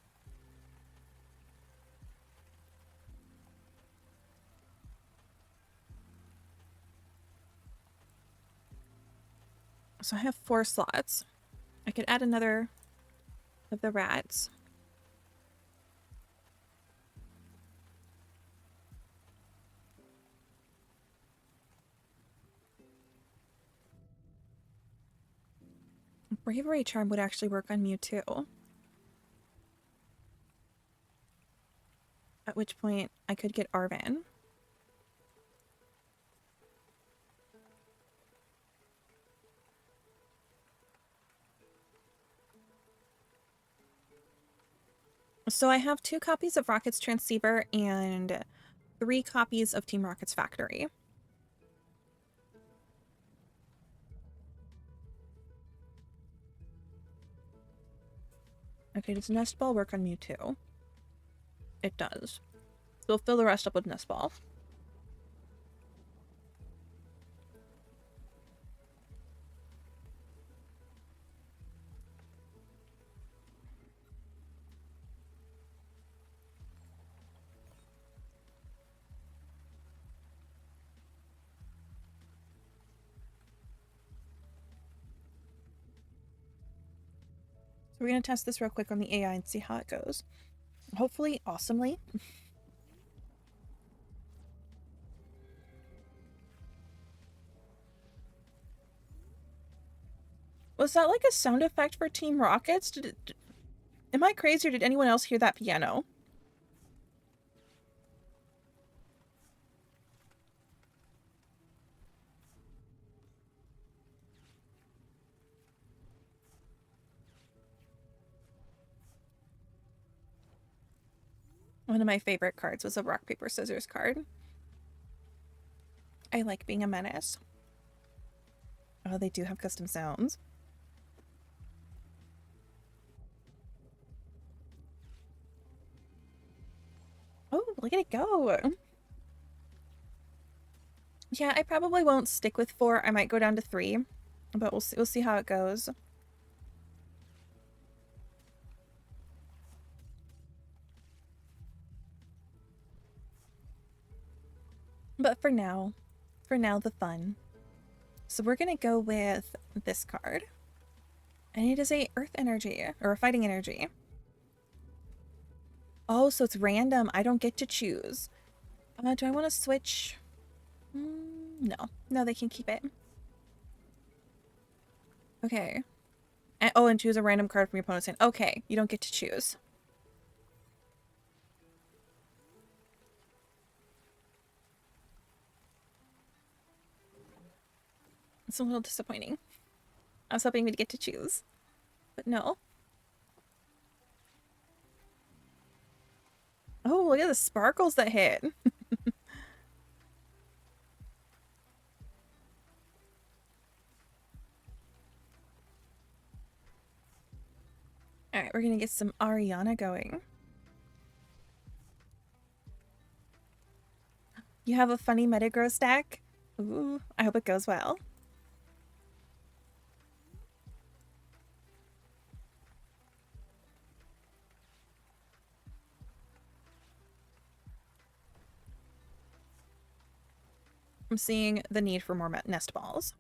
So I have 4 slots. I could add another of the rats. Bravery Charm would actually work on Mewtwo. At which point I could get Arven. So I have 2 copies of Rocket's Transceiver and 3 copies of Team Rocket's Factory. Okay, does Nest Ball work on Mewtwo? It does. So we'll fill the rest up with Nest Ball. So we're going to test this real quick on the AI and see how it goes. Hopefully, awesomely. Was that like a sound effect for Team Rockets? Am I crazy or did anyone else hear that piano? One of my favorite cards was a rock, paper, scissors card. I like being a menace. Oh, they do have custom sounds. Oh, look at it go. Yeah, I probably won't stick with 4. I might go down to 3, but we'll see how it goes. But for now, the fun. So we're gonna go with this card. And it is a earth energy, or a fighting energy. Oh, so it's random. I don't get to choose. Do I want to switch? No. No, they can keep it. Okay. And, oh, and choose a random card from your opponent's hand. Okay, you don't get to choose. It's a little disappointing. I was hoping we'd get to choose. But no. Oh, look at the sparkles that hit. Alright, we're gonna get some Ariana going. You have a funny Metagrow stack? Ooh, I hope it goes well. I'm seeing the need for more nest balls.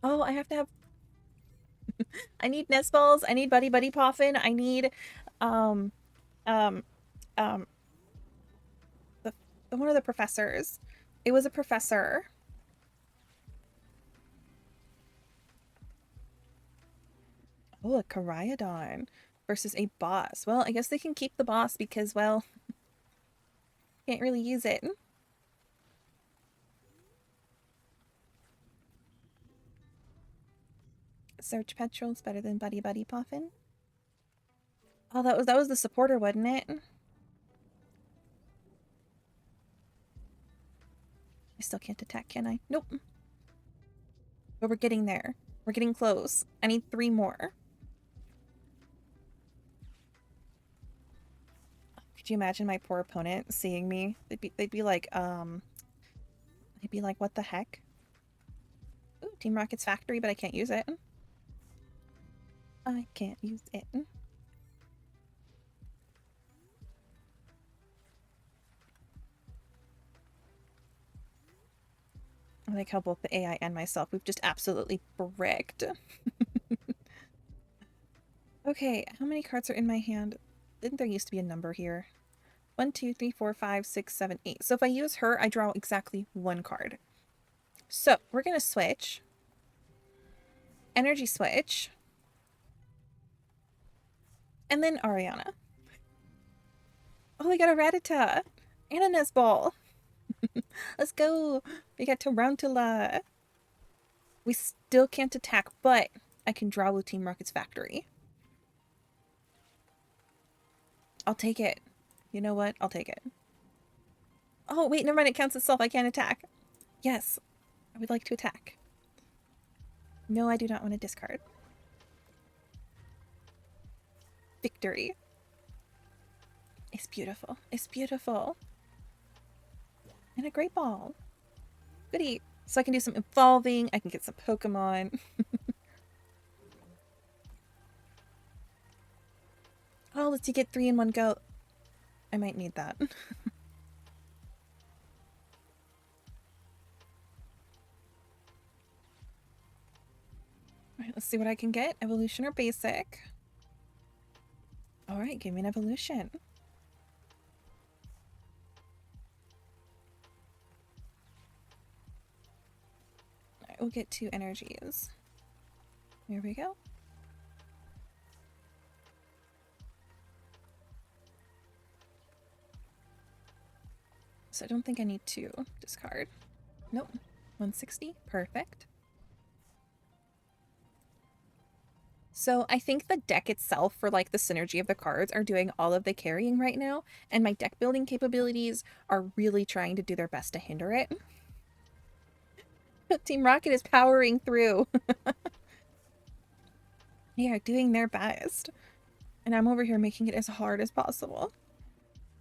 Oh, I have to have... I need nest balls. I need Buddy Buddy Poffin. I need, the, one of the professors. It was a professor. Oh, a Caryodon versus a boss. Well, I guess they can keep the boss because, well, can't really use it. Search Petrol's better than Buddy Buddy Poffin. Oh, that was the supporter, wasn't it? I still can't attack, can I? Nope. But we're getting there. We're getting close. I need 3 more. Could you imagine my poor opponent seeing me? They'd be like, what the heck? Ooh, Team Rocket's factory, but I can't use it. I can't use it. I like how both the AI and myself, we've just absolutely bricked. Okay, how many cards are in my hand? Didn't there used to be a number here? 1, 2, 3, 4, 5, 6, 7, 8. So if I use her, I draw exactly 1 card. So we're gonna switch. Energy switch. And then Ariana. Oh, we got a Rattata and a Nesball. Let's go. We got Tarantula. We still can't attack, but I can draw with Team Rocket's factory. I'll take it. You know what? I'll take it. Oh, wait, never mind. It counts itself. I can't attack. Yes, I would like to attack. No, I do not want to discard. Victory. It's beautiful. It's beautiful. And a great ball. Goodie. So I can do some evolving. I can get some Pokemon. Oh, let's get 3 in one go. I might need that. Alright, let's see what I can get. Evolution or basic? Alright, give me an evolution. Alright, we'll get 2 energies. Here we go. So I don't think I need to discard. Nope. 160. Perfect. So I think the deck itself, for like the synergy of the cards, are doing all of the carrying right now, and my deck building capabilities are really trying to do their best to hinder it. Team Rocket is powering through. They are doing their best. And I'm over here making it as hard as possible.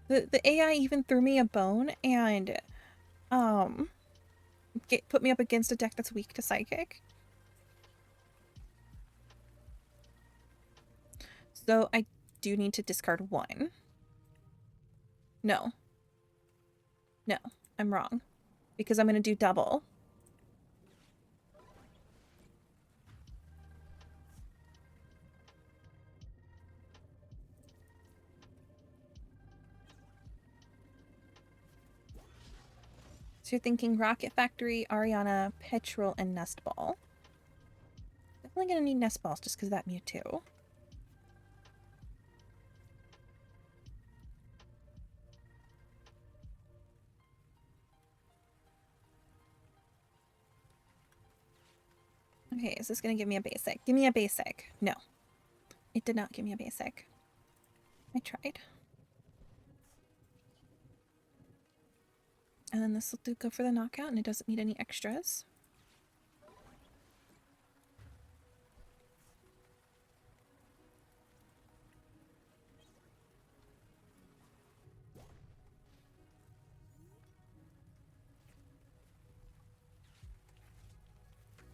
The AI even threw me a bone and put me up against a deck that's weak to Psychic. So I do need to discard one. No. No, I'm wrong. Because I'm going to do double. So you're thinking Rocket Factory, Ariana, Petrol, and Nest Ball. Definitely going to need Nest Balls just because of that Mewtwo. Okay, is this going to give me a basic? Give me a basic. No. It did not give me a basic. I tried. And then this will go for the knockout, and it doesn't need any extras.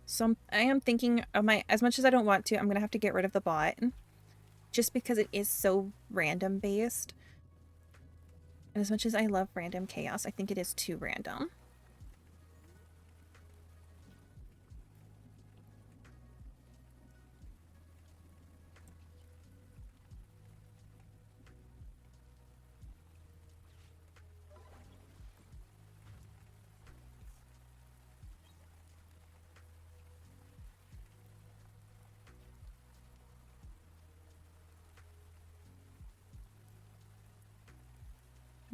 So I am thinking of my, as much as I don't want to, I'm going to have to get rid of the bot. Just because it is so random based. And as much as I love random chaos, I think it is too random.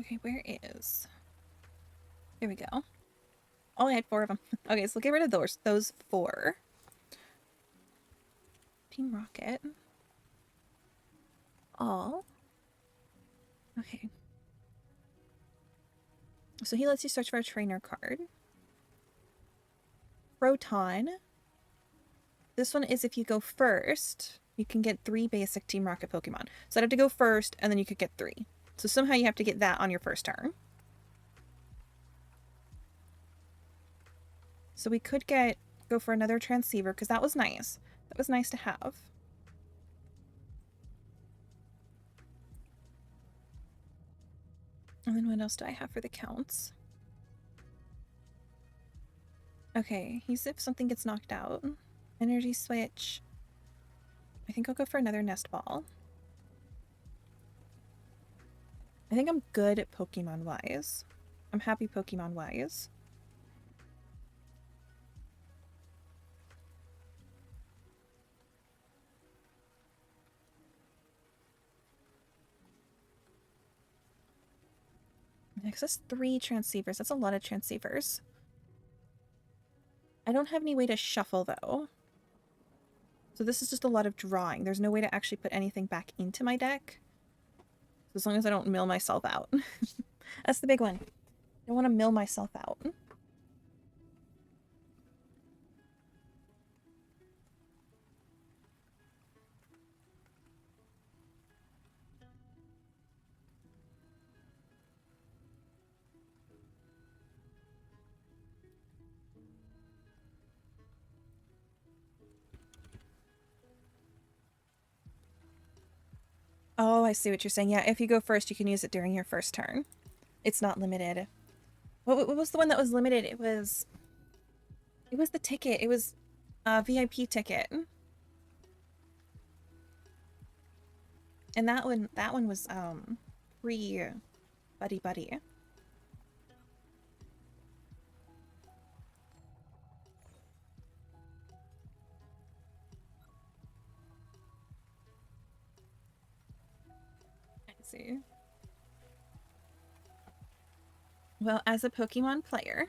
Okay, where is... There we go. Oh, I had 4 of them. Okay, so we'll get rid of those 4. Team Rocket. All. Okay. So he lets you search for a trainer card. Proton. This one is if you go first, you can get 3 basic Team Rocket Pokemon. So I'd have to go first, and then you could get 3. So somehow you have to get that on your first turn. So we could go for another Transceiver, because that was nice. That was nice to have. And then what else do I have for the counts? Okay, he's if something gets knocked out. Energy Switch. I think I'll go for another Nest Ball. I think I'm good at Pokemon-wise. I'm happy Pokemon-wise. Next, that's 3 Transceivers. That's a lot of Transceivers. I don't have any way to shuffle, though. So this is just a lot of drawing. There's no way to actually put anything back into my deck. So as long as I don't mill myself out. That's the big one. I don't want to mill myself out. Oh, I see what you're saying. Yeah, if you go first, you can use it during your first turn. It's not limited. What was the one that was limited? It was the ticket. It was a VIP ticket. And that one was free buddy buddy. I see. Well, as a Pokemon player,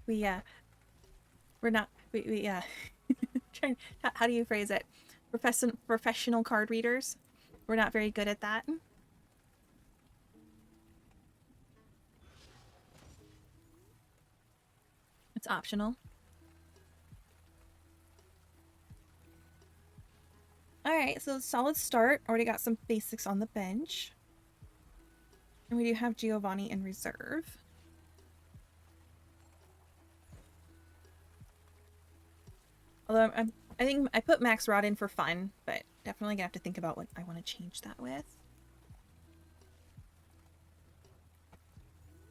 we're not trying, how do you phrase it? Professional card readers. We're not very good at that. It's optional. Alright, so solid start. Already got some basics on the bench. And we do have Giovanni in reserve. Although I think I put Max Rod in for fun, but definitely gonna have to think about what I want to change that with.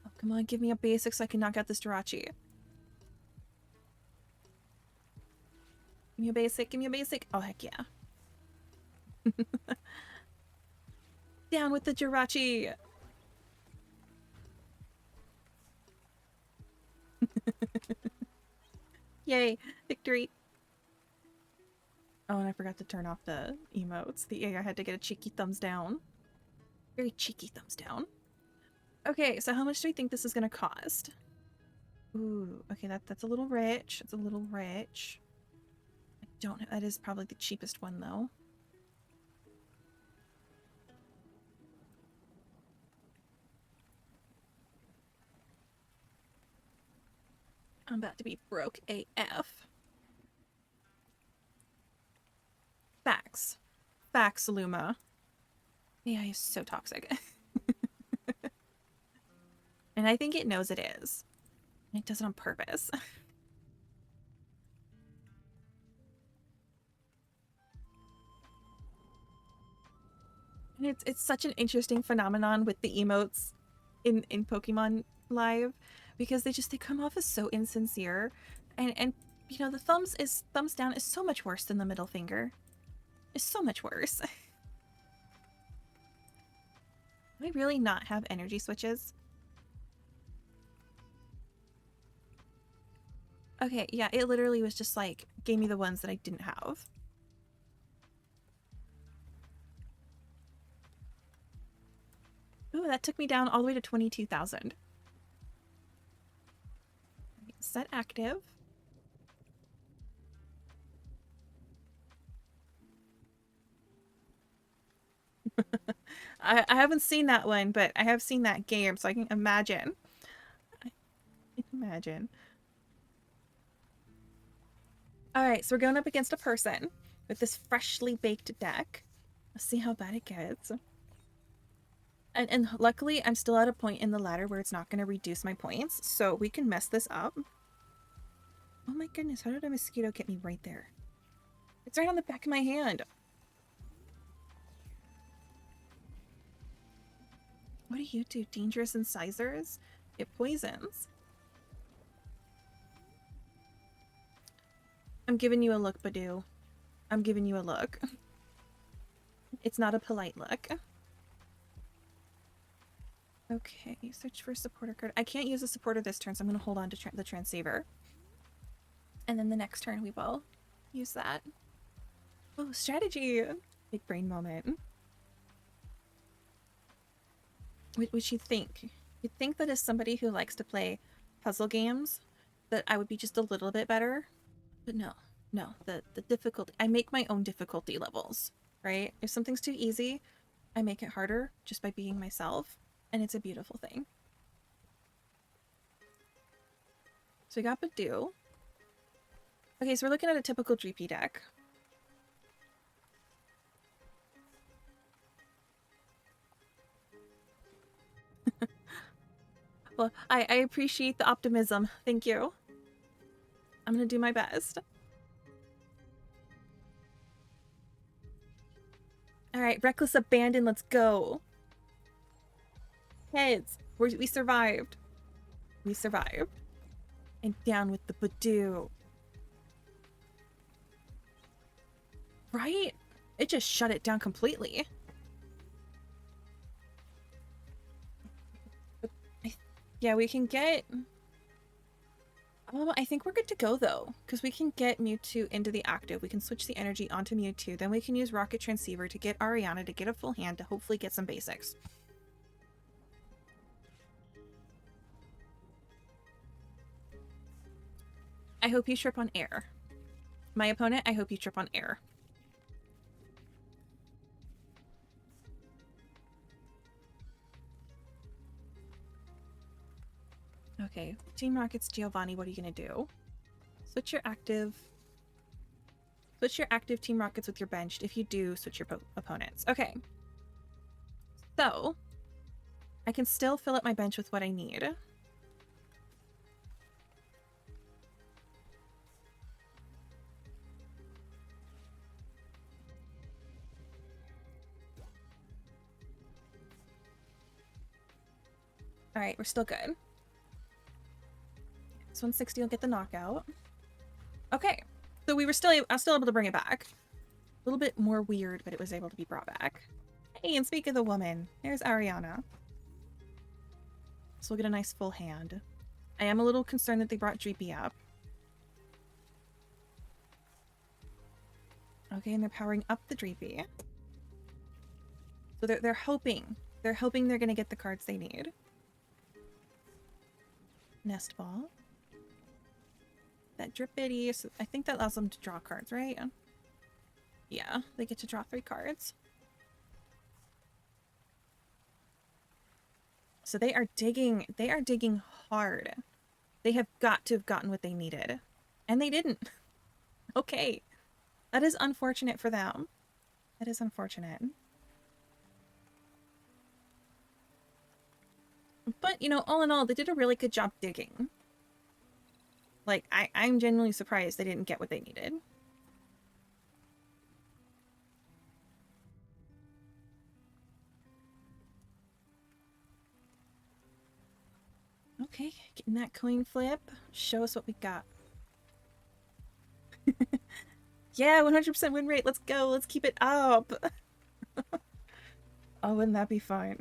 Oh, come on, give me a basic so I can knock out this Jirachi. Give me a basic, give me a basic. Oh, heck yeah. Down with the Jirachi! Yay, victory! Oh, and I forgot to turn off the emotes. The AI had to get a cheeky thumbs down. Very cheeky thumbs down. Okay, so how much do we think this is gonna cost? Ooh, okay, that's a little rich. It's a little rich. I don't know. That is probably the cheapest one, though. I'm about to be broke AF. Facts. Facts, Luma. AI is so toxic. And I think it knows it is. And it does it on purpose. And it's such an interesting phenomenon with the emotes in Pokemon Live, because they come off as so insincere, and you know, the thumbs down is so much worse than the middle finger. It's so much worse. Do I really not have energy switches? Okay, yeah, it literally was just like gave me the ones that I didn't have. Ooh, that took me down all the way to 22,000. Set active. I haven't seen that one, but I have seen that game, so I can imagine. I can imagine. Alright, so we're going up against a person with this freshly baked deck. Let's see how bad it gets. And luckily, I'm still at a point in the ladder where it's not going to reduce my points, so we can mess this up. Oh my goodness, how did a mosquito get me right there? It's right on the back of my hand. What do you do? Dangerous incisors? It poisons. I'm giving you a look, Budew. I'm giving you a look. It's not a polite look. Okay, search for a supporter card. I can't use a supporter this turn, so I'm going to hold on to the Transceiver. And then the next turn we will use that. Oh, strategy! Big brain moment. What would you think? You'd think that as somebody who likes to play puzzle games, that I would be just a little bit better. But no. No, the difficulty. I make my own difficulty levels, right? If something's too easy, I make it harder just by being myself. And it's a beautiful thing. So we got Budew. Okay, so we're looking at a typical GP deck. Well, I appreciate the optimism. Thank you. I'm gonna do my best. Alright, reckless abandon, let's go. Heads. We survived. We survived. And down with the Budew. Right? It just shut it down completely. Yeah, we can get... I think we're good to go, though. Because we can get Mewtwo into the active. We can switch the energy onto Mewtwo. Then we can use Rocket Transceiver to get Ariana to get a full hand to hopefully get some basics. I hope you trip on air. My opponent, I hope you trip on air. Okay, Team Rocket's Giovanni, what are you gonna do? Switch your active Team Rockets with your benched. If you do, switch your opponents. Okay. So, I can still fill up my bench with what I need. Alright, we're still good. This 160 will get the knockout. Okay, so I was still able to bring it back. A little bit more weird, but it was able to be brought back. Hey, and speak of the woman, there's Ariana. So we'll get a nice full hand. I am a little concerned that they brought Dreepy up. Okay, and they're powering up the Dreepy. So they're hoping. They're hoping they're gonna get the cards they need. Nest Ball. That Drippity, so I think that allows them to draw cards, right? Yeah, they get to draw 3 cards. So they are digging hard. They have got to have gotten what they needed. And they didn't. Okay. That is unfortunate for them. That is unfortunate. But, you know, all in all, they did a really good job digging. Like, I'm genuinely surprised they didn't get what they needed. Okay, getting that coin flip. Show us what we got. Yeah, 100% win rate. Let's go. Let's keep it up. Oh, wouldn't that be fun?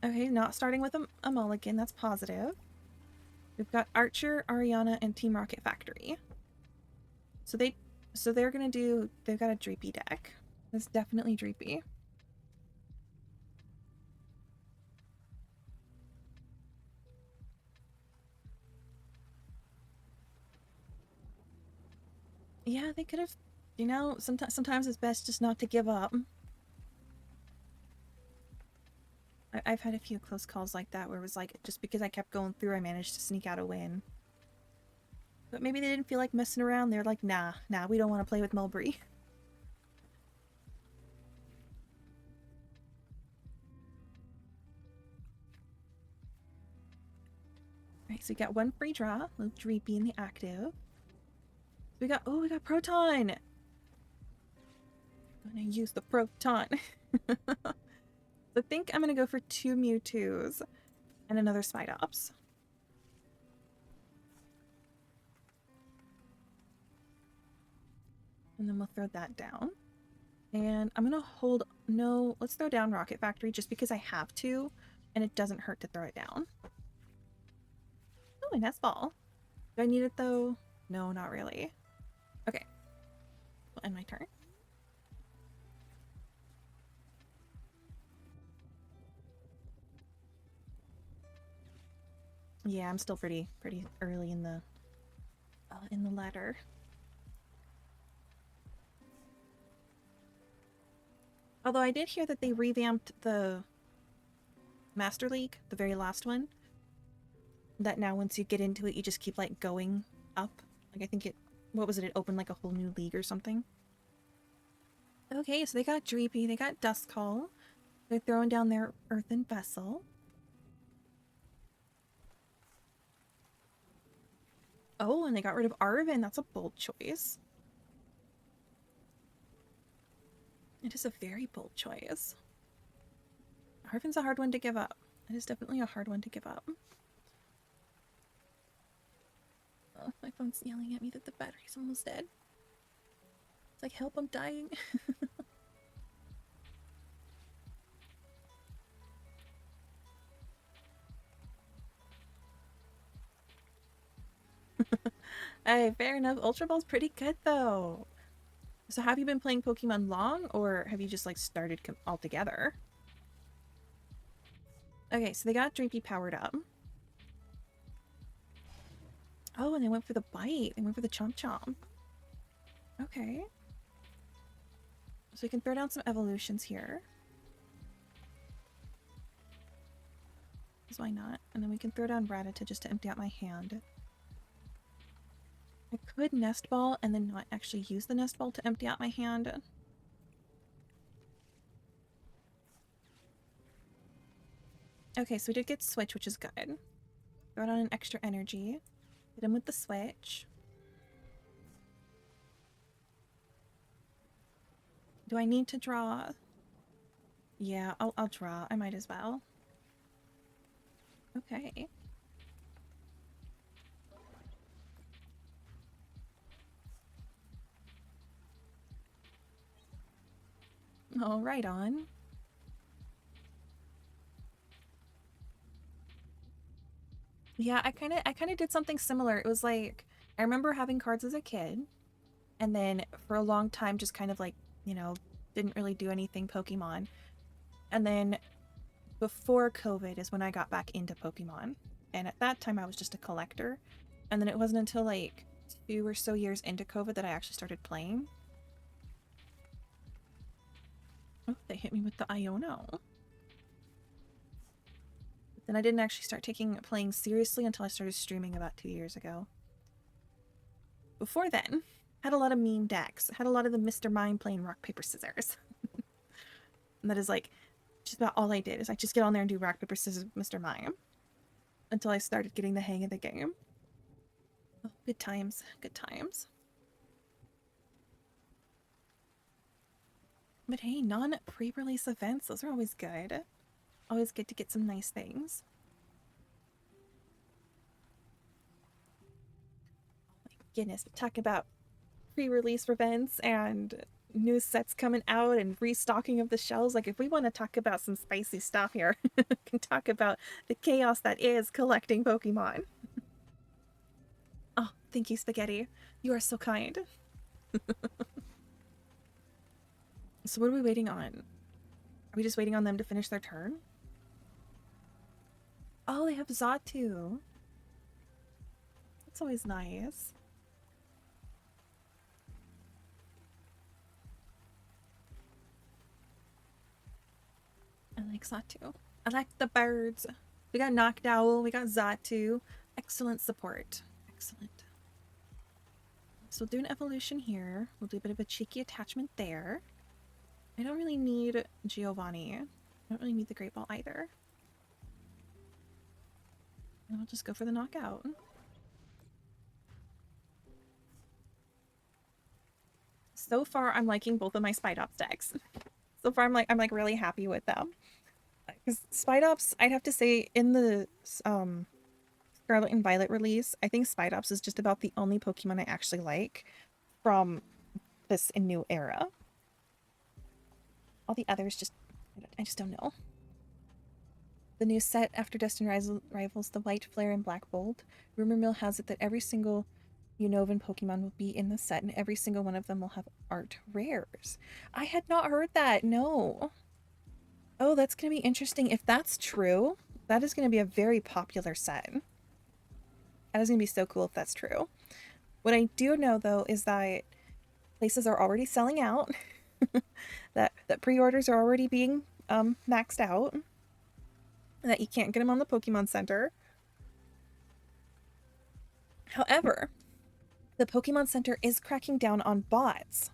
Okay, not starting with a mulligan. That's positive. We've got Archer, Ariana, and Team Rocket Factory. So they're gonna do. They've got a Dreepy deck. It's definitely Dreepy. Yeah, they could have. You know, sometimes it's best just not to give up. I've had a few close calls like that where it was like, just because I kept going through, I managed to sneak out a win. But maybe they didn't feel like messing around. They're like, nah, we don't want to play with Mulbre. Alright, so we got 1 free draw. Little Dreepy in the active. We got Proton! I'm gonna use the Proton. I think I'm gonna go for 2 Mewtwo's and another Spidops. And then we'll throw that down. And I'm gonna hold... No, let's throw down Rocket Factory just because I have to, and it doesn't hurt to throw it down. Oh, a Nest Ball. Do I need it though? No, not really. Okay. We'll end my turn. Yeah, I'm still pretty early in the ladder. Although I did hear that they revamped the Master League, the very last one. That now once you get into it, you just keep like going up. Like I think it, what was it? It opened like a whole new league or something. Okay, so they got Dreepy, they got Duskcall. They're throwing down their Earthen Vessel. Oh, and they got rid of Arven. That's a bold choice. It is a very bold choice. Arven's a hard one to give up. It is definitely a hard one to give up. Oh, my phone's yelling at me that the battery's almost dead. It's like, help, I'm dying. Hey, fair enough. Ultra Ball's pretty good though. So have you been playing Pokemon long, or have you just like started altogether? Okay, so they got Dreepy powered up. Oh, and they went for the bite. They went for the Chomp Chomp. Okay. So we can throw down some evolutions here. Because why not? And then we can throw down Rattata just to empty out my hand. I could Nest Ball and then not actually use the Nest Ball to empty out my hand. Okay, so we did get Switch, which is good. Throw down an extra energy. Hit him with the Switch. Do I need to draw? Yeah, I'll draw. I might as well. Okay. Oh, right on. Yeah, I kind of did something similar. It was like I remember having cards as a kid, and then for a long time just kind of like, you know, didn't really do anything Pokemon. And then before COVID is when I got back into Pokemon. And at that time I was just a collector. And then it wasn't until like 2 or so years into COVID that I actually started playing. Oh, they hit me with the Iono. But then I didn't actually start playing seriously until I started streaming about 2 years ago. Before then, had a lot of meme decks. Had a lot of the Mr. Mime playing rock, paper, scissors. And that is like just about all I did is I just get on there and do rock, paper, scissors with Mr. Mime. Until I started getting the hang of the game. Oh, good times, good times. But hey, non-pre-release events, those are always good. Always good to get some nice things. Oh my goodness, talk about pre-release events and new sets coming out and restocking of the shelves. Like if we want to talk about some spicy stuff here, we can talk about the chaos that is collecting Pokemon. Oh, thank you, Spaghetti. You are so kind. So what are we waiting on? Are we just waiting on them to finish their turn? Oh, they have Zatu. That's always nice. I like Zatu. I like the birds. We got Noctowl. We got Zatu. Excellent support. Excellent. So we'll do an evolution here. We'll do a bit of a cheeky attachment there. I don't really need Giovanni. I don't really need the Great Ball either. And I'll just go for the knockout. So far, I'm liking both of my Spidops decks. So far, I'm like really happy with them. Because Spidops, I'd have to say, in the Scarlet and Violet release, I think Spidops is just about the only Pokemon I actually like from this new era. All the others just, I just don't know. The new set after Destined Rivals, the White Flare and Black Bolt. Rumor mill has it that every single Unovan Pokemon will be in the set, and every single one of them will have art rares. I had not heard that, no. Oh, that's going to be interesting. If that's true, that is going to be a very popular set. That is going to be so cool if that's true. What I do know, though, is that places are already selling out. that pre-orders are already being maxed out. That you can't get them on the Pokemon Center. However, the Pokemon Center is cracking down on bots.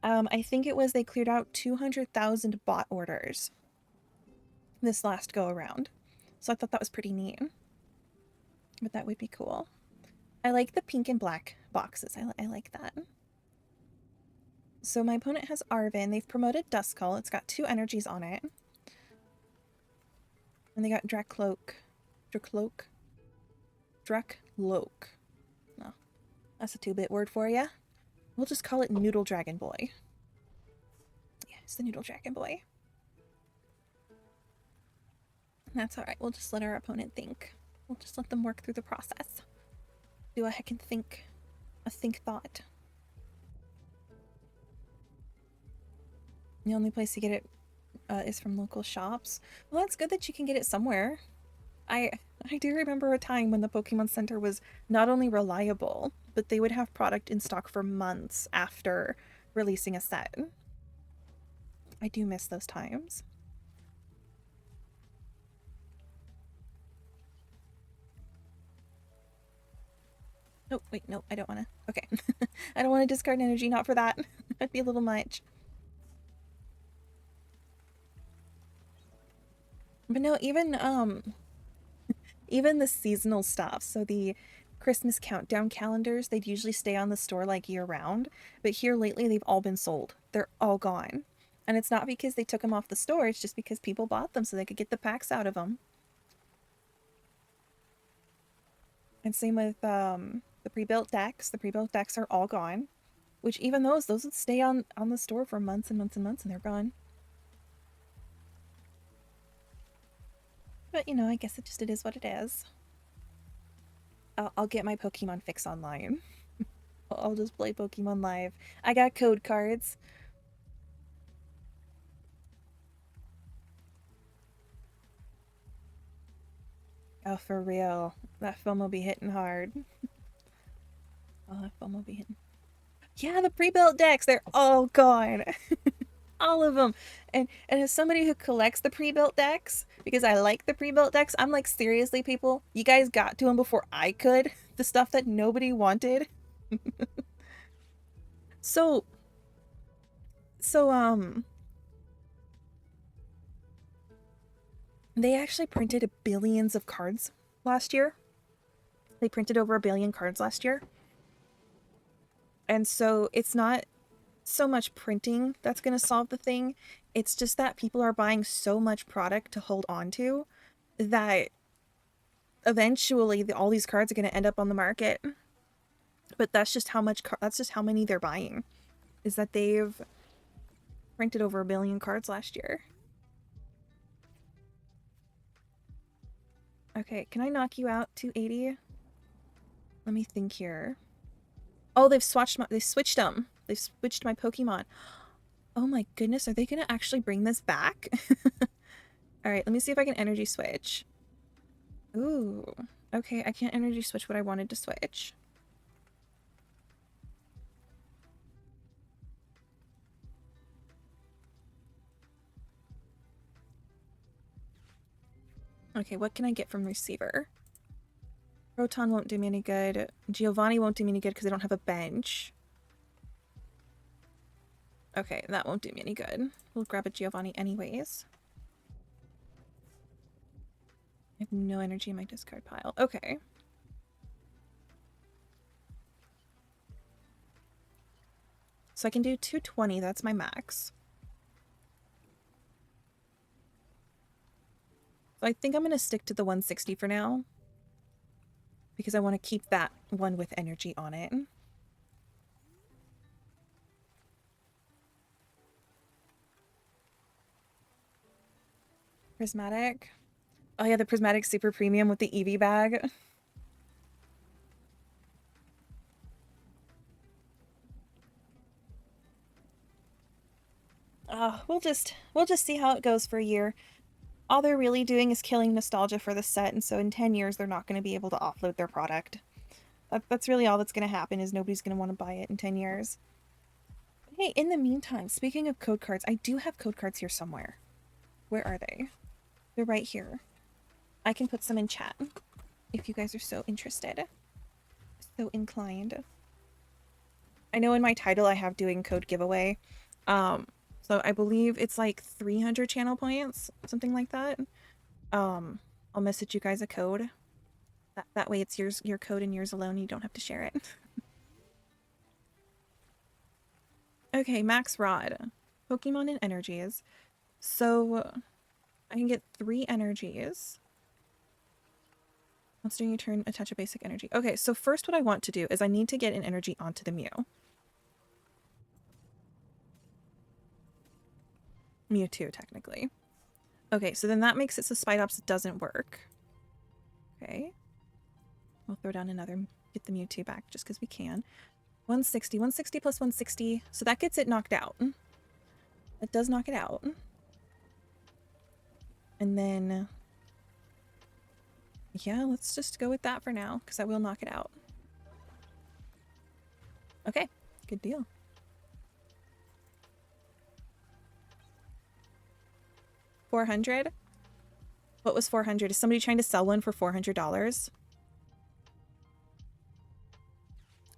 I think it was they cleared out 200,000 bot orders this last go around. So I thought that was pretty neat. But that would be cool. I like the pink and black boxes. I like that. So my opponent has Arvin. They've promoted Duskull. It's got 2 energies on it. And they got Drakloak. No, that's a 2-bit word for you. We'll just call it Noodle Dragon Boy. Yeah, it's the Noodle Dragon Boy. That's alright. We'll just let our opponent think. We'll just let them work through the process. Do a heckin' think. A think thought. The only place to get it is from local shops. Well, that's good that you can get it somewhere. I do remember a time when the Pokemon Center was not only reliable, but they would have product in stock for months after releasing a set. I do miss those times. Oh, wait, no, I don't want to. Okay. I don't want to discard energy, not for that. That'd be a little much. But no, even the seasonal stuff, so the Christmas countdown calendars, they'd usually stay on the store like year round, but here lately they've all been sold. They're all gone. And it's not because they took them off the store, it's just because people bought them so they could get the packs out of them. And same with the pre-built decks. The pre-built decks are all gone. Which even those would stay on the store for months and months and months, and they're gone. But, you know, I guess it is what it is. I'll get my Pokemon fix online. I'll just play Pokemon Live. I got code cards. Oh, for real. That film will be hitting hard. Oh, that film will be hitting. Yeah, the pre-built decks, they're all gone. All of them. And as somebody who collects the pre-built decks, because I like the pre-built decks, I'm like, seriously, people, you guys got to them before I could. The stuff that nobody wanted. So they actually printed billions of cards last year. They printed over 1 billion cards last year. And so it's not so much printing that's going to solve the thing. It's just that people are buying so much product to hold on to that eventually all these cards are going to end up on the market. But that's just how many they're buying. Is that they've printed over 1 billion cards last year. Okay, can I knock you out 280? Let me think here. Oh, they switched them. They've switched my Pokemon. Oh my goodness, are they gonna actually bring this back? Alright, let me see if I can energy switch. Ooh. Okay, I can't energy switch what I wanted to switch. Okay, what can I get from receiver? Rotom won't do me any good. Giovanni won't do me any good because I don't have a bench. Okay, that won't do me any good. We'll grab a Giovanni anyways. I have no energy in my discard pile. Okay. So I can do 220, that's my max. So I think I'm going to stick to the 160 for now. Because I want to keep that one with energy on it. Prismatic. Oh yeah, the Prismatic Super Premium with the Eevee bag. We'll just see how it goes for a year. All they're really doing is killing nostalgia for the set, and so in 10 years they're not going to be able to offload their product. That's really all that's going to happen, is nobody's going to want to buy it in 10 years. Hey, in the meantime, speaking of code cards, I do have code cards here somewhere. Where are they? They're right here. I can put some in chat if you guys are so interested. So inclined. I know in my title I have doing code giveaway. So I believe it's like 300 channel points, something like that. I'll message you guys a code. That way it's your code and yours alone. You don't have to share it. Okay, Max Rod. Pokemon and energies. So I can get 3 energies. Once during your turn, attach a basic energy. Okay, so first what I want to do is I need to get an energy onto the Mew. Mewtwo, technically. Okay, so then that makes it so Spidops doesn't work. Okay. We'll throw down another, get the Mewtwo back just because we can. 160, 160 plus 160. So that gets it knocked out. That does knock it out. And then, yeah, let's just go with that for now because I will knock it out. Okay, good deal. $400? What was 400? Is somebody trying to sell one for $400?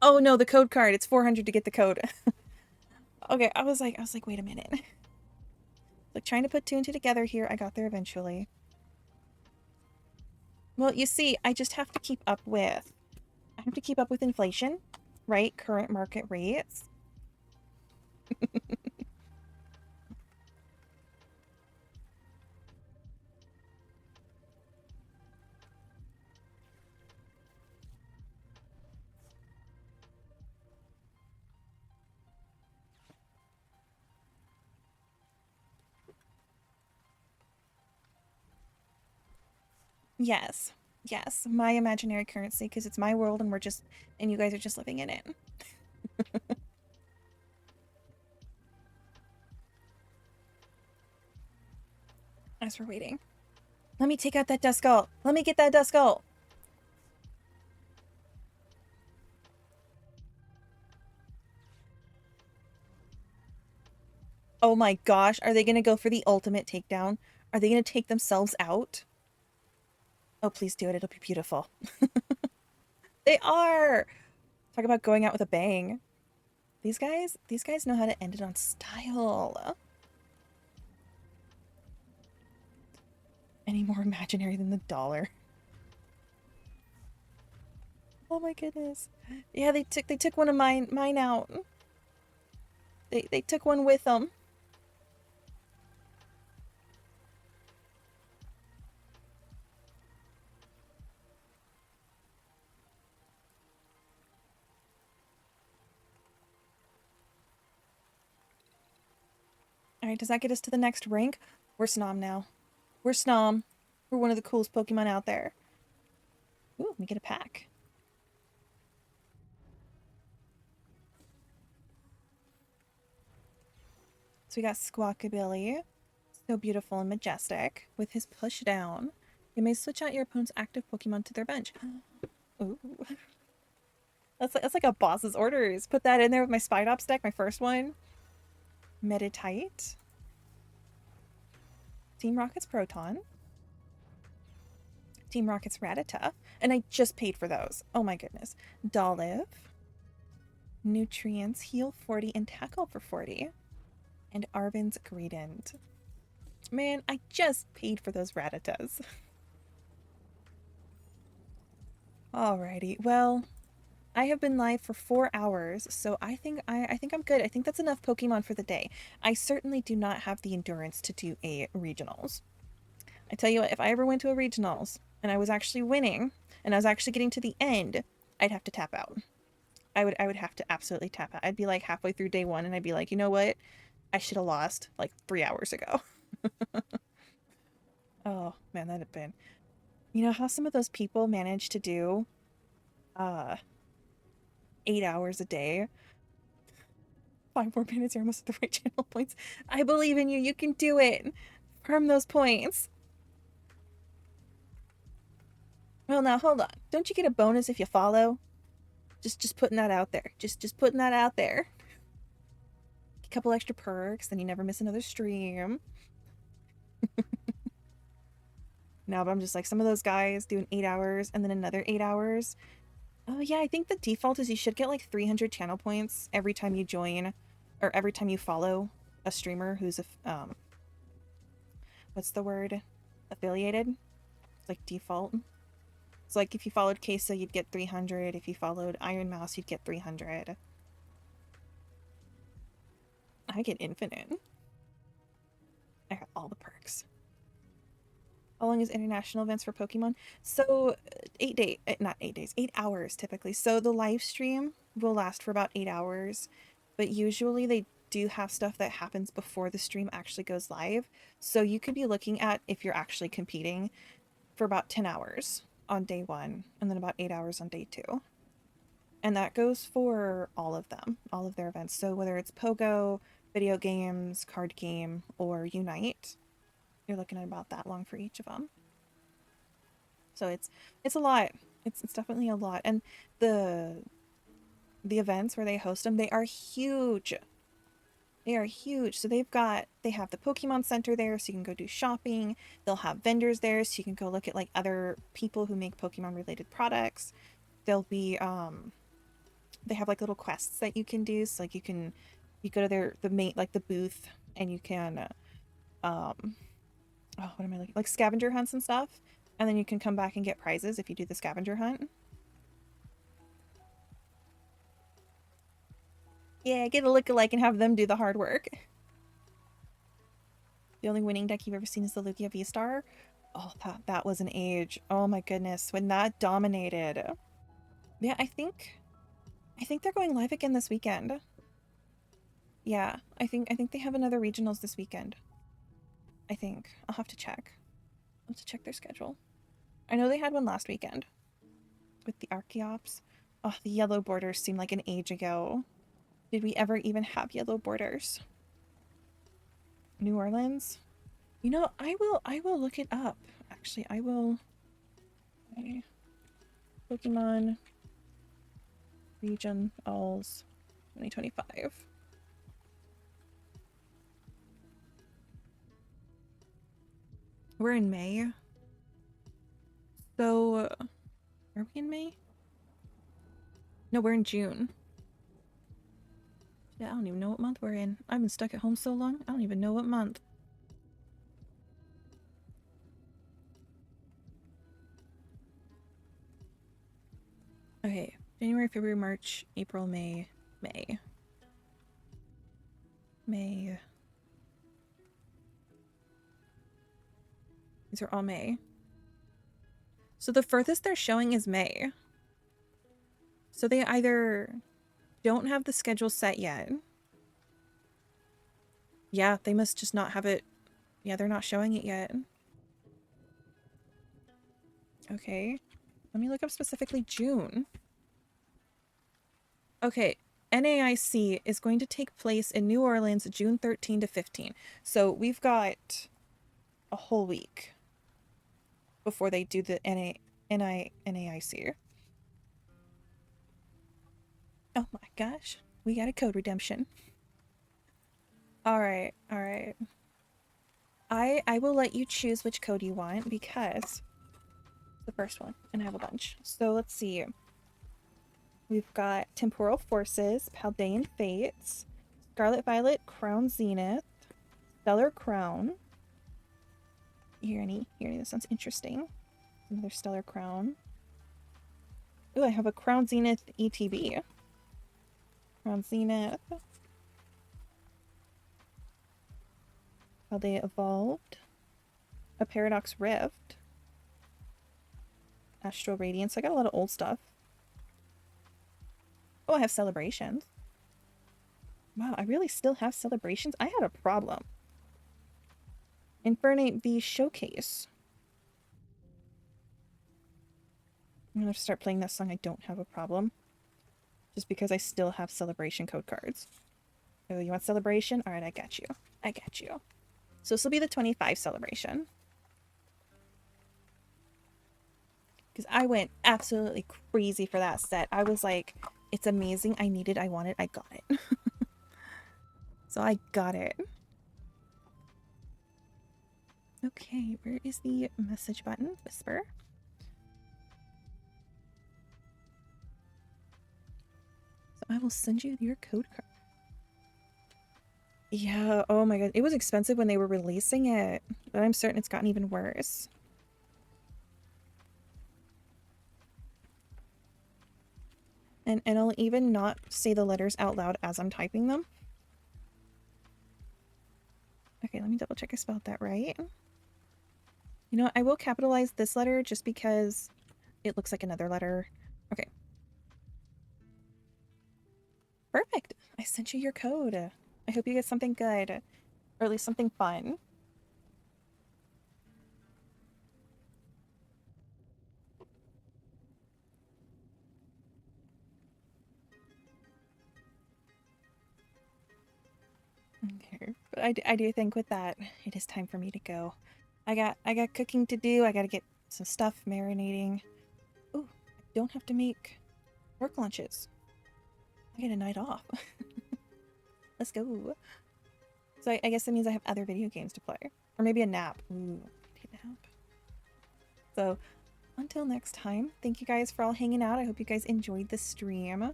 Oh no, the code card. It's 400 to get the code. Okay, I was like, wait a minute. Like trying to put 2 and 2 together here. I got there eventually. Well, you see, I just have to keep up with... I have to keep up with inflation, right? Current market rates. Yes. Yes. My imaginary currency, because it's my world and and you guys are just living in it. As we're waiting. Let me take out that Duskull. Let me get that Duskull. Oh my gosh. Are they going to go for the ultimate takedown? Are they going to take themselves out? Oh, please do it. It'll be beautiful. They are. Talk about going out with a bang. These guys know how to end it on style. Any more imaginary than the dollar? Oh my goodness. Yeah, they took one of mine out. They took one with them. All right, does that get us to the next rank? We're Snom now. We're Snom. We're one of the coolest Pokemon out there. Ooh, let me get a pack. So we got Squawkabilly. So beautiful and majestic. With his push down, you may switch out your opponent's active Pokemon to their bench. Ooh. That's like a boss's orders. Put that in there with my Spidops deck, my first one. Meditite. Team Rocket's Proton. Team Rocket's Rattata. And I just paid for those. Oh my goodness. Dolliv. Nutrients, Heal 40 and Tackle for 40. And Arvin's Greedent. Man, I just paid for those Rattatas. Alrighty, well, I have been live for 4 hours, so I think I'm good. I think that's enough Pokemon for the day. I certainly do not have the endurance to do a regionals. I tell you what, if I ever went to a regionals and I was actually winning and I was actually getting to the end, I'd have to tap out. I would have to absolutely tap out. I'd be like halfway through day 1 and I'd be like, you know what? I should have lost like 3 hours ago. Oh man, that'd have been. You know how some of those people manage to do 8 hours a day? 5 more minutes, you're almost at the right channel points. I believe in you. You can do it. Farm those points. Well, now hold on. Don't you get a bonus if you follow? Just putting that out there. Just putting that out there. A couple extra perks, then you never miss another stream. No, but I'm just like, some of those guys doing 8 hours and then another 8 hours. Oh yeah, I think the default is you should get like 300 channel points every time you join, or every time you follow a streamer who's what's the word? Affiliated? It's like default. So like if you followed Kesa, you'd get 300. If you followed Iron Mouse, you'd get 300. I get infinite. I got all the perks. How long is international events for Pokemon? So 8 hours typically. So the live stream will last for about 8 hours, but usually they do have stuff that happens before the stream actually goes live. So you could be looking at, if you're actually competing, for about 10 hours on day 1 and then about 8 hours on day 2. And that goes for all of them, all of their events. So whether it's Pogo, video games, card game, or Unite, you're looking at about that long for each of them. So it's a lot. It's definitely a lot. And the events where they host them, they are huge. They are huge. So they have the Pokemon Center there, so you can go do shopping. They'll have vendors there, so you can go look at like other people who make Pokemon related products. There'll be they have like little quests that you can do. So like you go to the main, like the booth, and you can oh, what am I looking, like scavenger hunts and stuff, and then you can come back and get prizes if you do the scavenger hunt. Yeah, get a lookalike and have them do the hard work. The only winning deck you've ever seen is the Lugia V-Star. Oh, that was an age. Oh my goodness, when that dominated. Yeah, I think they're going live again this weekend. Yeah, I think they have another regionals this weekend. I think. I'll have to check. I'll have to check their schedule. I know they had one last weekend with the Archeops. Oh, the yellow borders seem like an age ago. Did we ever even have yellow borders? New Orleans? You know, I will look it up. Actually, I will. Okay. Pokemon Region Alls 2025. We're in May. So, are we in May? No, we're in June. Yeah, I don't even know what month we're in. I've been stuck at home so long, I don't even know what month. Okay, January, February, March, April, May, May. May. These are all May. So the furthest they're showing is May. So they either don't have the schedule set yet. Yeah, they must just not have it. Yeah, they're not showing it yet. Okay. Let me look up specifically June. Okay. NAIC is going to take place in New Orleans June 13 to 15. So we've got a whole week before they do the NAIC. Oh my gosh. We got a code redemption. Alright, alright. I will let you choose which code you want because it's the first one and I have a bunch. So let's see. We've got Temporal Forces, Paldean Fates, Scarlet Violet, Crown Zenith, Stellar Crown. Irony, this sounds interesting. Another Stellar Crown. Ooh, I have a Crown Zenith ETB. Crown Zenith. How they evolved. A Paradox Rift. Astral Radiance. I got a lot of old stuff. Oh, I have Celebrations. Wow, I really still have Celebrations? I had a problem. Infernate V Showcase. I'm gonna have to start playing that song. I don't have a problem. Just because I still have Celebration code cards. Oh, you want Celebration? Alright, I got you. I got you. So this will be the 25 Celebration. Because I went absolutely crazy for that set. I was like, it's amazing. I need it. I want it. I got it. So I got it. Okay, where is the message button? Whisper. So I will send you your code card. Yeah, oh my god. It was expensive when they were releasing it, but I'm certain it's gotten even worse. And I'll even not say the letters out loud as I'm typing them. Okay, let me double check I spelled that right. You know, I will capitalize this letter just because it looks like another letter. Okay. Perfect. I sent you your code. I hope you get something good, or at least something fun. Okay. But I do think with that, it is time for me to go. I got cooking to do. I gotta get some stuff marinating. Ooh, I don't have to make work lunches. I get a night off. Let's go. So I guess that means I have other video games to play. Or maybe a nap. Ooh, take a nap. So until next time, thank you guys for all hanging out. I hope you guys enjoyed the stream.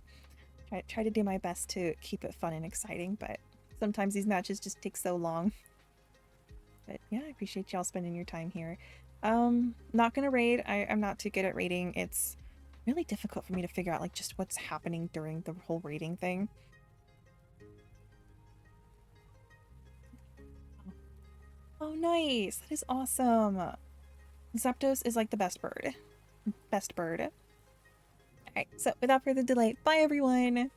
Try to do my best to keep it fun and exciting, but sometimes these matches just take so long. But yeah, I appreciate y'all spending your time here. Not gonna raid. I'm not too good at raiding. It's really difficult for me to figure out like just what's happening during the whole raiding thing. Oh, nice. That is awesome. Zapdos is like the best bird. Best bird. Alright, so without further delay, bye everyone!